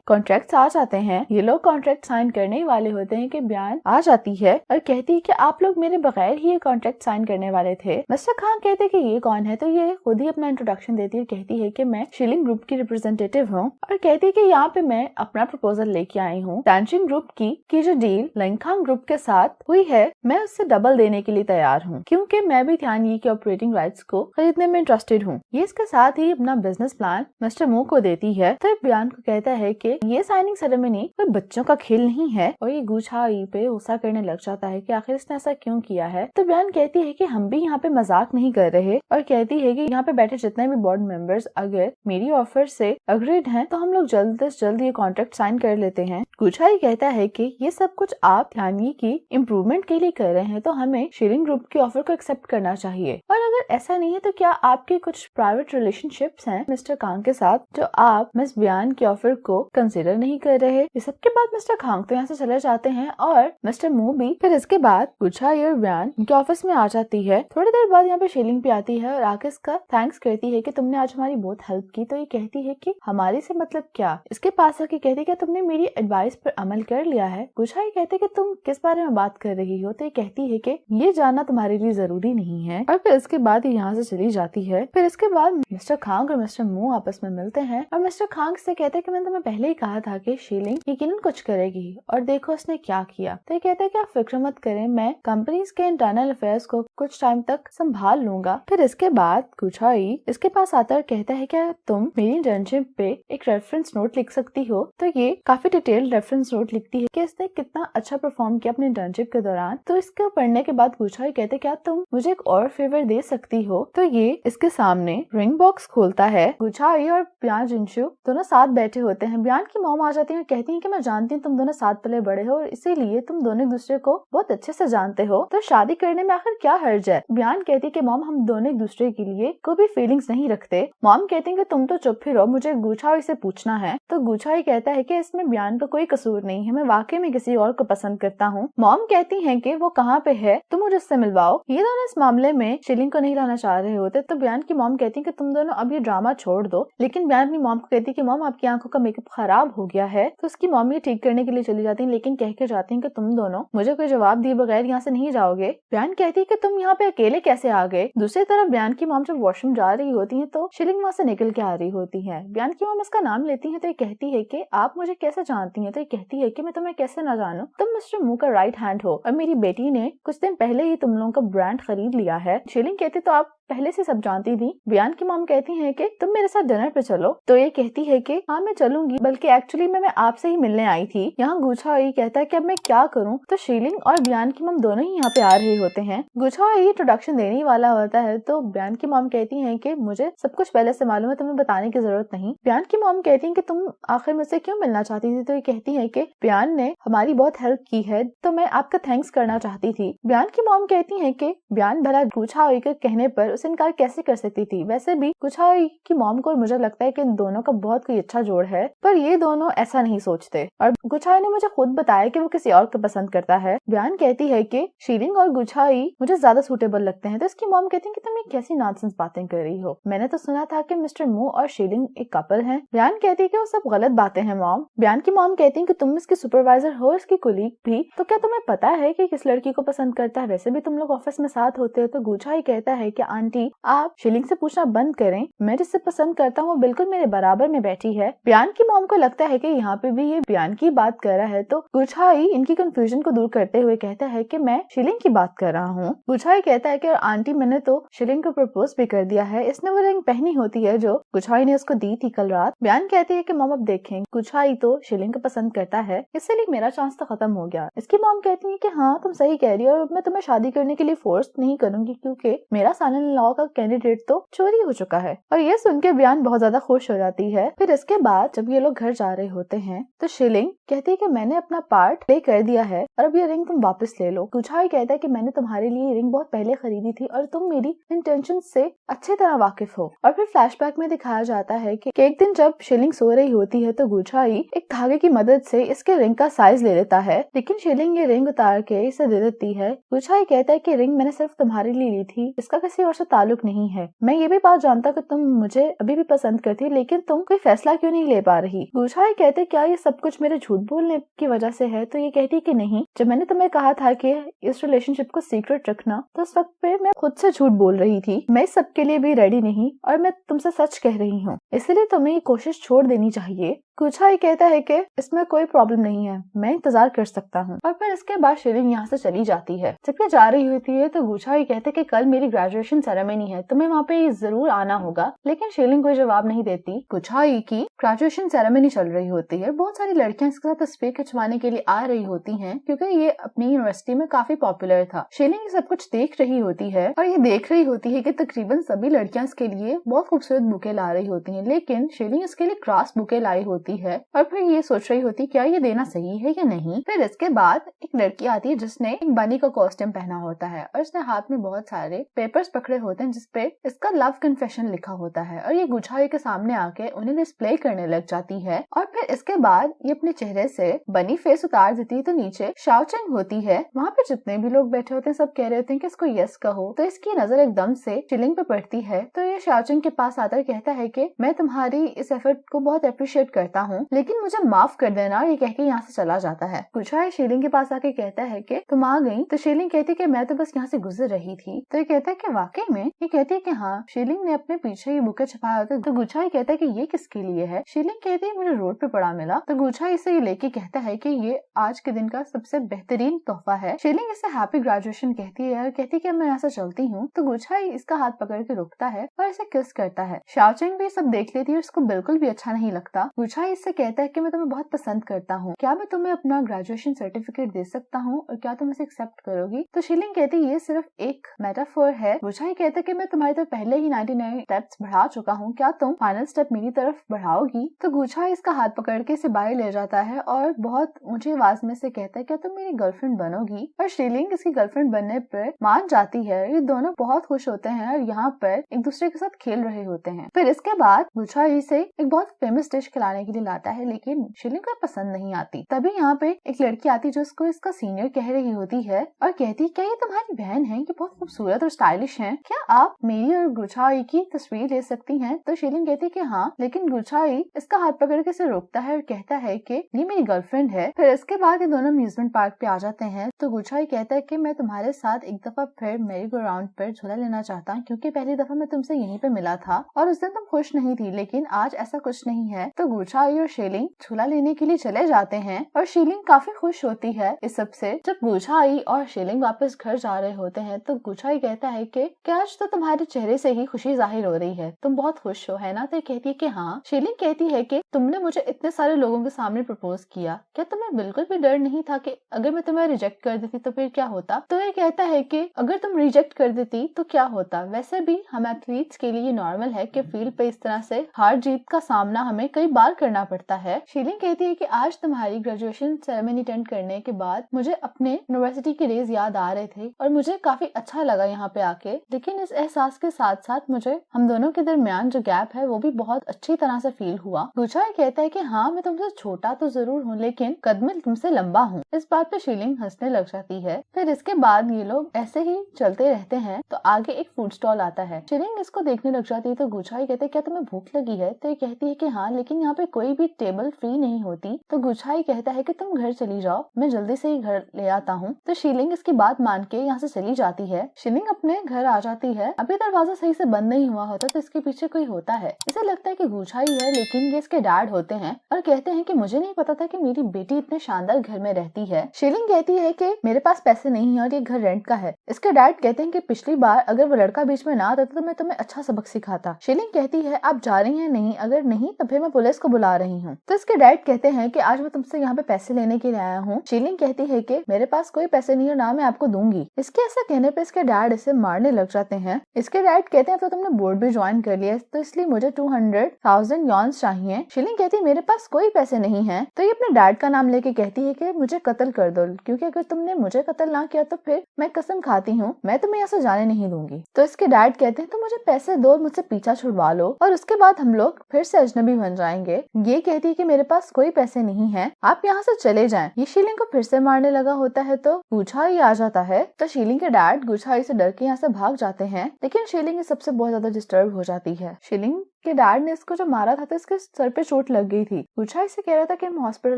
कॉन्ट्रैक्ट आ जाते हैं। ये लोग कॉन्ट्रैक्ट साइन करने ही वाले होते हैं कि बयान आ जाती है और कहती है कि आप लोग मेरे बगैर ही ये कॉन्ट्रैक्ट साइन करने वाले थे। मिस्टर खान कहते हैं कि ये कौन है। तो ये खुद ही अपना इंट्रोडक्शन देती है, कहती है कि मैं शीलिंग ग्रुप की रिप्रेजेंटेटिव हूँ और कहती है कि यहाँ पे मैं अपना प्रपोजल लेके आई हूँ। टैंजिन ग्रुप की जो डील लंगखांग ग्रुप के साथ हुई है, मैं उससे डबल देने के लिए तैयार हूँ क्योंकि मैं भी ध्यान के ऑपरेटिंग राइट्स को खरीदने में इंटरेस्टेड हूँ। ये इसके साथ ही अपना बिजनेस प्लान मिस्टर मू को देती है। तो बयान को कहता है कि ये साइनिंग सेरेमनी कोई बच्चों का खेल नहीं है और ये गुच्छाई पे गुस्सा करने लग जाता है कि आखिर इसने ऐसा क्यों किया है। तो बयान कहती है कि हम भी यहाँ पे मजाक नहीं कर रहे और कहती है कि यहाँ पे बैठे जितने भी बोर्ड मेंबर्स अगर मेरी ऑफर से अग्रीड हैं तो हम लोग जल्द से जल्द ये कॉन्ट्रैक्ट साइन कर लेते हैं। गुच्छाई कहता है कि ये सब कुछ आप ध्यानी की इम्प्रूवमेंट के लिए कर रहे हैं, तो हमें शीलिंग ग्रुप की ऑफर को एक्सेप्ट करना चाहिए। और अगर ऐसा नहीं है तो क्या आपके कुछ प्राइवेट रिलेशनशिप्स हैं मिस्टर खान के साथ जो आप मिस बयान की ऑफर को कंसिडर नहीं कर रहे। इस सब के बाद मिस्टर खान तो यहाँ से चले जाते हैं और मिस्टर मू भी। फिर इसके बाद गुच्छाई और बयान इनके ऑफिस में आ जाती है। थोड़ी देर बाद यहाँ पे शीलिंग भी आती है और आके इसका थैंक्स करती है कि तुमने आज हमारी बहुत हेल्प की। तो ये कहती है कि हमारी से मतलब क्या। इसके पास आके कहती है कि तुमने मेरी एडवाइस पर अमल कर लिया है। गुच्छाई कहते कि तुम किस बारे में बात कर रही हो। तो ये कहती है कि ये जानना तुम्हारे लिए जरूरी नहीं है और फिर इसके बाद ये यहाँ से चली जाती है। फिर इसके बाद मिस्टर खांग और मिस्टर मू आपस में मिलते हैं और मिस्टर खांग से कहते हैं कि मैंने तुम्हें पहले ही कहा था कि शीलिंग यकीनन कुछ करेगी और देखो उसने क्या किया। तो ये कहते हैं कि आप फिक्र मत करें, मैं कंपनीज के इंटरनल अफेयर्स को कुछ टाइम तक संभाल लूंगा। फिर इसके बाद गुच्छाई इसके पास आता और कहता है क्या तुम मेरी इंटर्नशिप पे एक रेफरेंस नोट लिख सकती हो। तो ये काफी डिटेल्ड रेफरेंस नोट लिखती है कि इसने कितना अच्छा परफॉर्म किया अपने इंटर्नशिप के दौरान। तो इसको पढ़ने के बाद गुच्छाई कहते क्या तुम मुझे एक और फेवर दे सकती हो। तो ये इसके सामने रिंग बॉक्स खोलता है। गुच्छाई और बयान जिनशु दोनों साथ बैठे होते हैं। बयान की मॉम आ जाती है और कहती है कि मैं जानती हूँ तुम दोनों साथ पले बड़े हो और इसीलिए तुम दोनों एक दूसरे को बहुत अच्छे से जानते हो, तो शादी करने में आखिर क्या हर्ज है। बयान कहती है कि मॉम हम दोनों एक दूसरे के लिए कोई भी फीलिंग्स नहीं रखते। मॉम कहती है कि तुम तो चुप ही रहो, मुझे गुच्छाई से पूछना है। तो गुच्छाई कहता है कि इसमें बयान का कोई कसूर नहीं है, मैं वाकई में किसी और को पसंद करता हूँ। मॉम कहती है कि वो कहाँ पे है, तुम मुझे उससे मिलवाओ। ये दोनों इस मामले में शीलिंग को नहीं लाना चाह रहे होते। तो बयान की मॉम कहती है कि तुम दोनों अब ये ड्रामा छोड़ दो, लेकिन बयान अपनी मॉम को कहती है कि मॉम आपकी आंखों का मेकअप खराब हो गया है। तो उसकी मॉम ये ठीक करने के लिए चली जाती है, लेकिन कह के जाती है कि तुम दोनों मुझे कोई जवाब दिए बगैर यहाँ से नहीं जाओगे। बयान कहती है कि तुम यहाँ पे अकेले कैसे आ गए। दूसरी तरफ बयान की मॉम जब वॉशरूम जा रही होती है तो शीलिंग वहाँ से निकल के आ रही होती है। बयान की मॉम इसका नाम लेती है तो ये कहती है कि आप मुझे कैसे जानती हैं। तो ये कहती है कि मैं तुम्हें कैसे ना जानूं, तुम मिस्टर मू का राइट हैंड हो और मेरी बेटी ने कुछ दिन पहले ही तुम लोगों का ब्रांड खरीद लिया है। शीलिंग कहती तो आप पहले से सब जानती थी। बयान की मॉम कहती है कि तुम मेरे साथ डिनर पे चलो। तो ये कहती है कि हाँ मैं चलूंगी, बल्कि एक्चुअली मैं आपसे ही मिलने आई थी। यहाँ गुच्छाई कहता है कि अब मैं क्या करूँ। तो शीलिंग और बयान की मॉम दोनों ही यहाँ पे आ रहे होते हैं। गुच्छाई इंट्रोडक्शन देने वाला होता है तो बयान की मॉम कहती है कि मुझे सब कुछ पहले से मालूम है, तुम्हें बताने की जरूरत नहीं। बयान की मॉम कहती है कि तुम आखिर मुझसे क्यों मिलना चाहती थी। तो ये कहती है कि बयान ने हमारी बहुत हेल्प की है तो मैं आपका थैंक्स करना चाहती थी। बयान की मॉम कहती है कि बयान भला गुच्छाई के कहने पर उससे इनकार कैसे कर सकती थी। वैसे भी गुचाई की मॉम को मुझे लगता है कि इन दोनों का बहुत कोई अच्छा जोड़ है, पर ये दोनों ऐसा नहीं सोचते और गुचाई ने मुझे खुद बताया कि वो किसी और को पसंद करता है। ब्यान कहती है कि शीलिंग और गुचाई मुझे ज्यादा सूटेबल लगते हैं, तो इसकी मॉम कहती है कि तुम ये कैसी नॉनसेंस बातें कर रही हो, मैंने तो सुना था कि मिस्टर मू और शीलिंग एक कपल हैं। ब्यान कहती है कि वो सब गलत बातें हैं मॉम। ब्यान की मॉम कहती है कि तुम इसकी सुपरवाइजर हो, इसकी कुलीग भी, तो क्या तुम्हें पता है कि किस लड़की को पसंद करता है, वैसे भी तुम लोग ऑफिस में साथ होते हो। तो गुचाई कहता है कि आंटी आप शीलिंग से पूछना बंद करें, मैं जिससे पसंद करता हूँ वो बिल्कुल मेरे बराबर में बैठी है। ब्यान की मॉम को लगता है कि यहाँ पे भी ये ब्यान की बात कर रहा है, तो गुचाई इनकी कंफ्यूजन को दूर करते हुए कहता है कि मैं शीलिंग की बात कर रहा हूँ। गुचाई कहता है कि आंटी मैंने तो शीलिंग को प्रपोज भी कर दिया है, इसने वो रिंग पहनी होती है जो गुचाई ने उसको दी थी कल रात। ब्यान कहती है कि मॉम अब देखें गुचाई तो शीलिंग को पसंद करता है, इसलिए मेरा चांस तो खत्म हो गया। इसकी मॉम कहती है कि हाँ तुम सही कह रही हो और मैं तुम्हें शादी करने के लिए फोर्स नहीं करूंगी क्योंकि मेरा सन इन लॉ का कैंडिडेट तो चोरी हो चुका है। और ये सुन के ब्यान बहुत ज्यादा खुश हो जाती है। फिर इसके बाद जब ये लोग घर जा रहे होते हैं तो शीलिंग कहती है कि मैंने अपना पार्ट प्ले कर दिया है और अब ये रिंग तुम वापस ले लो। गुचाई कहता है कि मैंने तुम्हारे लिए ये रिंग बहुत पहले खरीदी थी और तुम मेरी इंटेंशन से अच्छी तरह वाकिफ हो। और फिर फ्लैशबैक में दिखाया जाता है कि एक दिन जब शीलिंग सो रही होती है तो गुचाई एक धागे की मदद से इसके रिंग का साइज ले लेता है, लेकिन शीलिंग ये रिंग उतार के इसे दे देती है। गुचाई कहता है कि रिंग मैंने सिर्फ तुम्हारे लिए ली थी, इसका किसी और से ताल्लुक नहीं है। मैं ये भी बात जानता कि तुम मुझे अभी भी पसंद करती, लेकिन तुम कोई फैसला क्यों नहीं ले पा रही। गुचाई कहते क्या ये सब कुछ मेरे झूठ बोलने की वजह से है, तो ये कहती कि नहीं, जब मैंने तुम्हें कहा था कि इस रिलेशनशिप को सीक्रेट रखना तो उस वक्त पे मैं खुद से झूठ बोल रही थी, मैं इस सब के लिए भी रेडी नहीं और मैं तुमसे सच कह रही हूँ, इसलिए तुम्हें ये कोशिश छोड़ देनी चाहिए। गुचाई कहता है कि इसमें कोई प्रॉब्लम नहीं है, मैं इंतजार कर सकता हूँ। और फिर इसके बाद शीलिंग यहाँ से चली जाती है। जब ये जा रही होती है तो गुचाई कहते हैं कि कल मेरी ग्रेजुएशन सेरेमनी है, तुम्हें वहाँ पे जरूर आना होगा, लेकिन शीलिंग कोई जवाब नहीं देती। गुचाई की ग्रेजुएशन सेरेमनी चल रही होती है, बहुत सारी लड़कियां इसके साथ तस्वीर खिंचवाने के लिए आ रही होती हैं क्योंकि ये अपनी यूनिवर्सिटी में काफी पॉपुलर था। शीलिंग ये सब कुछ देख रही होती है और ये देख रही होती है कि तकरीबन सभी लड़कियां इसके लिए बहुत खूबसूरत बुके ला रही होती हैं, लेकिन शीलिंग इसके लिए क्रॉस बुके लाई होती है और फिर ये सोच रही होती क्या ये देना सही है या नहीं। फिर इसके बाद एक लड़की आती है जिसने एक बनी का कॉस्ट्यूम पहना होता है और इसने हाथ में बहुत सारे पेपर्स पकड़े होते हैं जिसपे इसका लव कन्फेशन लिखा होता है और ये गुचाई के सामने आके उन्हें डिस्प्ले करने लग जाती है। और फिर इसके बाद ये अपने चेहरे से बनी फेस उतार देती है तो नीचे शाओचेंग होती है। वहाँ पे जितने भी लोग बैठे होते हैं सब कह रहे होते हैं कि इसको यस कहो, तो इसकी नजर एकदम से शीलिंग पे पड़ती है तो ये शाओचेंग के पास आकर कहता है कि मैं तुम्हारी इस एफर्ट को बहुत अप्रिशिएट करता हूँ, लेकिन मुझे माफ कर देना। और ये कह के यहाँ से चला जाता है। गुचाई शीलिंग के पास आके कहता है कि तुम आ गई, तो शीलिंग कहती है कि मैं तो बस यहाँ से गुजर रही थी। तो ये कहता है कि वाकई में? ये कहती है कि हाँ, शीलिंग ने अपने पीछे ये बुके छुपाया होता है। तो गुचाई कहता है कि ये किसके लिए है। शीलिंग कहती है मुझे रोड पे पड़ा मिला। तो गुचाई इसे ये लेके कहता है कि ये आज के दिन का सबसे बेहतरीन तोहफा है। शीलिंग इसे हैप्पी ग्रेजुएशन कहती है और कहती है कि मैं यहाँ से चलती हूँ। तो गुचाई इसका हाथ पकड़ के रुकता है और इसे किस करता है। शाओचेंग भी सब देख लेती है, उसको बिल्कुल भी अच्छा नहीं लगता। गुचाई इससे कहता है कि मैं तुम्हें बहुत पसंद करता हूँ, क्या मैं तुम्हें अपना ग्रेजुएशन सर्टिफिकेट दे सकता हूँ और क्या तुम इसे एक्सेप्ट करोगी। तो शीलिंग कहती है ये सिर्फ एक मेटाफोर है। गुचाई कहता है कि मैं तुम्हारी तरफ पहले ही 99 स्टेप्स बढ़ा चुका हूँ, क्या तुम फाइनल स्टेप मेरी तरफ बढ़ाओगी। तो गुचाई इसका हाथ पकड़ के इसे बाहर ले जाता है और बहुत ऊंची आवाज में से कहता है क्या तुम मेरी गर्लफ्रेंड बनोगी। और शीलिंग इसकी गर्लफ्रेंड बनने पर मान जाती है। ये दोनों बहुत खुश होते हैं और यहाँ पर एक दूसरे के साथ खेल रहे होते हैं। फिर इसके बाद गुचाई इसे एक बहुत फेमस डिश खिलाने के लिए लाता है, लेकिन शीलिंग को पसंद नहीं आती। तभी यहाँ पे एक लड़की आती जो उसको इसका सीनियर कह रही होती है और कहती क्या ये तुम्हारी बहन है, ये बहुत खूबसूरत और स्टाइलिश है, क्या आप मेरी और गुचाई की तस्वीर ले सकती हैं। तो शीलिंग कहती है कि हाँ, लेकिन गुचाई इसका हाथ पकड़ के इसे रोकता है और कहता है कि ये मेरी गर्लफ्रेंड है। फिर इसके बाद ये दोनों अम्यूजमेंट पार्क पे आ जाते हैं। तो गुचाई कहता है कि मैं तुम्हारे साथ एक दफा फिर मेरी गो राउंड पर झूला लेना चाहता हूँ क्योंकि पहली दफा मैं तुमसे यहीं पे मिला था और उस दिन तुम खुश नहीं थी, लेकिन आज ऐसा कुछ नहीं है। तो गुचाई और शीलिंग झूला लेने के लिए चले जाते हैं और शीलिंग काफी खुश होती है इस सब से। जब गुचाई और शीलिंग वापस घर जा रहे होते हैं तो गुचाई कहता है कि आज तो तुम्हारे चेहरे से ही खुशी जाहिर हो रही है, तुम बहुत खुश हो, है ना। तो कहती है कि हाँ। शीलिंग कहती है कि तुमने मुझे इतने सारे लोगों के सामने प्रपोज किया, क्या तुम्हें बिल्कुल भी डर नहीं था कि अगर मैं तुम्हें रिजेक्ट कर देती तो फिर क्या होता। तो ये कहता है कि अगर तुम रिजेक्ट कर देती तो क्या होता, वैसे भी हम एथलीट्स के लिए नॉर्मल है कि फील्ड पे इस तरह से हार जीत का सामना हमें कई बार करना करना पड़ता है। शीलिंग कहती है कि आज तुम्हारी ग्रेजुएशन सेरेमनी अटेंड करने के बाद मुझे अपने यूनिवर्सिटी के डेज याद आ रहे थे और मुझे काफी अच्छा लगा यहाँ पे आके, लेकिन इस एहसास के साथ साथ मुझे हम दोनों के दरमियान जो गैप है वो भी बहुत अच्छी तरह से फील हुआ। गुचाई कहता है कि हाँ, मैं तुमसे छोटा तो जरूर हूँ लेकिन कद में तुमसे लंबा हूँ। इस बात पे शीलिंग हंसने लग जाती है। फिर इसके बाद ये लोग ऐसे ही चलते रहते हैं तो आगे एक फूड स्टॉल आता है। शीलिंग इसको देखने लग जाती है तो गुचाई कहते हैं क्या तुम्हें भूख लगी है? तो ये कहती है कि हाँ, लेकिन यहाँ पे कोई भी टेबल फ्री नहीं होती। तो गुचाई कहता है कि तुम घर चली जाओ, मैं जल्दी से ही घर ले आता हूँ। तो शीलिंग इसकी बात मान के यहाँ से चली जाती है। शीलिंग अपने घर आ जाती है। अभी दरवाजा सही से बंद नहीं हुआ होता तो इसके पीछे कोई होता है। इसे लगता है कि गुचाई है, लेकिन ये इसके डैड होते हैं और कहते हैं कि मुझे नहीं पता था कि मेरी बेटी इतने शानदार घर में रहती है। शीलिंग कहती है कि मेरे पास पैसे नहीं है और ये घर रेंट का है। इसके डैड कहते हैं कि पिछली बार अगर वो लड़का बीच में ना आता तो मैं तुम्हें अच्छा सबक सिखाता। शीलिंग कहती है आप जा रही हैं? नहीं, अगर नहीं तो फिर मैं पुलिस को बुला रही हूँ। तो इसके डैड कहते हैं कि आज मैं तुमसे यहाँ पे पैसे लेने के लिए आया हूँ। शीलिंग कहती है कि मेरे पास कोई पैसे नहीं और ना मैं आपको दूंगी। इसके ऐसा कहने पे इसके डैड इसे मारने लग जाते हैं। इसके डैड कहते हैं तो तुमने बोर्ड भी ज्वाइन कर लिया तो इसलिए मुझे 200,000 यॉन्स चाहिए। शीलिंग कहती है मेरे पास कोई पैसे नहीं है। तो ये अपने डैड का नाम लेके कहती है कि मुझे कत्ल कर दो, क्योंकि अगर तुमने मुझे कत्ल ना किया तो फिर मैं कसम खाती हूँ मैं तुम्हें यहाँ से जाने नहीं दूंगी। तो इसके डैड कहते हैं तो मुझे पैसे दो, मुझसे पीछा छुड़वा लो और उसके बाद हम लोग फिर से अजनबी बन जाएंगे। ये कहती है कि मेरे पास कोई पैसे नहीं है, आप यहाँ से चले जाएं। ये शीलिंग को फिर से मारने लगा होता है तो गुचाई आ जाता है। तो शीलिंग के डैड गुचाई से डर के यहाँ से भाग जाते हैं, लेकिन शीलिंग इस सबसे बहुत ज्यादा डिस्टर्ब हो जाती है। शीलिंग के डैड ने इसको जो मारा था तो इसके सर पे चोट लग गई थी। गुचाई से कह रहा था कि हम हॉस्पिटल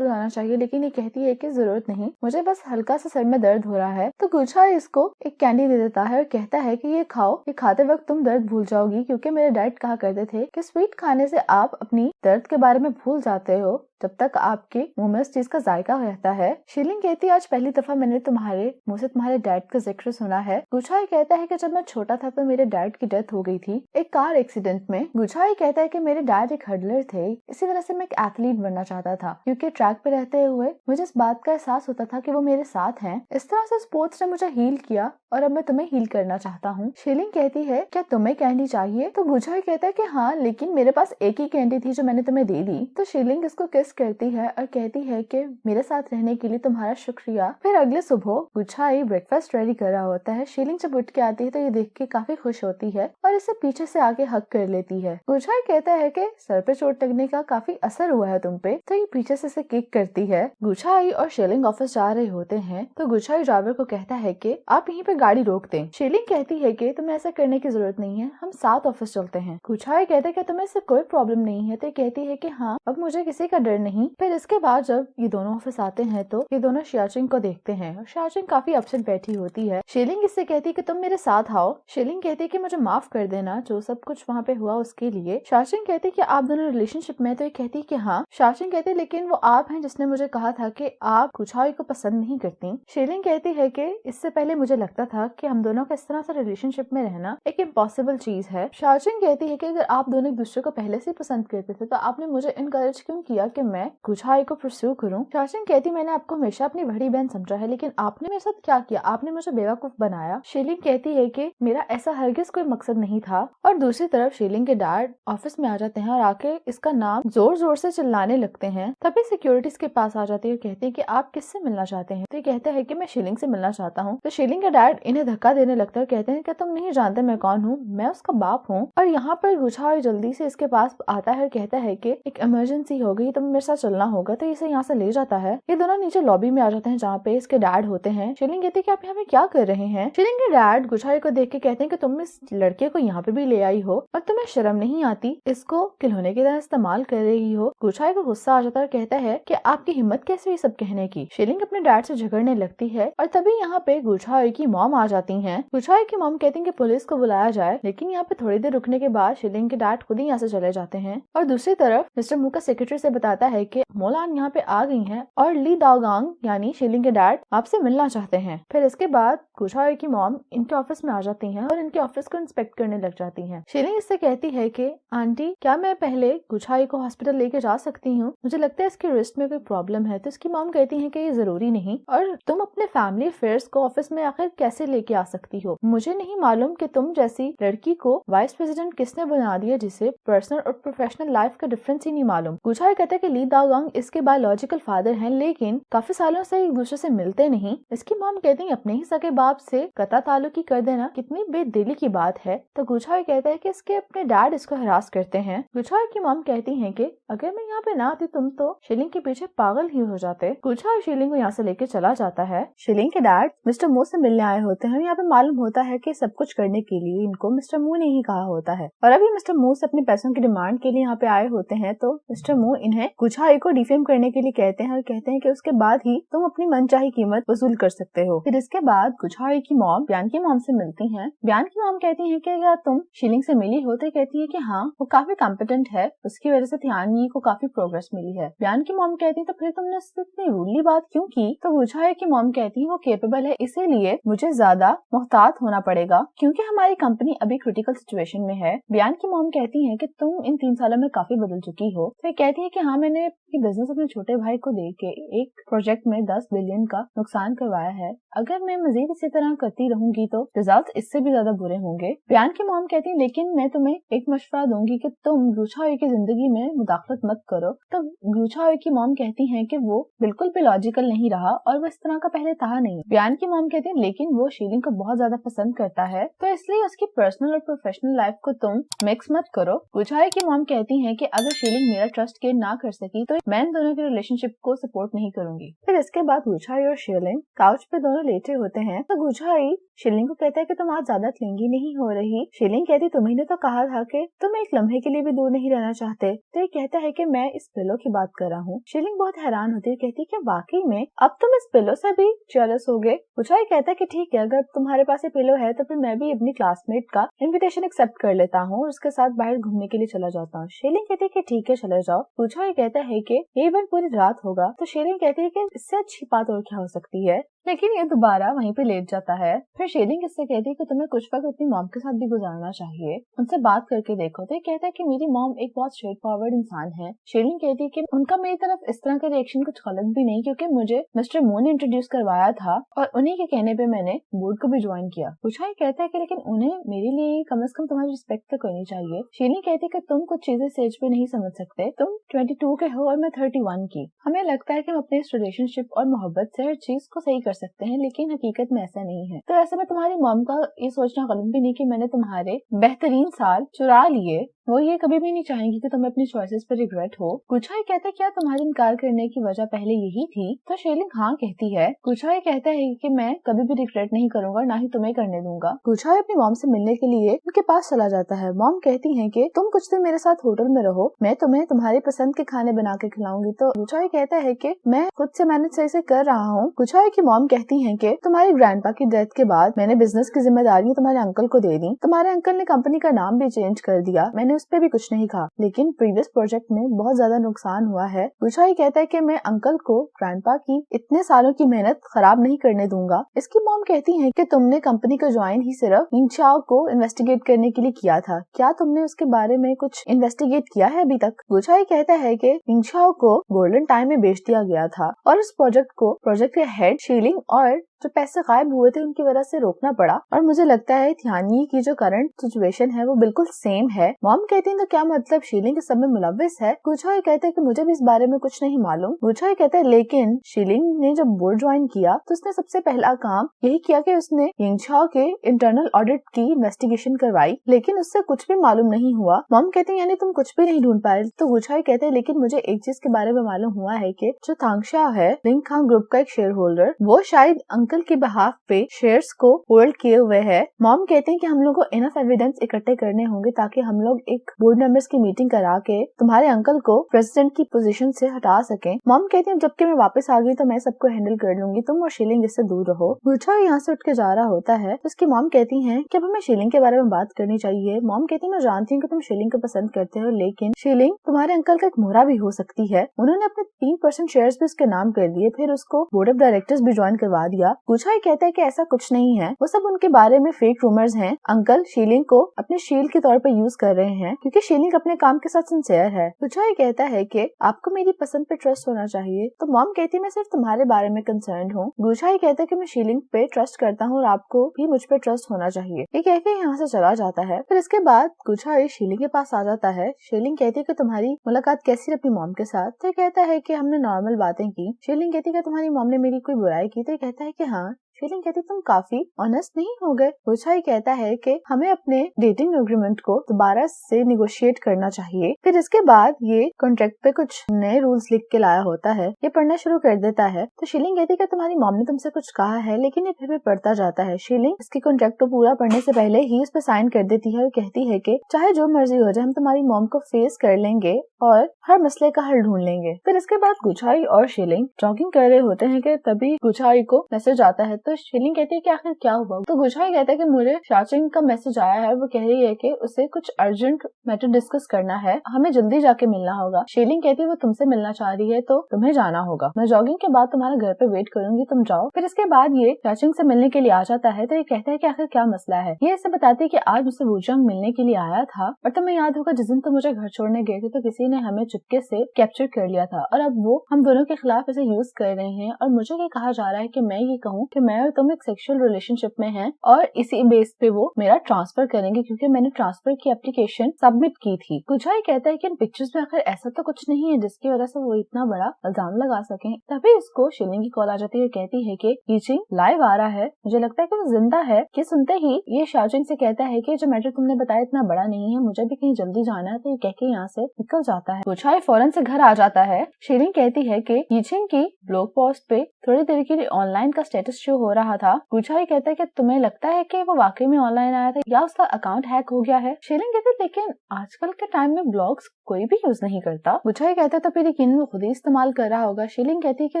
जाना चाहिए, लेकिन ये कहती है कि जरूरत नहीं, मुझे बस हल्का सा सर में दर्द हो रहा है। तो गुचाई इसको एक कैंडी दे देता है और कहता है कि ये खाओ, ये खाते वक्त तुम दर्द भूल जाओगी, क्योंकि मेरे डैड कहा करते थे कि स्वीट खाने से आप अपनी दर्द के बारे में भूल जाते हो जब तक आपके मुंह में उस चीज का जायका रहता है। शीलिंग कहती है आज पहली दफा मैंने तुम्हारे मुंह से तुम्हारे डैड का जिक्र सुना है। गुचाई कहता है कि जब मैं छोटा था तो मेरे डैड की डेथ हो गई थी एक कार एक्सीडेंट में। गुचाई कहता है कि मेरे डैड एक हर्डलर थे, इसी तरह से मैं एक एथलीट बनना चाहता था, क्योंकि ट्रैक पे रहते हुए मुझे इस बात का एहसास होता था कि वो मेरे साथ हैं। इस तरह से स्पोर्ट्स ने मुझे हील किया और अब मैं तुम्हें हील करना चाहता हूँ। शीलिंग कहती है क्या तुम्हें कैंडी चाहिए? तो गुचाई कहता है कि हाँ, लेकिन मेरे पास एक ही कैंडी थी जो मैंने तुम्हें दे दी। तो शीलिंग इसको किस करती है और कहती है कि मेरे साथ रहने के लिए तुम्हारा शुक्रिया। फिर अगले सुबह गुचाई ब्रेकफास्ट रेडी कर रहा होता है। शीलिंग जब उठ के आती है तो ये देख के काफी खुश होती है और इसे पीछे से आके हक कर लेती है। गुचाई कहता है कि सर पे चोट लगने का काफी असर हुआ है तुम पे, तो ये पीछे से किक करती है। गुचाई और शीलिंग ऑफिस जा रहे होते हैं तो गुचाई ड्राइवर को कहता है कि आप यहीं पे गाड़ी रोक दें। शीलिंग कहती है कि तुम्हें ऐसा करने की जरूरत नहीं है, हम साथ ऑफिस चलते हैं। गुचाई कहता है कि तुम्हें इससे कोई प्रॉब्लम नहीं है। तो कहती है कि हाँ, अब मुझे किसी का डर नहीं। फिर इसके बाद जब ये दोनों ऑफिस आते हैं तो ये दोनों शियाचिंग को देखते हैं और शियाचिंग काफी अपसेट बैठी होती है। शीलिंग इससे कहती है कि तुम मेरे साथ आओ। शीलिंग कहती है कि मुझे माफ कर देना जो सब कुछ वहाँ पे हुआ उसके लिए। शियाचिंग कहती है कि आप दोनों रिलेशनशिप में? तो ये कहती है कि हाँ। शियाचिंग कहती है लेकिन वो आप हैं जिसने मुझे कहा था कि आप गुचाई को पसंद नहीं करती। शीलिंग कहती है कि इससे पहले मुझे लगता था कि हम दोनों का इस तरह से रिलेशनशिप में रहना एक इम्पॉसिबल चीज है। शियाचिंग कहती है कि अगर आप दोनों एक दूसरे को पहले से पसंद करते थे तो आपने मुझे इनकरेज क्यों किया कि मैं गुचाई को परस्यू करूं? शियाचिंग कहती मैंने आपको हमेशा अपनी बड़ी बहन समझा है, लेकिन आपने मेरे साथ क्या किया? आपने मुझे बेवकूफ बनाया। शीलिंग कहती है कि मेरा ऐसा हरगिज कोई मकसद नहीं था। और दूसरी तरफ शीलिंग के डैड ऑफिस में आ जाते हैं और आके इसका नाम जोर जोर से चिल्लाने लगते हैं। तभी सिक्योरिटीज के पास आ जाती है और कहती है कि आप किससे मिलना चाहते हैं? तो ये कहता है कि मैं शीलिंग से मिलना चाहता हूँ। तो शीलिंग के डैड इन्हें धक्का देने लगता है और कहते हैं कि तुम नहीं जानते मैं कौन हूँ, मैं उसका बाप हूँ। और यहाँ पर गुचाई जल्दी से इसके पास आता है और कहता है कि एक इमरजेंसी हो गई, तुम्हें मेरे साथ चलना होगा। तो इसे यहाँ से ले जाता है। ये दोनों नीचे लॉबी में आ जाते हैं जहाँ पे इसके डैड होते हैं। शीलिंग कहती है कि आप यहाँ पे क्या कर रहे हैं? शीलिंग के डैड गुचाई को देख के कहते हैं कि तुम इस लड़के को यहाँ पे भी ले आई हो और तुम्हें शर्म नहीं आती, इसको खिलौने की तरह इस्तेमाल कर रही हो। गुचाई को गुस्सा आ जाता है और कहता है कि आपकी हिम्मत कैसे ये सब कहने की। शीलिंग अपने डैड से झगड़ने लगती है और तभी यहाँ पे गुचाई की मॉम आ जाती है। गुचाई की मॉम कहती है कि पुलिस को बुलाया जाए, लेकिन यहाँ पे थोड़ी देर रुकने के बाद शीलिंग के डैड खुद ही यहाँ से चले जाते हैं। और दूसरी तरफ मिस्टर मू का सेक्रेटरी से बताता बताता है कि मोलान यहाँ पे आ गई हैं और ली दाओगांग यानी शीलिंग के डैड आपसे मिलना चाहते हैं। फिर इसके बाद गुझाओ की मॉम इनके ऑफिस में आ जाती हैं और इनके ऑफिस को इंस्पेक्ट करने लग जाती हैं। शीलिंग इससे कहती है कि आंटी क्या मैं पहले गुझाओ को हॉस्पिटल लेके जा सकती हूँ, मुझे लगता है इसके रिस्ट में कोई प्रॉब्लम है। तो इसकी मॉम कहती है कि ये जरूरी नहीं, और तुम अपने फैमिली अफेयर्स को ऑफिस में आखिर कैसे लेके आ सकती हो, मुझे नहीं मालूम कि तुम जैसी लड़की को वाइस प्रेसिडेंट किसने बना दिया जिसे पर्सनल और प्रोफेशनल लाइफ का डिफरेंस ही नहीं मालूम। गुझाओ कहता है कि ली दाओगांग इसके बायोलॉजिकल फादर हैं, लेकिन काफी सालों से एक दूसरे से मिलते नहीं। इसकी मॉम कहती है अपने ही सगे बाप से कता ताल्लुकी कर देना कितनी बेदिली की बात है। तो गुझाओ कहता है कि इसके अपने डैड इसको हरास करते हैं। गुझाओ की मॉम कहती है कि अगर मैं यहाँ पे ना आती तुम तो शीलिंग के पीछे पागल ही हो जाते। गुझाओ शीलिंग को यहाँ से लेके चला जाता है। शीलिंग के डैड मिस्टर मू से मिलने आए होते हैं। यहाँ पे मालूम होता है कि सब कुछ करने के लिए इनको मिस्टर मू ने ही कहा होता है, और अभी मिस्टर मू से अपने पैसों की डिमांड के लिए यहाँ पे आए होते हैं। तो मिस्टर मू इन्हें गुझाओ को डिफेम करने के लिए कहते हैं और कहते हैं कि उसके बाद ही तुम अपनी मनचाही कीमत वसूल कर सकते हो। फिर इसके बाद गुझाओ की मॉम ब्यान की मॉम से मिलती हैं। ब्यान की मॉम कहती है कि क्या तुम शीलिंग से मिली हो? तो कहती है कि हाँ, वो काफी कॉम्पिटेंट है, उसकी वजह से थियानी को काफी प्रोग्रेस मिली है। ब्यान की मॉम कहती है तो फिर तुमने उससे इतनी रूडली बात क्यों की? तो गुझाओ की मॉम कहती है वो केपेबल है, इसीलिए मुझे ज्यादा मुहतात होना पड़ेगा क्योंकि हमारी कंपनी अभी क्रिटिकल सिचुएशन में है। ब्यान की मॉम कहती है कि तुम इन 3 सालों में काफी बदल चुकी हो। तो कहती है कि हाँ, मैंने बिजनेस अपने छोटे भाई को दे के एक प्रोजेक्ट में 10 बिलियन का नुकसान करवाया है। अगर मैं मजीद इसी तरह करती रहूंगी तो रिजल्ट इससे भी ज्यादा बुरे होंगे। ब्यान की मॉम कहती है लेकिन मैं तुम्हें एक मशवरा दूंगी कि तुम गुझाओ की जिंदगी में मुदाखलत मत करो। तो गुझाओ की मॉम कहती है कि वो बिल्कुल भी लॉजिकल नहीं रहा और वो इस तरह का पहले था नहीं। ब्यान की मॉम कहती है लेकिन वो शीलिंग को बहुत ज्यादा पसंद करता है, तो इसलिए उसकी पर्सनल और प्रोफेशनल लाइफ को तुम मिक्स मत करो। गुझाओ की मॉम कहती है कि अगर शीलिंग मेरा ट्रस्ट गेन ना कर सकी तो मैं दोनों के रिलेशनशिप को सपोर्ट नहीं करूंगी। फिर इसके बाद गुझाओ और शीलिंग काउच पे दोनों लेटे होते हैं। तो गुझाओ शीलिंग को कहता है कि तुम आज ज्यादा क्लिंगी नहीं हो रही। शीलिंग कहती तुम्हें ने तो कहा था कि तुम एक लम्हे के लिए भी दूर नहीं रहना चाहते। तो ये कहता है कि मैं इस पिलो की बात कर रहा हूँ। शीलिंग बहुत हैरान होती है, कहती है कि वाकई में अब तुम इस पिलो से भी जेलस हो गए। गुझाओ कहता है कि ठीक है, अगर तुम्हारे पास ये पिलो है तो फिर मैं भी अपनी क्लासमेट का इन्विटेशन एक्सेप्ट कर लेता हूँ और उसके साथ बाहर घूमने के लिए चला जाता हूँ। शीलिंग कहती है कि ठीक है, चले जाओ। गुझाओ कहता है कि ये इवेंट पूरी रात होगा। तो शीलिंग कहती है कि इससे अच्छी बात और क्या हो सकती है, लेकिन ये दोबारा वहीं पे लेट जाता है। फिर शीलिंग इससे कहती है कि तुम्हें कुछ वक्त अपनी मॉम के साथ भी गुजारना चाहिए, उनसे बात करके देखो। तो ये कहता है कि मेरी मॉम एक बहुत स्ट्रेट फॉरवर्ड इंसान है। शीलिंग कहती है कि उनका मेरी तरफ इस तरह का रिएक्शन कुछ गलत भी नहीं, क्योंकि मुझे मिस्टर मू ने इंट्रोड्यूस करवाया था और उन्हीं के कहने पे मैंने बोर्ड को भी ज्वाइन किया। गुझाओ कहता है कि लेकिन उन्हें मेरे लिए कम से कम तुम्हारी रिस्पेक्ट तो करनी चाहिए। शीलिंग कहती है कि तुम कुछ चीजें स्टेज पे नहीं समझ सकते, तुम 22 के हो और मैं 31 की। हमें लगता है कि हम अपने इस रिलेशनशिप और मोहब्बत से हर चीज को सही कर सकते हैं, लेकिन हकीकत में ऐसा नहीं है। तो ऐसे में तुम्हारी मॉम का ये सोचना गलत भी नहीं कि मैंने तुम्हारे बेहतरीन साल चुरा लिए। वो ये कभी भी नहीं चाहेंगी कि तुम अपनी चॉइसेस पर रिग्रेट हो। गुझाओ कहता है क्या तुम्हारे इनकार करने की वजह पहले यही थी? तो शीलिंग हाँ कहती है। गुझाओ कहता है कि मैं कभी भी रिग्रेट नहीं करूंगा, ना ही तुम्हें करने दूंगा। गुझाओ अपनी मॉम से मिलने के लिए उनके पास चला जाता है। मॉम कहती है कि तुम कुछ दिन मेरे साथ होटल में रहो, मैं तुम्हें तुम्हारे पसंद के खाने बना के खिलाऊंगी। तो गुझाओ कहता है कि मैं खुद से मैनेज सही से कर रहा हूँ। गुझाओ की मॉम कहती है कि तुम्हारे ग्रैंडपा की डेथ के बाद मैंने बिजनेस की जिम्मेदारी तुम्हारे अंकल को दे दी। तुम्हारे अंकल ने कंपनी का नाम भी चेंज कर दिया, मैंने उस पर भी कुछ नहीं कहा, लेकिन प्रीवियस प्रोजेक्ट में बहुत ज्यादा नुकसान हुआ है। गुझाओ कहता है कि मैं अंकल को ग्रैंडपा की इतने सालों की मेहनत खराब नहीं करने दूंगा। इसकी मॉम कहती है कि तुमने कंपनी को ज्वाइन ही सिर्फ इंचाओ को इन्वेस्टिगेट करने के लिए किया था, क्या तुमने उसके बारे में कुछ इन्वेस्टिगेट किया है अभी तक? गुझाओ कहता है कि इंचाओ को गोल्डन टाइम में बेच दिया गया था और इस प्रोजेक्ट के हेड शीलिंग और जो पैसे गायब हुए थे उनकी वजह से रोकना पड़ा, और मुझे लगता है थियानी की जो करंट सिचुएशन है वो बिल्कुल सेम है। मॉम कहती है तो क्या मतलब शीलिंग इस सब में मुलव्विस है? गुझाओ कहते हैं कि मुझे भी इस बारे में कुछ नहीं मालूम। गुझाओ कहते हैं लेकिन शीलिंग ने जब बोर्ड ज्वाइन किया तो उसने सबसे पहला काम यही किया कि उसने यिंगचाओ के इंटरनल ऑडिट की इन्वेस्टिगेशन करवाई, लेकिन उससे कुछ भी मालूम नहीं हुआ। मॉम कहती है यानी तुम कुछ भी नहीं ढूंढ पाए? तो गुझाओ कहते हैं लेकिन मुझे एक चीज के बारे में मालूम हुआ है कि जो तांगशा है रिंग खांग ग्रुप का एक शेयर होल्डर, वो शायद अंकल के बिहाफ पे शेयर्स को होल्ड किए हुए है। मॉम कहते हैं कि हम लोग को इनफ एविडेंस इकट्ठे करने होंगे ताकि हम लोग एक बोर्ड मेंबर्स की मीटिंग करा के तुम्हारे अंकल को प्रेसिडेंट की पोजीशन से हटा सके। मॉम कहती है जबकि मैं वापस आ गई तो मैं सबको हैंडल कर लूंगी, तुम और शीलिंग इससे दूर रहो। गुलछा यहाँ से उठ के जा रहा होता है। उसकी मॉम कहती है कि अब हमें शीलिंग के बारे में बात करनी चाहिए। मॉम कहती है मैं जानती हूँ कि तुम शीलिंग को पसंद करते हो, लेकिन शीलिंग तुम्हारे अंकल का एक मोहरा भी हो सकती है। उन्होंने अपने 3% शेयर्स भी उसके नाम कर दिए, फिर उसको बोर्ड ऑफ डायरेक्टर्स भी ज्वाइन करवा दिया। गुलछा कहता है कि ऐसा कुछ नहीं है, वो सब उनके बारे में फेक रूमर्स हैं। अंकल शीलिंग को अपने शील्ड के तौर पर यूज कर रहे हैं क्योंकि शीलिंग अपने काम के साथ सिंसियर है। गुलछा कहता है कि आपको मेरी पसंद पे ट्रस्ट होना चाहिए, तो मॉम कहती है मैं सिर्फ तुम्हारे बारे में कंसर्न हूँ। गुलछा कहता है कि मैं शीलिंग पे ट्रस्ट करता हूँ और आपको भी मुझ पे ट्रस्ट होना चाहिए। ये कह के यहाँ से चला जाता है। फिर इसके बाद गुलछा शीलिंग के पास आ जाता है। शीलिंग कहती है कि तुम्हारी मुलाकात कैसी रही अपनी मॉम के साथ? तो कहता है कि हमने नॉर्मल बातें की। शीलिंग कहती है कि तुम्हारी मॉम ने मेरी कोई बुराई की? तो कहता है कि हाँ। शीलिंग कहती तुम काफी ऑनेस्ट नहीं हो गए। गुलछा कहता है कि हमें अपने डेटिंग एग्रीमेंट को दोबारा से निगोशिएट करना चाहिए। फिर इसके बाद ये कॉन्ट्रैक्ट पे कुछ नए रूल्स लिख के लाया होता है। ये पढ़ना शुरू कर देता है। तो शीलिंग कहती है कि तुम्हारी मॉम ने तुमसे कुछ कहा है, लेकिन ये फिर भी पढ़ता जाता है। शीलिंग इसके कॉन्ट्रैक्ट को पूरा पढ़ने से पहले ही उस पर साइन कर देती है और कहती है कि चाहे जो मर्जी हो जाए हम तुम्हारी मॉम को फेस कर लेंगे और हर मसले का हल ढूंढ लेंगे। फिर इसके बाद गुलछा और शीलिंग जॉगिंग कर रहे होते हैं कि तभी गुलछा को मैसेज आता है। तो शीलिंग कहती है कि आखिर क्या हुआ? तो गुलछा कहता है कि मुझे शाचिंग का मैसेज आया है, वो कह रही है कि उसे कुछ अर्जेंट मैटर डिस्कस करना है, हमें जल्दी जाके मिलना होगा। शीलिंग कहती है वो तुमसे मिलना चाह रही है तो तुम्हें जाना होगा, मैं जॉगिंग के बाद तुम्हारे घर पे वेट करूंगी, तुम जाओ। फिर इसके बाद ये शाचिंग से मिलने के लिए आ जाता है। तो ये कहता है कि आखिर क्या मसला है। ये इसे बताती है कि आज मुझसे वूजंग मिलने के लिए आया था और तुम्हें याद होगा जिस दिन तुम मुझे घर छोड़ने गए थे तो किसी ने हमें चुपके से कैप्चर कर लिया था और अब वो हम दोनों के खिलाफ इसे यूज कर रहे हैं और मुझे ये कहा जा रहा है कि मैं ये कहूँ कि मैं और तुम एक सेक्सुअल रिलेशनशिप में हैं और इसी बेस पे वो मेरा ट्रांसफर करेंगे क्योंकि मैंने ट्रांसफर की एप्लीकेशन सबमिट की थी। गुलछा कहता है कि इन पिक्चर्स में आखिर ऐसा तो कुछ नहीं है जिसकी वजह से वो इतना बड़ा इल्जाम लगा सके। तभी इसको शीलिंग की कॉल आ जाती है, कहती है कि यीचिंग लाइव आ रहा है, मुझे लगता है कि वो जिंदा है। कि सुनते ही ये शाचिंग से कहता है कि जो मैटर तुमने बताया इतना बड़ा नहीं है, मुझे भी कहीं जल्दी जाना है। तो ये कह के यहाँ से निकल जाता है। गुलछा फौरन से घर आ जाता है। शीलिंग कहती है कि यीचिंग की ब्लॉग पोस्ट पे थोड़ी देर के लिए ऑनलाइन का स्टेटस शो हो रहा था। गुलछा कहता है कि तुम्हें लगता है कि वो वाकई में ऑनलाइन आया था या उसका अकाउंट हैक हो गया है? शीलिंग कहती है लेकिन आजकल के टाइम में ब्लॉग्स कोई भी यूज नहीं करता। गुलछा कहता है तो फिर यकीन वो खुद ही इस्तेमाल कर रहा होगा। शीलिंग कहती है कि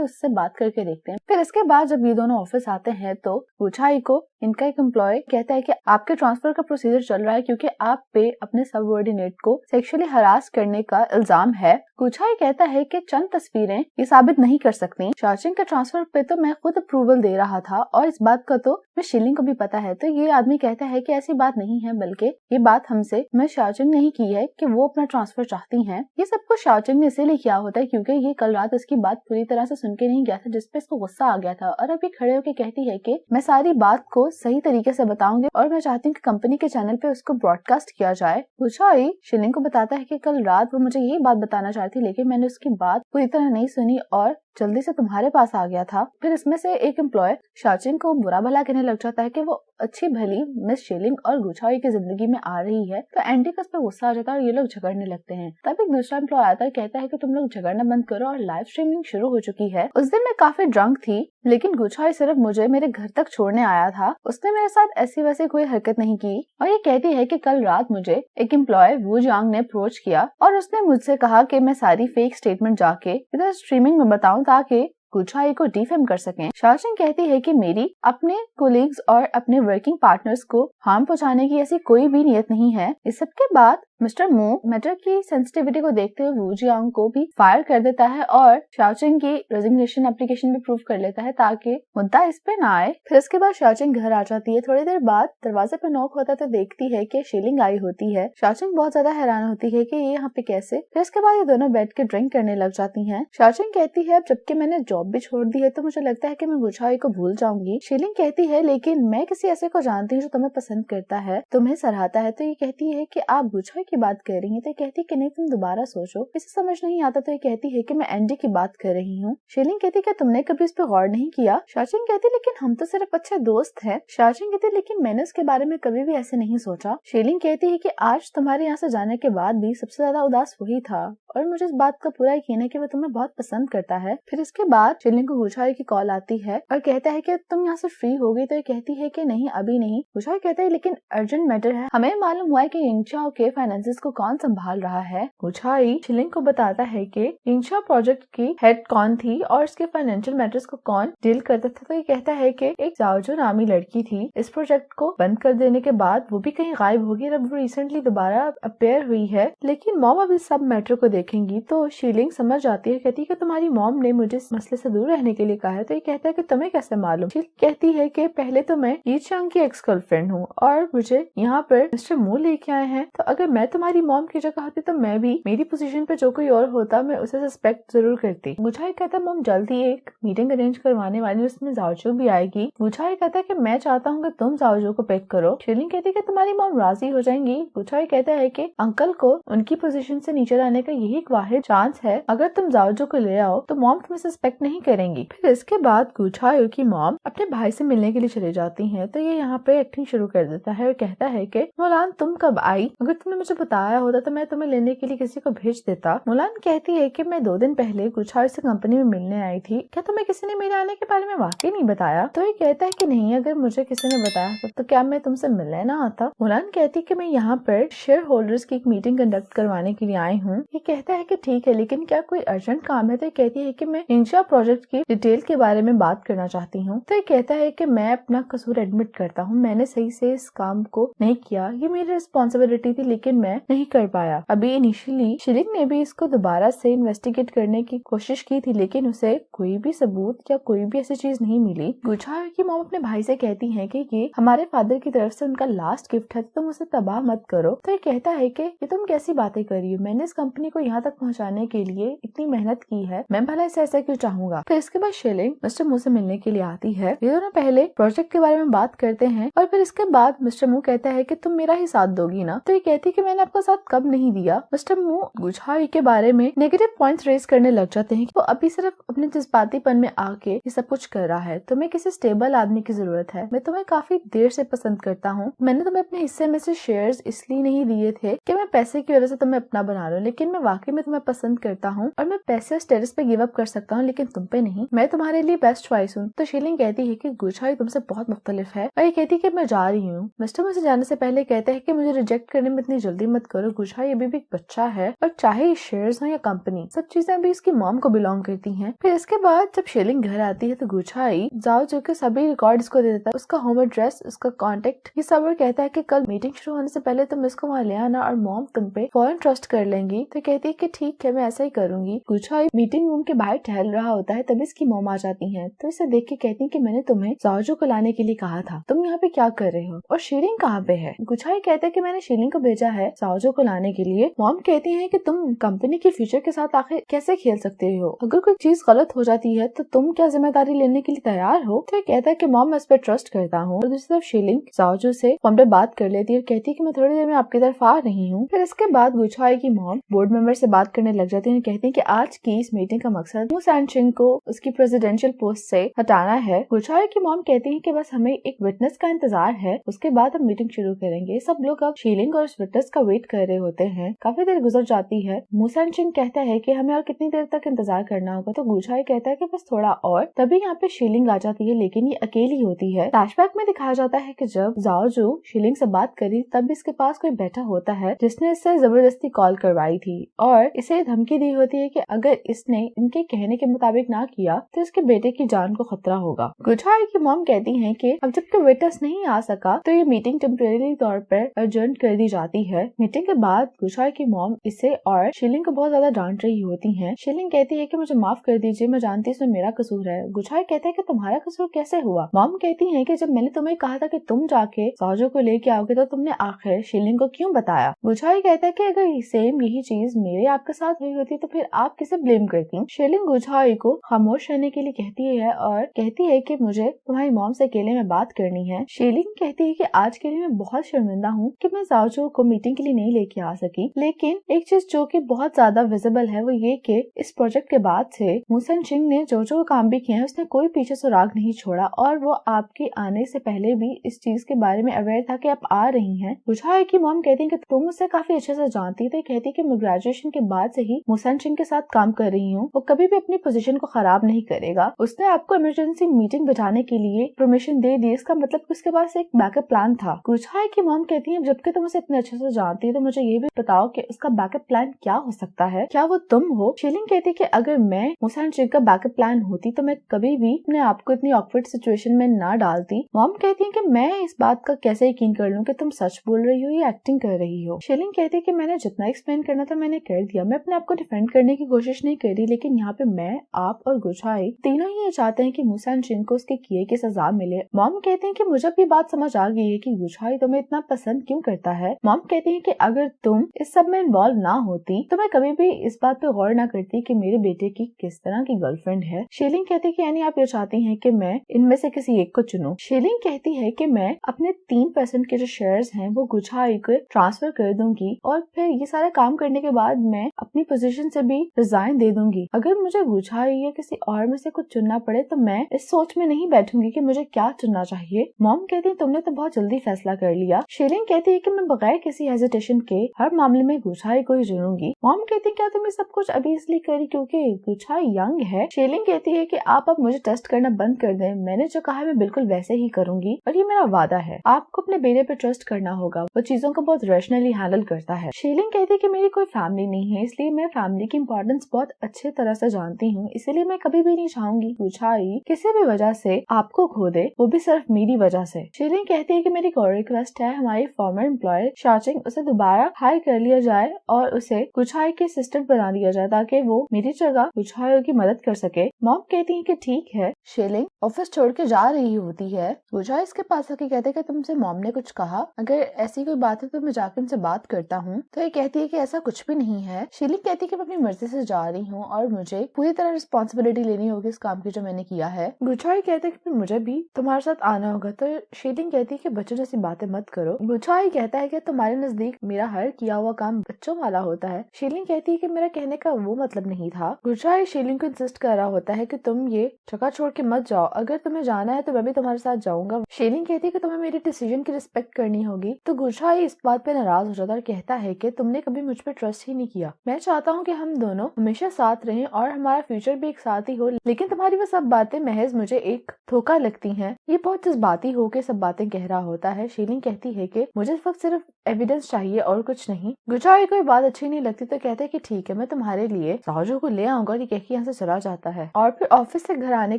उससे बात करके देखते हैं। फिर इसके बाद जब ये दोनों ऑफिस आते हैं तो गुलछा को इनका एक एम्प्लॉय कहता है कि आपके ट्रांसफर का प्रोसीजर चल रहा है क्योंकि आप पे अपने सबऑर्डिनेट को सेक्सुअली हरास करने का इल्जाम है। गुलछा कहता है कि चंद तस्वीरें ये साबित नहीं कर सकती। शाचिंग के ट्रांसफर पे तो मैं खुद अप्रूवल दे रहा था और इस बात का तो मैं शीलिंग को भी पता है। तो ये आदमी कहता है कि ऐसी बात नहीं है, बल्कि ये बात हमसे मैं शाचिंग नहीं की है कि वो अपना ट्रांसफर चाहती हैं। ये सब कुछ शाचिंग ने इसीलिए किया होता है क्योंकि ये कल रात इसकी बात पूरी तरह से सुन के नहीं गया था, जिसपे इसको गुस्सा आ गया था और अभी खड़े होकर कहती है कि मैं सारी बात को सही तरीके से बताऊंगी और मैं चाहती हूँ कि कंपनी के चैनल पे उसको ब्रॉडकास्ट किया जाए। गुलछा शीलिंग को बताता है कि कल रात वो मुझे यही बात बताना चाहती लेकिन मैंने उसकी बात पूरी तरह नहीं सुनी और जल्दी से तुम्हारे पास आ गया था। फिर इसमें से एक एम्प्लॉय शाचिंग को बुरा भला कहने लग जाता है कि वो अच्छी भली मिस शीलिंग और गुलछा की जिंदगी में आ रही है। तो एंडी का उस पर गुस्सा आ जाता है और ये लोग झगड़ने लगते हैं। तब एक दूसरा एम्प्लॉय आता है, कहता है कि तुम लोग झगड़ना बंद करो और लाइव स्ट्रीमिंग शुरू हो चुकी है। उस दिन मैं काफी ड्रंक थी लेकिन गुलछा सिर्फ मुझे मेरे घर तक छोड़ने आया था, उसने मेरे साथ ऐसी वैसी कोई हरकत नहीं की। और ये कहती है कि कल रात मुझे एक एम्प्लॉय वू जांग ने अप्रोच किया और उसने मुझसे कहा कि मैं सारी फेक स्टेटमेंट जाके इधर स्ट्रीमिंग में बताऊं ताकि गुलछा को डिफेम कर सकें। शाचिंग कहती है कि मेरी अपने कोलीग्स और अपने वर्किंग पार्टनर्स को हार्म पहुंचाने की ऐसी कोई भी नियत नहीं है। इस सब के बाद मिस्टर मू मैटर की सेंसिटिविटी को देखते हुए वू जियांग को भी फायर कर देता है और शाचिंग की रेजिग्नेशन एप्लीकेशन भी प्रूव कर लेता है ताकि मुद्दा इस पे ना आए। फिर इसके बाद शाचिंग घर आ जाती है। थोड़ी देर बाद दरवाजे पे नॉक होता तो देखती है कि शीलिंग आई होती है। शाचिंग बहुत ज्यादा हैरान होती है कि ये यहाँ पे कैसे। फिर इसके बाद ये दोनों बैठ के ड्रिंक करने लग जाती हैं। शाचिंग कहती है अब जबकि मैंने जॉब भी छोड़ दी है तो मुझे लगता है कि मैं गुलछा को भूल जाऊंगी। शीलिंग कहती है लेकिन मैं किसी ऐसे को जानती हूँ जो तुम्हें पसंद करता है, तुम्हें सराहता है। तो ये कहती है कि आप गुलछा की बात कर रही है तो ये कहती है कि नहीं तुम दोबारा सोचो। इसे समझ नहीं आता तो ये कहती है कि मैं एंडी की बात कर रही हूँ। शीलिंग कहती है क्या तुमने कभी इस पे गौर नहीं किया? शाओचिंग कहती लेकिन हम तो सिर्फ अच्छे दोस्त हैं। शाओचिंग कहती लेकिन मैंने उसके बारे में कभी भी ऐसे नहीं सोचा। शीलिंग कहती है कि आज तुम्हारे यहाँ से जाने के बाद भी सबसे ज्यादा उदास वही था और मुझे इस बात का पूरा यकीन है कि वो तुम्हें बहुत पसंद करता है। फिर इसके बाद शीलिंग को गुछाई की कॉल आती है और कहता है कि तुम यहाँ से फ्री हो गई तो ये कहती है कि नहीं अभी नहीं। गुछाई कहता है लेकिन अर्जेंट मैटर है, हमें मालूम हुआ है कि यिंगचाओ के फाइनेंसेस को कौन संभाल रहा है। गुछाई शीलिंग को बताता है कि यिंगचाओ प्रोजेक्ट की हेड कौन थी और इसके फाइनेंशियल मैटर्स को कौन डील करता था। तो ये कहता है कि एक जाओजो नामी लड़की थी। इस प्रोजेक्ट को बंद कर देने के बाद वो भी कहीं गायब होगी। अब वो रिसेंटली दोबारा अपेयर हुई है लेकिन मॉम अब इस सब मैटर को देखेंगी। तो शीलिंग समझ जाती है, कहती है कि तुम्हारी मॉम ने मुझे इस मसले से दूर रहने के लिए कहा है। तो ये कहता है कि तुम्हें कैसे मालूम? शीलिंग कहती है कि पहले तो मैं यी चांग की एक्स गर्लफ्रेंड हूँ और मुझे यहाँ पर मिस्टर मू लेके आए हैं। तो अगर मैं तुम्हारी मॉम की जगह होती तो मैं भी मेरी पोजीशन पे जो कोई और होता मैं उसे सस्पेक्ट जरूर करती। गुछाई कहता है मॉम जल्दी एक मीटिंग अरेंज करवाने वाली, उसमें जाओजो भी आएगी। गुछाई कहता है कि मैं चाहता हूँ कि तुम जाओजो को पिक करो। शीलिंग कहती है कि तुम्हारी मॉम राजी हो जाएंगी। गुछाई कहता है कि अंकल को उनकी पोजीशन से नीचे लाने का यही एक वाहिद चांस है, अगर तुम जाओजो को ले आओ तो मॉम तुम्हें सस्पेक्ट नहीं करेंगी। फिर इसके बाद गुछाई की मॉम अपने भाई से मिलने के लिए चले जाती है। तो ये यहाँ पे एक्टिंग शुरू कर देता है और कहता है कि मुलान तुम कब आई? अगर तुमने मुझे बताया होता तो मैं तुम्हें लेने के लिए किसी को भेज देता। मुलान कहती है कि मैं 2 दिन पहले गुछाई से कंपनी में मिलने आई थी, क्या तुम्हें किसी ने मेरे आने के बारे में वाकई नहीं बताया? तो ये कहता है कि नहीं, अगर मुझे किसी ने बताया तो क्या मैं तुमसे मिलने ना आता? मुलान कहती है कि मैं यहाँ पर शेयर होल्डर्स की एक मीटिंग कंडक्ट करवाने के लिए आई हूँ। ये कहता है कि ठीक है लेकिन क्या कोई अर्जेंट काम है? तो ये कहती है कि मैं यिंगचाओ प्रोजेक्ट की डिटेल के बारे में बात करना चाहती हूँ। तो ये कहता है कि मैं अपना कसूर एडमिट करता हूँ, मैंने सही से इस काम को नहीं किया, ये मेरी रिस्पॉन्सिबिलिटी थी लेकिन मैं नहीं कर पाया। अभी इनिशियली शीलिंग ने भी इसको दोबारा से इन्वेस्टिगेट करने की कोशिश की थी लेकिन उसे कोई भी सबूत या कोई भी ऐसी चीज नहीं मिली। गुछाई की मॉम अपने भाई से कहती है कि ये हमारे फादर की तरफ से उनका लास्ट गिफ्ट है, तुम उसे तबाह मत करो। तो ये कहता है कि ये तुम कैसी बातें कर रही हो, मैंने इस कंपनी को यहाँ तक पहुँचाने के लिए इतनी मेहनत की है, मैं भला इसे ऐसा क्यों चाहूंगा। फिर इसके बाद शीलिंग मिस्टर मू से मिलने के लिए आती है। ये दोनों पहले प्रोजेक्ट के बारे में बात करते हैं और फिर इसके बाद मिस्टर मू कहता है कि तुम मेरा ही साथ दोगी ना? तो ये कहती है कि मैंने आपका साथ कब नहीं दिया। मिस्टर मू गुछाई के बारे में नेगेटिव पॉइंट्स रेज करने लग जाते हैं कि वो अभी सिर्फ अपने जज्बातीपन में आके ये सब कुछ कर रहा है, तुम्हें किसी स्टेबल आदमी की जरूरत है, मैं तुम्हें काफी देर से पसंद करता हूँ, मैंने तुम्हें अपने हिस्से में से शेयर्स इसलिए नहीं दिए थे कि मैं पैसे की वजह से तुम्हें अपना बना लूं, लेकिन मैं वाकई में तुम्हें पसंद करता हूँ और मैं पैसे स्टेटस पे गिव अप कर सकता हूँ लेकिन तुम पे नहीं, मैं तुम्हारे लिए बेस्ट चॉइस हूँ। तो शीलिंग कहती है कि गुछाई तुमसे बहुत मुख्तलिफ है और ये कहती है कि मैं जा रही हूँ। मिस्टर मुझे जाने से पहले कहते हैं कि मुझे रिजेक्ट करने में इतनी जल्दी मत करो, गुछाई अभी भी एक बच्चा है और चाहे शेयर्स हो या कंपनी, सब चीजें अभी इसकी मॉम को बिलोंग करती हैं। फिर इसके बाद जब शीलिंग घर आती है तो गुछाई जाओजो के सभी रिकॉर्ड्स को दे देता है, उसका होम एड्रेस, उसका कॉन्टेक्ट, ये सब, और कहता है कि कल मीटिंग शुरू होने से पहले तुम इसको वहाँ ले आना और मॉम तुम पे फौरन ट्रस्ट कर लेंगी। तो कहती है कि ठीक है मैं ऐसा ही करूंगी। गुछाई मीटिंग रूम के बाहर टहल रहा होता है, तभी इसकी मॉम आ जाती है। तो इसे देख के कहती है कि मैंने तुम्हें जाओजो को लाने के लिए कहा था, तुम यहाँ पे क्या कर रहे हो और शीलिंग कहाँ पे है? गुछाई कहता है कि मैंने शीलिंग को भेजा है जाओजो को लाने के लिए। मॉम कहती है कि तुम कंपनी के फ्यूचर के साथ आखिर कैसे खेल सकते हो, अगर कोई चीज गलत हो जाती है तो तुम क्या जिम्मेदारी लेने के लिए तैयार हो? तो कहता है कि मॉम मैं इस पर ट्रस्ट करता हूँ। और दूसरी तरफ शीलिंग जाओजो से फोन पे बात कर लेती है और कहती है कि मैं थोड़ी देर में आपकी तरफ आ रही हूँ। फिर इसके बाद गुछाई की मॉम बोर्ड मेंबर से बात करने लग जाती है और कहती है कि आज की इस मीटिंग का मकसद मू सैनचिन को उसकी प्रेसिडेंशियल पोस्ट से हटाना है। गुछाई की मॉम कहती है कि बस हमें एक विटनेस का इंतजार है, उसके बाद हम मीटिंग शुरू करेंगे। सब लोग अब शीलिंग और उस विटनेस का वेट कर रहे होते हैं। काफी देर गुजर जाती है। मू सैनचिन कहता है कि हमें और कितनी देर तक इंतजार करना होगा? तो गुछाई कहता है कि बस थोड़ा और। तभी यहाँ पे शीलिंग आ जाती है लेकिन ये अकेली होती है। फ्लैशबैक में दिखाया जाता है कि जब जाओजो शीलिंग से बात करी तब इसके पास कोई बैठा होता है जिसने इससे जबरदस्ती कॉल करवाई थी और इसे धमकी दी होती है कि अगर इसने इनके कहने के मुताबिक ना किया तो इसके बेटे की जान को खतरा होगा। गुछाई की मॉम कहती है कि अब जबकि विटनेस नहीं आ सका तो ये मीटिंग टेम्परेरी तौर पर एडजर्न कर दी जाती है। मीटिंग के बाद गुछाई की मॉम इसे और शीलिंग को बहुत ज्यादा डांट रही होती है। शीलिंग कहती है कि मुझे माफ कर दीजिए, मैं जानती हूँ इसमें मेरा कसूर है। गुछाई कहता है कि तुम्हारा कसूर कैसे हुआ? मॉम कहती है कि जब मैंने तुम्हें कहा था कि तुम जाके जाओजो को लेके आओगे तो तुमने आखिर शीलिंग को क्यों बताया? गुछाई कहता है कि अगर सेम यही चीज मेरे आपके साथ हुई होती तो फिर आप किसे ब्लेम करती? शीलिंग गुछाई को खामोश रहने के लिए कहती है और कहती है कि मुझे तुम्हारी मॉम से अकेले में बात करनी है। शीलिंग कहती है कि आज के लिए मैं बहुत शर्मिंदा हूँ कि मैं जाओजो को मीटिंग शीलिंग के लिए नहीं लेके आ सकी। लेकिन एक चीज जो कि बहुत ज्यादा विजिबल है वो ये कि इस प्रोजेक्ट के बाद से मूसन चिंग ने जो काम भी किया है उसने कोई पीछे सुराग नहीं छोड़ा और वो आपके आने से पहले भी इस चीज के बारे में अवेयर था कि आप आ रही हैं। बुझाई की मॉम कहती है कि तुम उसे काफी अच्छे से जानती थी। कहती कि मैं ग्रेजुएशन के बाद से ही मूसन चिंग के साथ काम कर रही हूँ, वो कभी भी अपनी पोजीशन को खराब नहीं करेगा। उसने आपको इमरजेंसी मीटिंग बिठाने के लिए परमिशन दे दी, इसका मतलब उसके पास एक बैकअप प्लान था। बुझाई की मॉम कहती है जबकि तुम उसे इतने अच्छे से जानती है तो मुझे ये भी बताओ कि उसका बैकअप प्लान क्या हो सकता है, क्या वो तुम हो? शीलिंग कहती है कि अगर मैं मूसन चिंग का बैकअप प्लान होती तो मैं कभी भी अपने आपको इतनी ऑकवर्ड सिचुएशन में ना डालती। मॉम कहती है कि मैं इस बात का कैसे यकीन कर लूं कि तुम सच बोल रही हो या एक्टिंग कर रही हो। शीलिंग कहती है कि मैंने जितना एक्सप्लेन करना था मैंने कर दिया, मैं अपने आप को डिफेंड करने की कोशिश नहीं कर रही, लेकिन यहाँ पे मैं, आप और गुझाई तीनों ही ये चाहते हैं कि मूसन चिंग को उसके किए की सजा मिले। मॉम कहती है कि मुझे भी बात समझ आ गई है कि गुझाई तुम्हें इतना पसंद क्यों करता है। मॉम कहती है कि अगर तुम इस सब में इन्वॉल्व ना होती तो मैं कभी भी इस बात पे गौर ना करती कि मेरे बेटे की किस तरह की गर्लफ्रेंड है। शीलिंग कहती है कि यानी आप ये चाहती हैं कि मैं इनमें से किसी एक को चुनूं। शीलिंग कहती है कि मैं अपने 3% के जो शेयर्स हैं वो गुझाई को ट्रांसफर कर दूंगी और फिर ये सारा काम करने के बाद मैं अपनी पोजीशन से भी रिजाइन दे दूंगी। अगर मुझे गुझाई या किसी और में से कुछ चुनना पड़े तो मैं इस सोच में नहीं बैठूंगी कि मुझे क्या चुनना चाहिए। मॉम कहती है तुमने तो बहुत जल्दी फैसला कर लिया। शीलिंग कहती है कि मैं बगैर किसी हेजिटेशन के हर मामले में गुझाई को ही चुनूंगी। मॉम कहती है क्या तुम ये सब कुछ अभी इसलिए करी क्योंकि गुझाई यंग है? शीलिंग कहती है कि आप अब मुझे टेस्ट करना बंद कर दें, मैंने जो कहा है मैं बिल्कुल वैसे ही करूंगी और ये मेरा वादा है। आपको अपने बेटे पे ट्रस्ट करना होगा, वो चीजों को बहुत रैशनली हैंडल करता है। शीलिंग कहती है कि मेरी कोई फैमिली नहीं है, इसलिए मैं फैमिली की इम्पोर्टेंस बहुत अच्छे तरह से जानती हूँ, इसलिए मैं कभी भी नहीं चाहूंगी गुझाई किसी भी वजह से आपको खो दे, वो भी सिर्फ मेरी वजह से। शीलिंग कहती है कि मेरी एक रिक्वेस्ट है, हमारी फॉर्मर एम्प्लॉयर शाचिंग उसे दोबारा हायर कर लिया जाए और उसे गुझाई के असिस्टेंट बना दिया जाए ताकि वो मेरी जगह गुझाई की मदद कर सके। मॉम कहती है कि ठीक है। शीलिंग ऑफिस छोड़ के जा रही होती है। गुझाई इसके पास आके कहते हैं कि तुमसे मॉम ने कुछ कहा, अगर ऐसी कोई बात है तो मैं जाकर उनसे बात करता हूँ। तो ये कहती है कि ऐसा कुछ भी नहीं है। शीलिंग कहती है कि मैं अपनी मर्जी से जा रही हूँ और मुझे पूरी तरह रिस्पॉन्सिबिलिटी लेनी होगी इस काम की जो मैंने किया है। गुझाई कहते हैं कि मुझे भी तुम्हारे साथ आना होगा। तो शीलिंग कहती है कि बच्चों जैसी बातें मत करो। गुझाई कहता है कि तुम्हारे नजदीक मेरा हर किया हुआ काम बच्चों वाला होता है। शीलिंग कहती है कि मेरा कहने का वो मतलब नहीं था। गुझाई शीलिंग को इंसिस्ट कर रहा होता है कि तुम ये जगह छोड़ के मत जाओ, अगर तुम्हें जाना है तो मैं भी तुम्हारे साथ जाऊंगा। शीलिंग कहती है कि तुम्हें मेरे डिसीजन की रिस्पेक्ट करनी होगी। तो गुझाई इस बात पे नाराज हो जाता है और कहता है कि तुमने कभी मुझ पे ट्रस्ट ही नहीं किया। मैं चाहता हूँ कि हम दोनों हमेशा साथ रहें और हमारा फ्यूचर भी एक साथ ही हो, लेकिन तुम्हारी वो सब बातें महज मुझे एक धोखा लगती हैं। ये बहुत जज्बाती होके सब बातें कह रहा होता है। शीलिंग कहती है कि मुझे इस वक्त सिर्फ एविडेंस चाहिए और कुछ नहीं। गुझाई को बात अच्छी नहीं लगती तो कहते हैं कि ठीक है, मैं तुम्हारे लिए साजू को ले आऊंगा। ये कह के यहाँ से चला जाता है और फिर ऑफिस से घर आने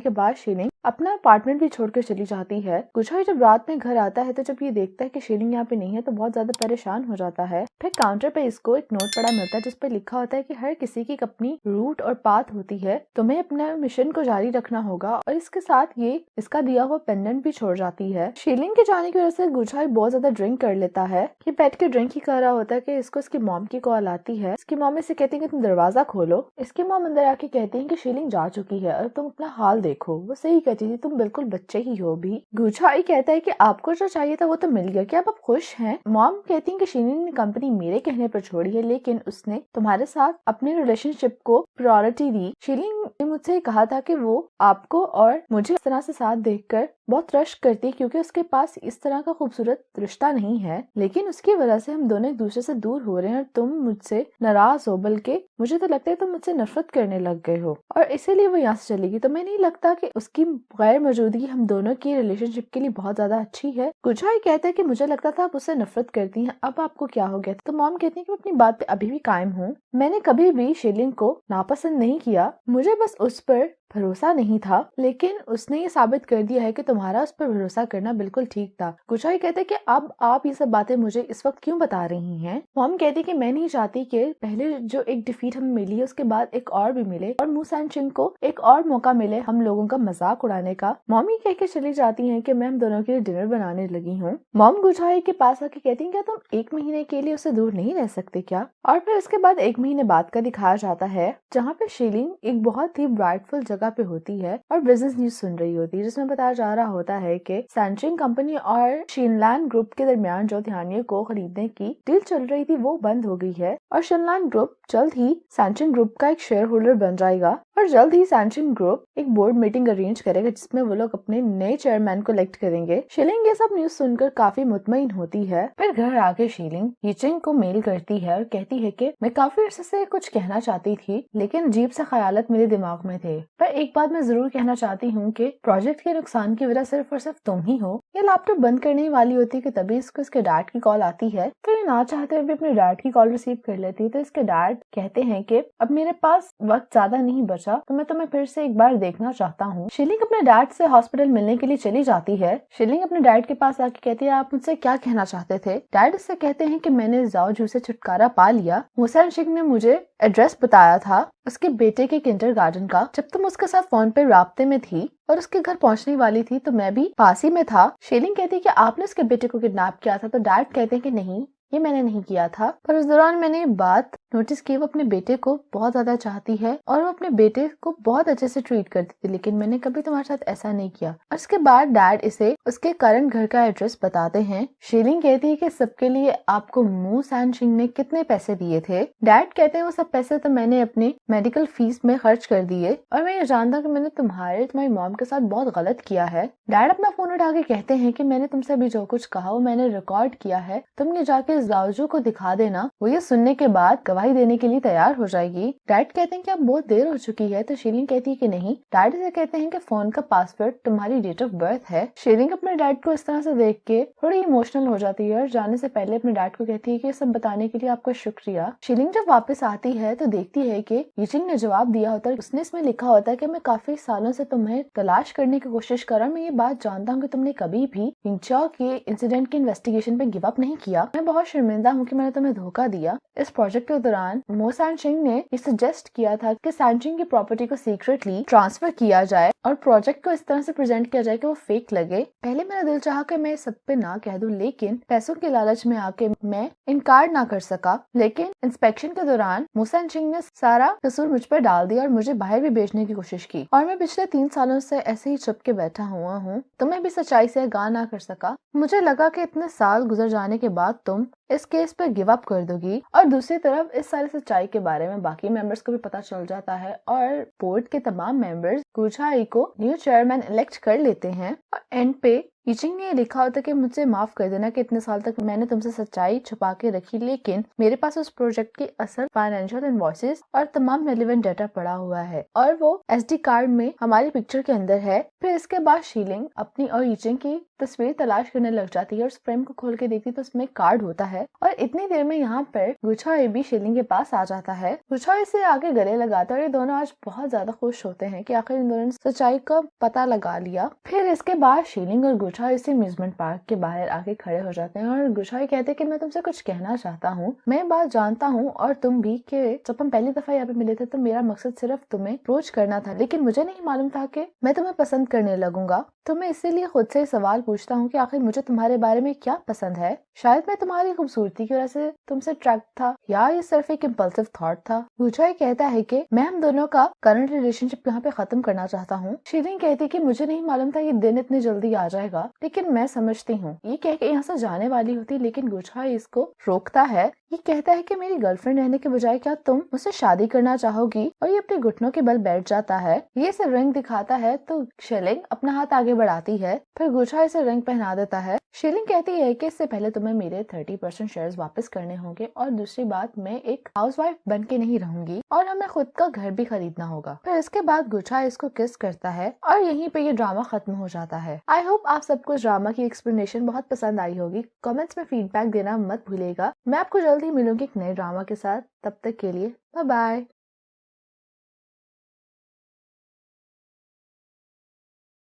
के बाद शीलिंग अपना अपार्टमेंट भी छोड़कर चली जाती है। गुझाई जब रात में घर आता है तो जब ये देखता है कि शीलिंग यहाँ पे नहीं है तो बहुत ज्यादा परेशान हो जाता है। फिर काउंटर पे इसको एक नोट पड़ा मिलता है जिस पर लिखा होता है कि हर किसी की अपनी रूट और पाथ होती है, तुम्हें अपने मिशन को जारी रखना होगा। और इसके साथ ये इसका दिया हुआ पेंडेंट भी छोड़ जाती है। शीलिंग के जाने की वजह से गुझाई बहुत ज्यादा ड्रिंक कर लेता है। ये बैठ के ड्रिंक ही कर रहा होता है कि इसको इसकी मॉम की कॉल आती है। इसकी मॉम इसे कहती है कि तुम दरवाजा खोलो। इसकी मॉम अंदर आके कहती है कि शीलिंग जा चुकी है और तुम अपना हाल देखो। वो सही कहती थी, तुम बिल्कुल बच्चे ही हो भी। गुझाई कहता है कि आपको जो चाहिए था वो तो मिल गया, क्या आप खुश हैं? मॉम कहती है कि शीलिंग ने कंपनी मेरे कहने पर छोड़ी है, लेकिन उसने तुम्हारे साथ अपने रिलेशनशिप को प्रायोरिटी दी। शीलिंग ने मुझसे कहा था कि वो आपको और मुझे इस तरह से साथ देखकर बहुत रश करती है क्योंकि उसके पास इस तरह का खूबसूरत रिश्ता नहीं है, लेकिन उसकी वजह से हम दोनों एक दूसरे से दूर हो रहे हैं और तुम मुझसे नाराज हो, बल्कि मुझे तो लगता है तुम मुझसे नफरत करने लग गए हो और इसीलिए वो यहाँ से चलेगी। तो मैं नहीं लगता कि उसकी गैर मौजूदगी हम दोनों की रिलेशनशिप के लिए बहुत ज्यादा अच्छी है। गुझाई कहता है कि मुझे लगता था आप उससे नफरत करती हैं, अब आपको क्या हो गया? तो मॉम कहती है कि मैं अपनी बात पे अभी भी कायम हूँ। मैंने कभी भी शीलिंग को नापसंद नहीं किया, मुझे बस उस पर भरोसा नहीं था, लेकिन उसने ये साबित कर दिया है कि तुम्हारा उस पर भरोसा करना बिल्कुल ठीक था। गुझाई कहते कि अब आप ये सब बातें मुझे इस वक्त क्यों बता रही हैं? मॉम कहती कि मैं नहीं चाहती कि पहले जो एक डिफीट हमें मिली है उसके बाद एक और भी मिले और मूसन चिंग को एक और मौका मिले हम लोगों का मजाक उड़ाने का। मॉमी कह के चली जाती है कि मैं हम दोनों के लिए डिनर बनाने लगी हूँ। मॉम गुझाई के पास आके कहती है क्या तुम 1 महीने के लिए उससे दूर नहीं रह सकते क्या? और फिर उसके बाद 1 महीने बाद का दिखाया जाता है जहाँ पे शीलिंग एक बहुत ही ब्राइटफुल जगह जगह पे होती है और बिजनेस न्यूज सुन रही होती है, जिसमें बताया जा रहा होता है कि सैनचिंग कंपनी और शिनलैंड ग्रुप के दरमियान जो ध्यानियों को खरीदने की डील चल रही थी वो बंद हो गई है और शिनलैंड ग्रुप जल्द ही सैनचिंग ग्रुप का एक शेयर होल्डर बन जाएगा और जल्द ही सैनचिंग ग्रुप एक बोर्ड मीटिंग अरेंज करेगा जिसमें वो लोग अपने नए चेयरमैन को इलेक्ट करेंगे। शीलिंग ये सब न्यूज सुनकर काफी मुतमईन होती है। फिर घर आके शीलिंग यीचिंग को मेल करती है और कहती है कि मैं काफी अर्से से कुछ कहना चाहती थी लेकिन अजीब से ख्यालात मेरे दिमाग में थे, पर एक बात मैं जरूर कहना चाहती हूँ कि प्रोजेक्ट के नुकसान की वजह सिर्फ और सिर्फ तुम ही हो। ये लैपटॉप बंद करने वाली होती है कि तभी इसको इसके डैड की कॉल आती है, तो ये ना चाहते हुए भी अपने डैड की कॉल रिसीव कर लेती है। तो इसके डैड कहते हैं कि अब मेरे पास वक्त ज्यादा नहीं बचा तो मैं तुम्हें फिर से एक बार देखना चाहता हूँ। शीलिंग अपने डैड से हॉस्पिटल मिलने के लिए चली जाती है। शीलिंग अपने डैड के पास आके कहती है आप मुझसे क्या कहना चाहते थे। डैड इससे कहते हैं कि मैंने जाओ जू से छुटकारा पा लिया। मुसान शिंग ने मुझे एड्रेस बताया था उसके बेटे के किंडरगार्टन का। जब तुम उसके साथ फोन पे राब्ते में थी और उसके घर पहुंचने वाली थी तो मैं भी पास ही में था। शीलिंग कहती है कि आपने उसके बेटे को किडनैप किया था, तो डैड कहते हैं कि नहीं, ये मैंने नहीं किया था, पर उस दौरान मैंने ये बात नोटिस की वो अपने बेटे को बहुत ज्यादा चाहती है और वो अपने बेटे को बहुत अच्छे से ट्रीट करती थी, लेकिन मैंने कभी तुम्हारे साथ ऐसा नहीं किया। और इसके बाद डैड इसे उसके करंट घर का एड्रेस बताते हैं। शीलिंग कहती है कि सबके लिए आपको मू सान शिंग ने कितने पैसे दिए थे। डैड कहते हैं वो सब पैसे तो मैंने अपनी मेडिकल फीस में खर्च कर दिए और मैं ये जानता हूँ कि मैंने तुम्हारी मॉम के साथ बहुत गलत किया है। डैड अपना फोन उठा के कहते हैं कि मैंने तुमसे अभी जो कुछ कहा वो मैंने रिकॉर्ड किया है, तुम ये जाके जाओजू को दिखा देना, वो ये सुनने के बाद गवाही देने के लिए तैयार हो जाएगी। डैड कहते हैं कि अब बहुत देर हो चुकी है, तो शीलिंग कहती है कि नहीं। डैड से कहते हैं कि फोन का पासवर्ड तुम्हारी डेट ऑफ बर्थ है। शीलिंग अपने डैड को इस तरह से देख के थोड़ी इमोशनल हो जाती है और जाने से पहले अपने डैड को कहती है कि सब बताने के लिए आपका शुक्रिया। शीलिंग जब वापस आती है तो देखती है कि यीचिंग ने जवाब दिया होता है। उसने इसमें लिखा होता है कि मैं काफी सालों से तुम्हें तलाश करने की कोशिश कर रहा हूँ, मैं ये बात जानता हूँ कि तुमने कभी भी यिंगचाओ के इंसिडेंट की इन्वेस्टिगेशन पे गिव अप नहीं किया। मैं बहुत शर्मिंदा हूँ कि मैंने तुम्हें धोखा दिया। इस प्रोजेक्ट के दौरान मो सान शिंग ने ये सजेस्ट किया था कि सान शिंग की प्रॉपर्टी को सीक्रेटली ट्रांसफर किया जाए और प्रोजेक्ट को इस तरह से प्रेजेंट किया जाए कि वो फेक लगे। पहले मेरा दिल चाहा कि मैं सब पे ना कह दूं, लेकिन पैसों के लालच में आके मैं इनकार ना कर सका। लेकिन इंस्पेक्शन के दौरान मो सान शिंग ने सारा कसूर मुझ पर डाल दिया और मुझे बाहर भी भेजने की कोशिश की और मैं पिछले 3 सालों से ऐसे ही चुप के बैठा हुआ हूँ। तो मैं भी सच्चाई से आगाह ना कर सका। मुझे लगा कि इतने साल गुजर जाने के बाद तुम इस केस पर गिव अप कर दोगी। और दूसरी तरफ इस सारी सच्चाई के बारे में बाकी मेंबर्स को भी पता चल जाता है और बोर्ड के तमाम मेंबर्स गुझाई को न्यू चेयरमैन इलेक्ट कर लेते हैं। और एंड पे यीचिंग ने लिखा होता कि मुझे माफ कर देना कि इतने साल तक मैंने तुमसे सच्चाई छुपा के रखी, लेकिन मेरे पास उस प्रोजेक्ट की असल फाइनेंशियल इनवॉइसेस और तमाम रेलेवेंट डाटा पड़ा हुआ है और वो SD कार्ड में हमारी पिक्चर के अंदर है। फिर इसके बाद शीलिंग अपनी और यीचिंग की तस्वीर तलाश करने लग जाती है और उस फ्रेम को खोल के देखती तो उसमें कार्ड होता है और इतनी देर में यहाँ पर गुझाई भी शीलिंग के पास आ जाता है। गुझाई से आगे गले लगाता है और ये दोनों आज बहुत ज्यादा खुश होते हैं कि आखिर इन दोनों ने सच्चाई का पता लगा लिया। फिर इसके बाद शीलिंग और गुझाई इसी अम्यूजमेंट पार्क के बाहर आके खड़े हो जाते हैं और गुझाई कहते हैं कि मैं तुमसे कुछ कहना चाहता हूँ। मैं बात जानता हूँ और तुम भी कि जब हम पहली दफा यहाँ पे मिले थे तो मेरा मकसद सिर्फ तुम्हें अप्रोच करना था, लेकिन मुझे नहीं मालूम था कि मैं तुम्हें पसंद करने लगूंगा। तो मैं इसीलिए खुद से सवाल पूछता हूँ कि आखिर मुझे तुम्हारे बारे में क्या पसंद है। शायद मैं तुम्हारी खूबसूरती की वजह से तुमसे अट्रैक्ट था या ये सिर्फ एक इम्पल्सिव थॉट था। गुझाई कहता है कि मैं हम दोनों का करंट रिलेशनशिप यहाँ पे खत्म करना चाहता हूँ। शीलिंग कहती है कि मुझे नहीं मालूम था ये दिन इतनी जल्दी आ जाएगा, लेकिन मैं समझती हूँ। ये कह के यहाँ से जाने वाली होती, लेकिन गुझाई इसको रोकता है। ये कहता है कि मेरी गर्लफ्रेंड रहने के बजाय क्या तुम मुझसे शादी करना चाहोगी, और ये अपने घुटनों के बल बैठ जाता है। ये इसे रिंग दिखाता है तो शीलिंग अपना हाथ आगे बढ़ाती है, फिर गुझाई इसे रिंग पहना देता है। शीलिंग कहती है कि इससे पहले तुम्हें मेरे 30% शेयर्स वापस करने होंगे और दूसरी बात मैं एक हाउसवाइफ बन के नहीं रहूंगी और हमें खुद का घर भी खरीदना होगा। फिर इसके बाद गुझाई इसको किस करता है और यहीं पे ये ड्रामा खत्म हो जाता है। आई होप आप सबको इस ड्रामा की एक्सप्लेनेशन बहुत पसंद आई होगी। कमेंट्स में फीडबैक देना मत भूलिएगा। मैं आपको जल्द ही मिलूंगी एक नए ड्रामा के साथ। तब तक के लिए बाय बाय।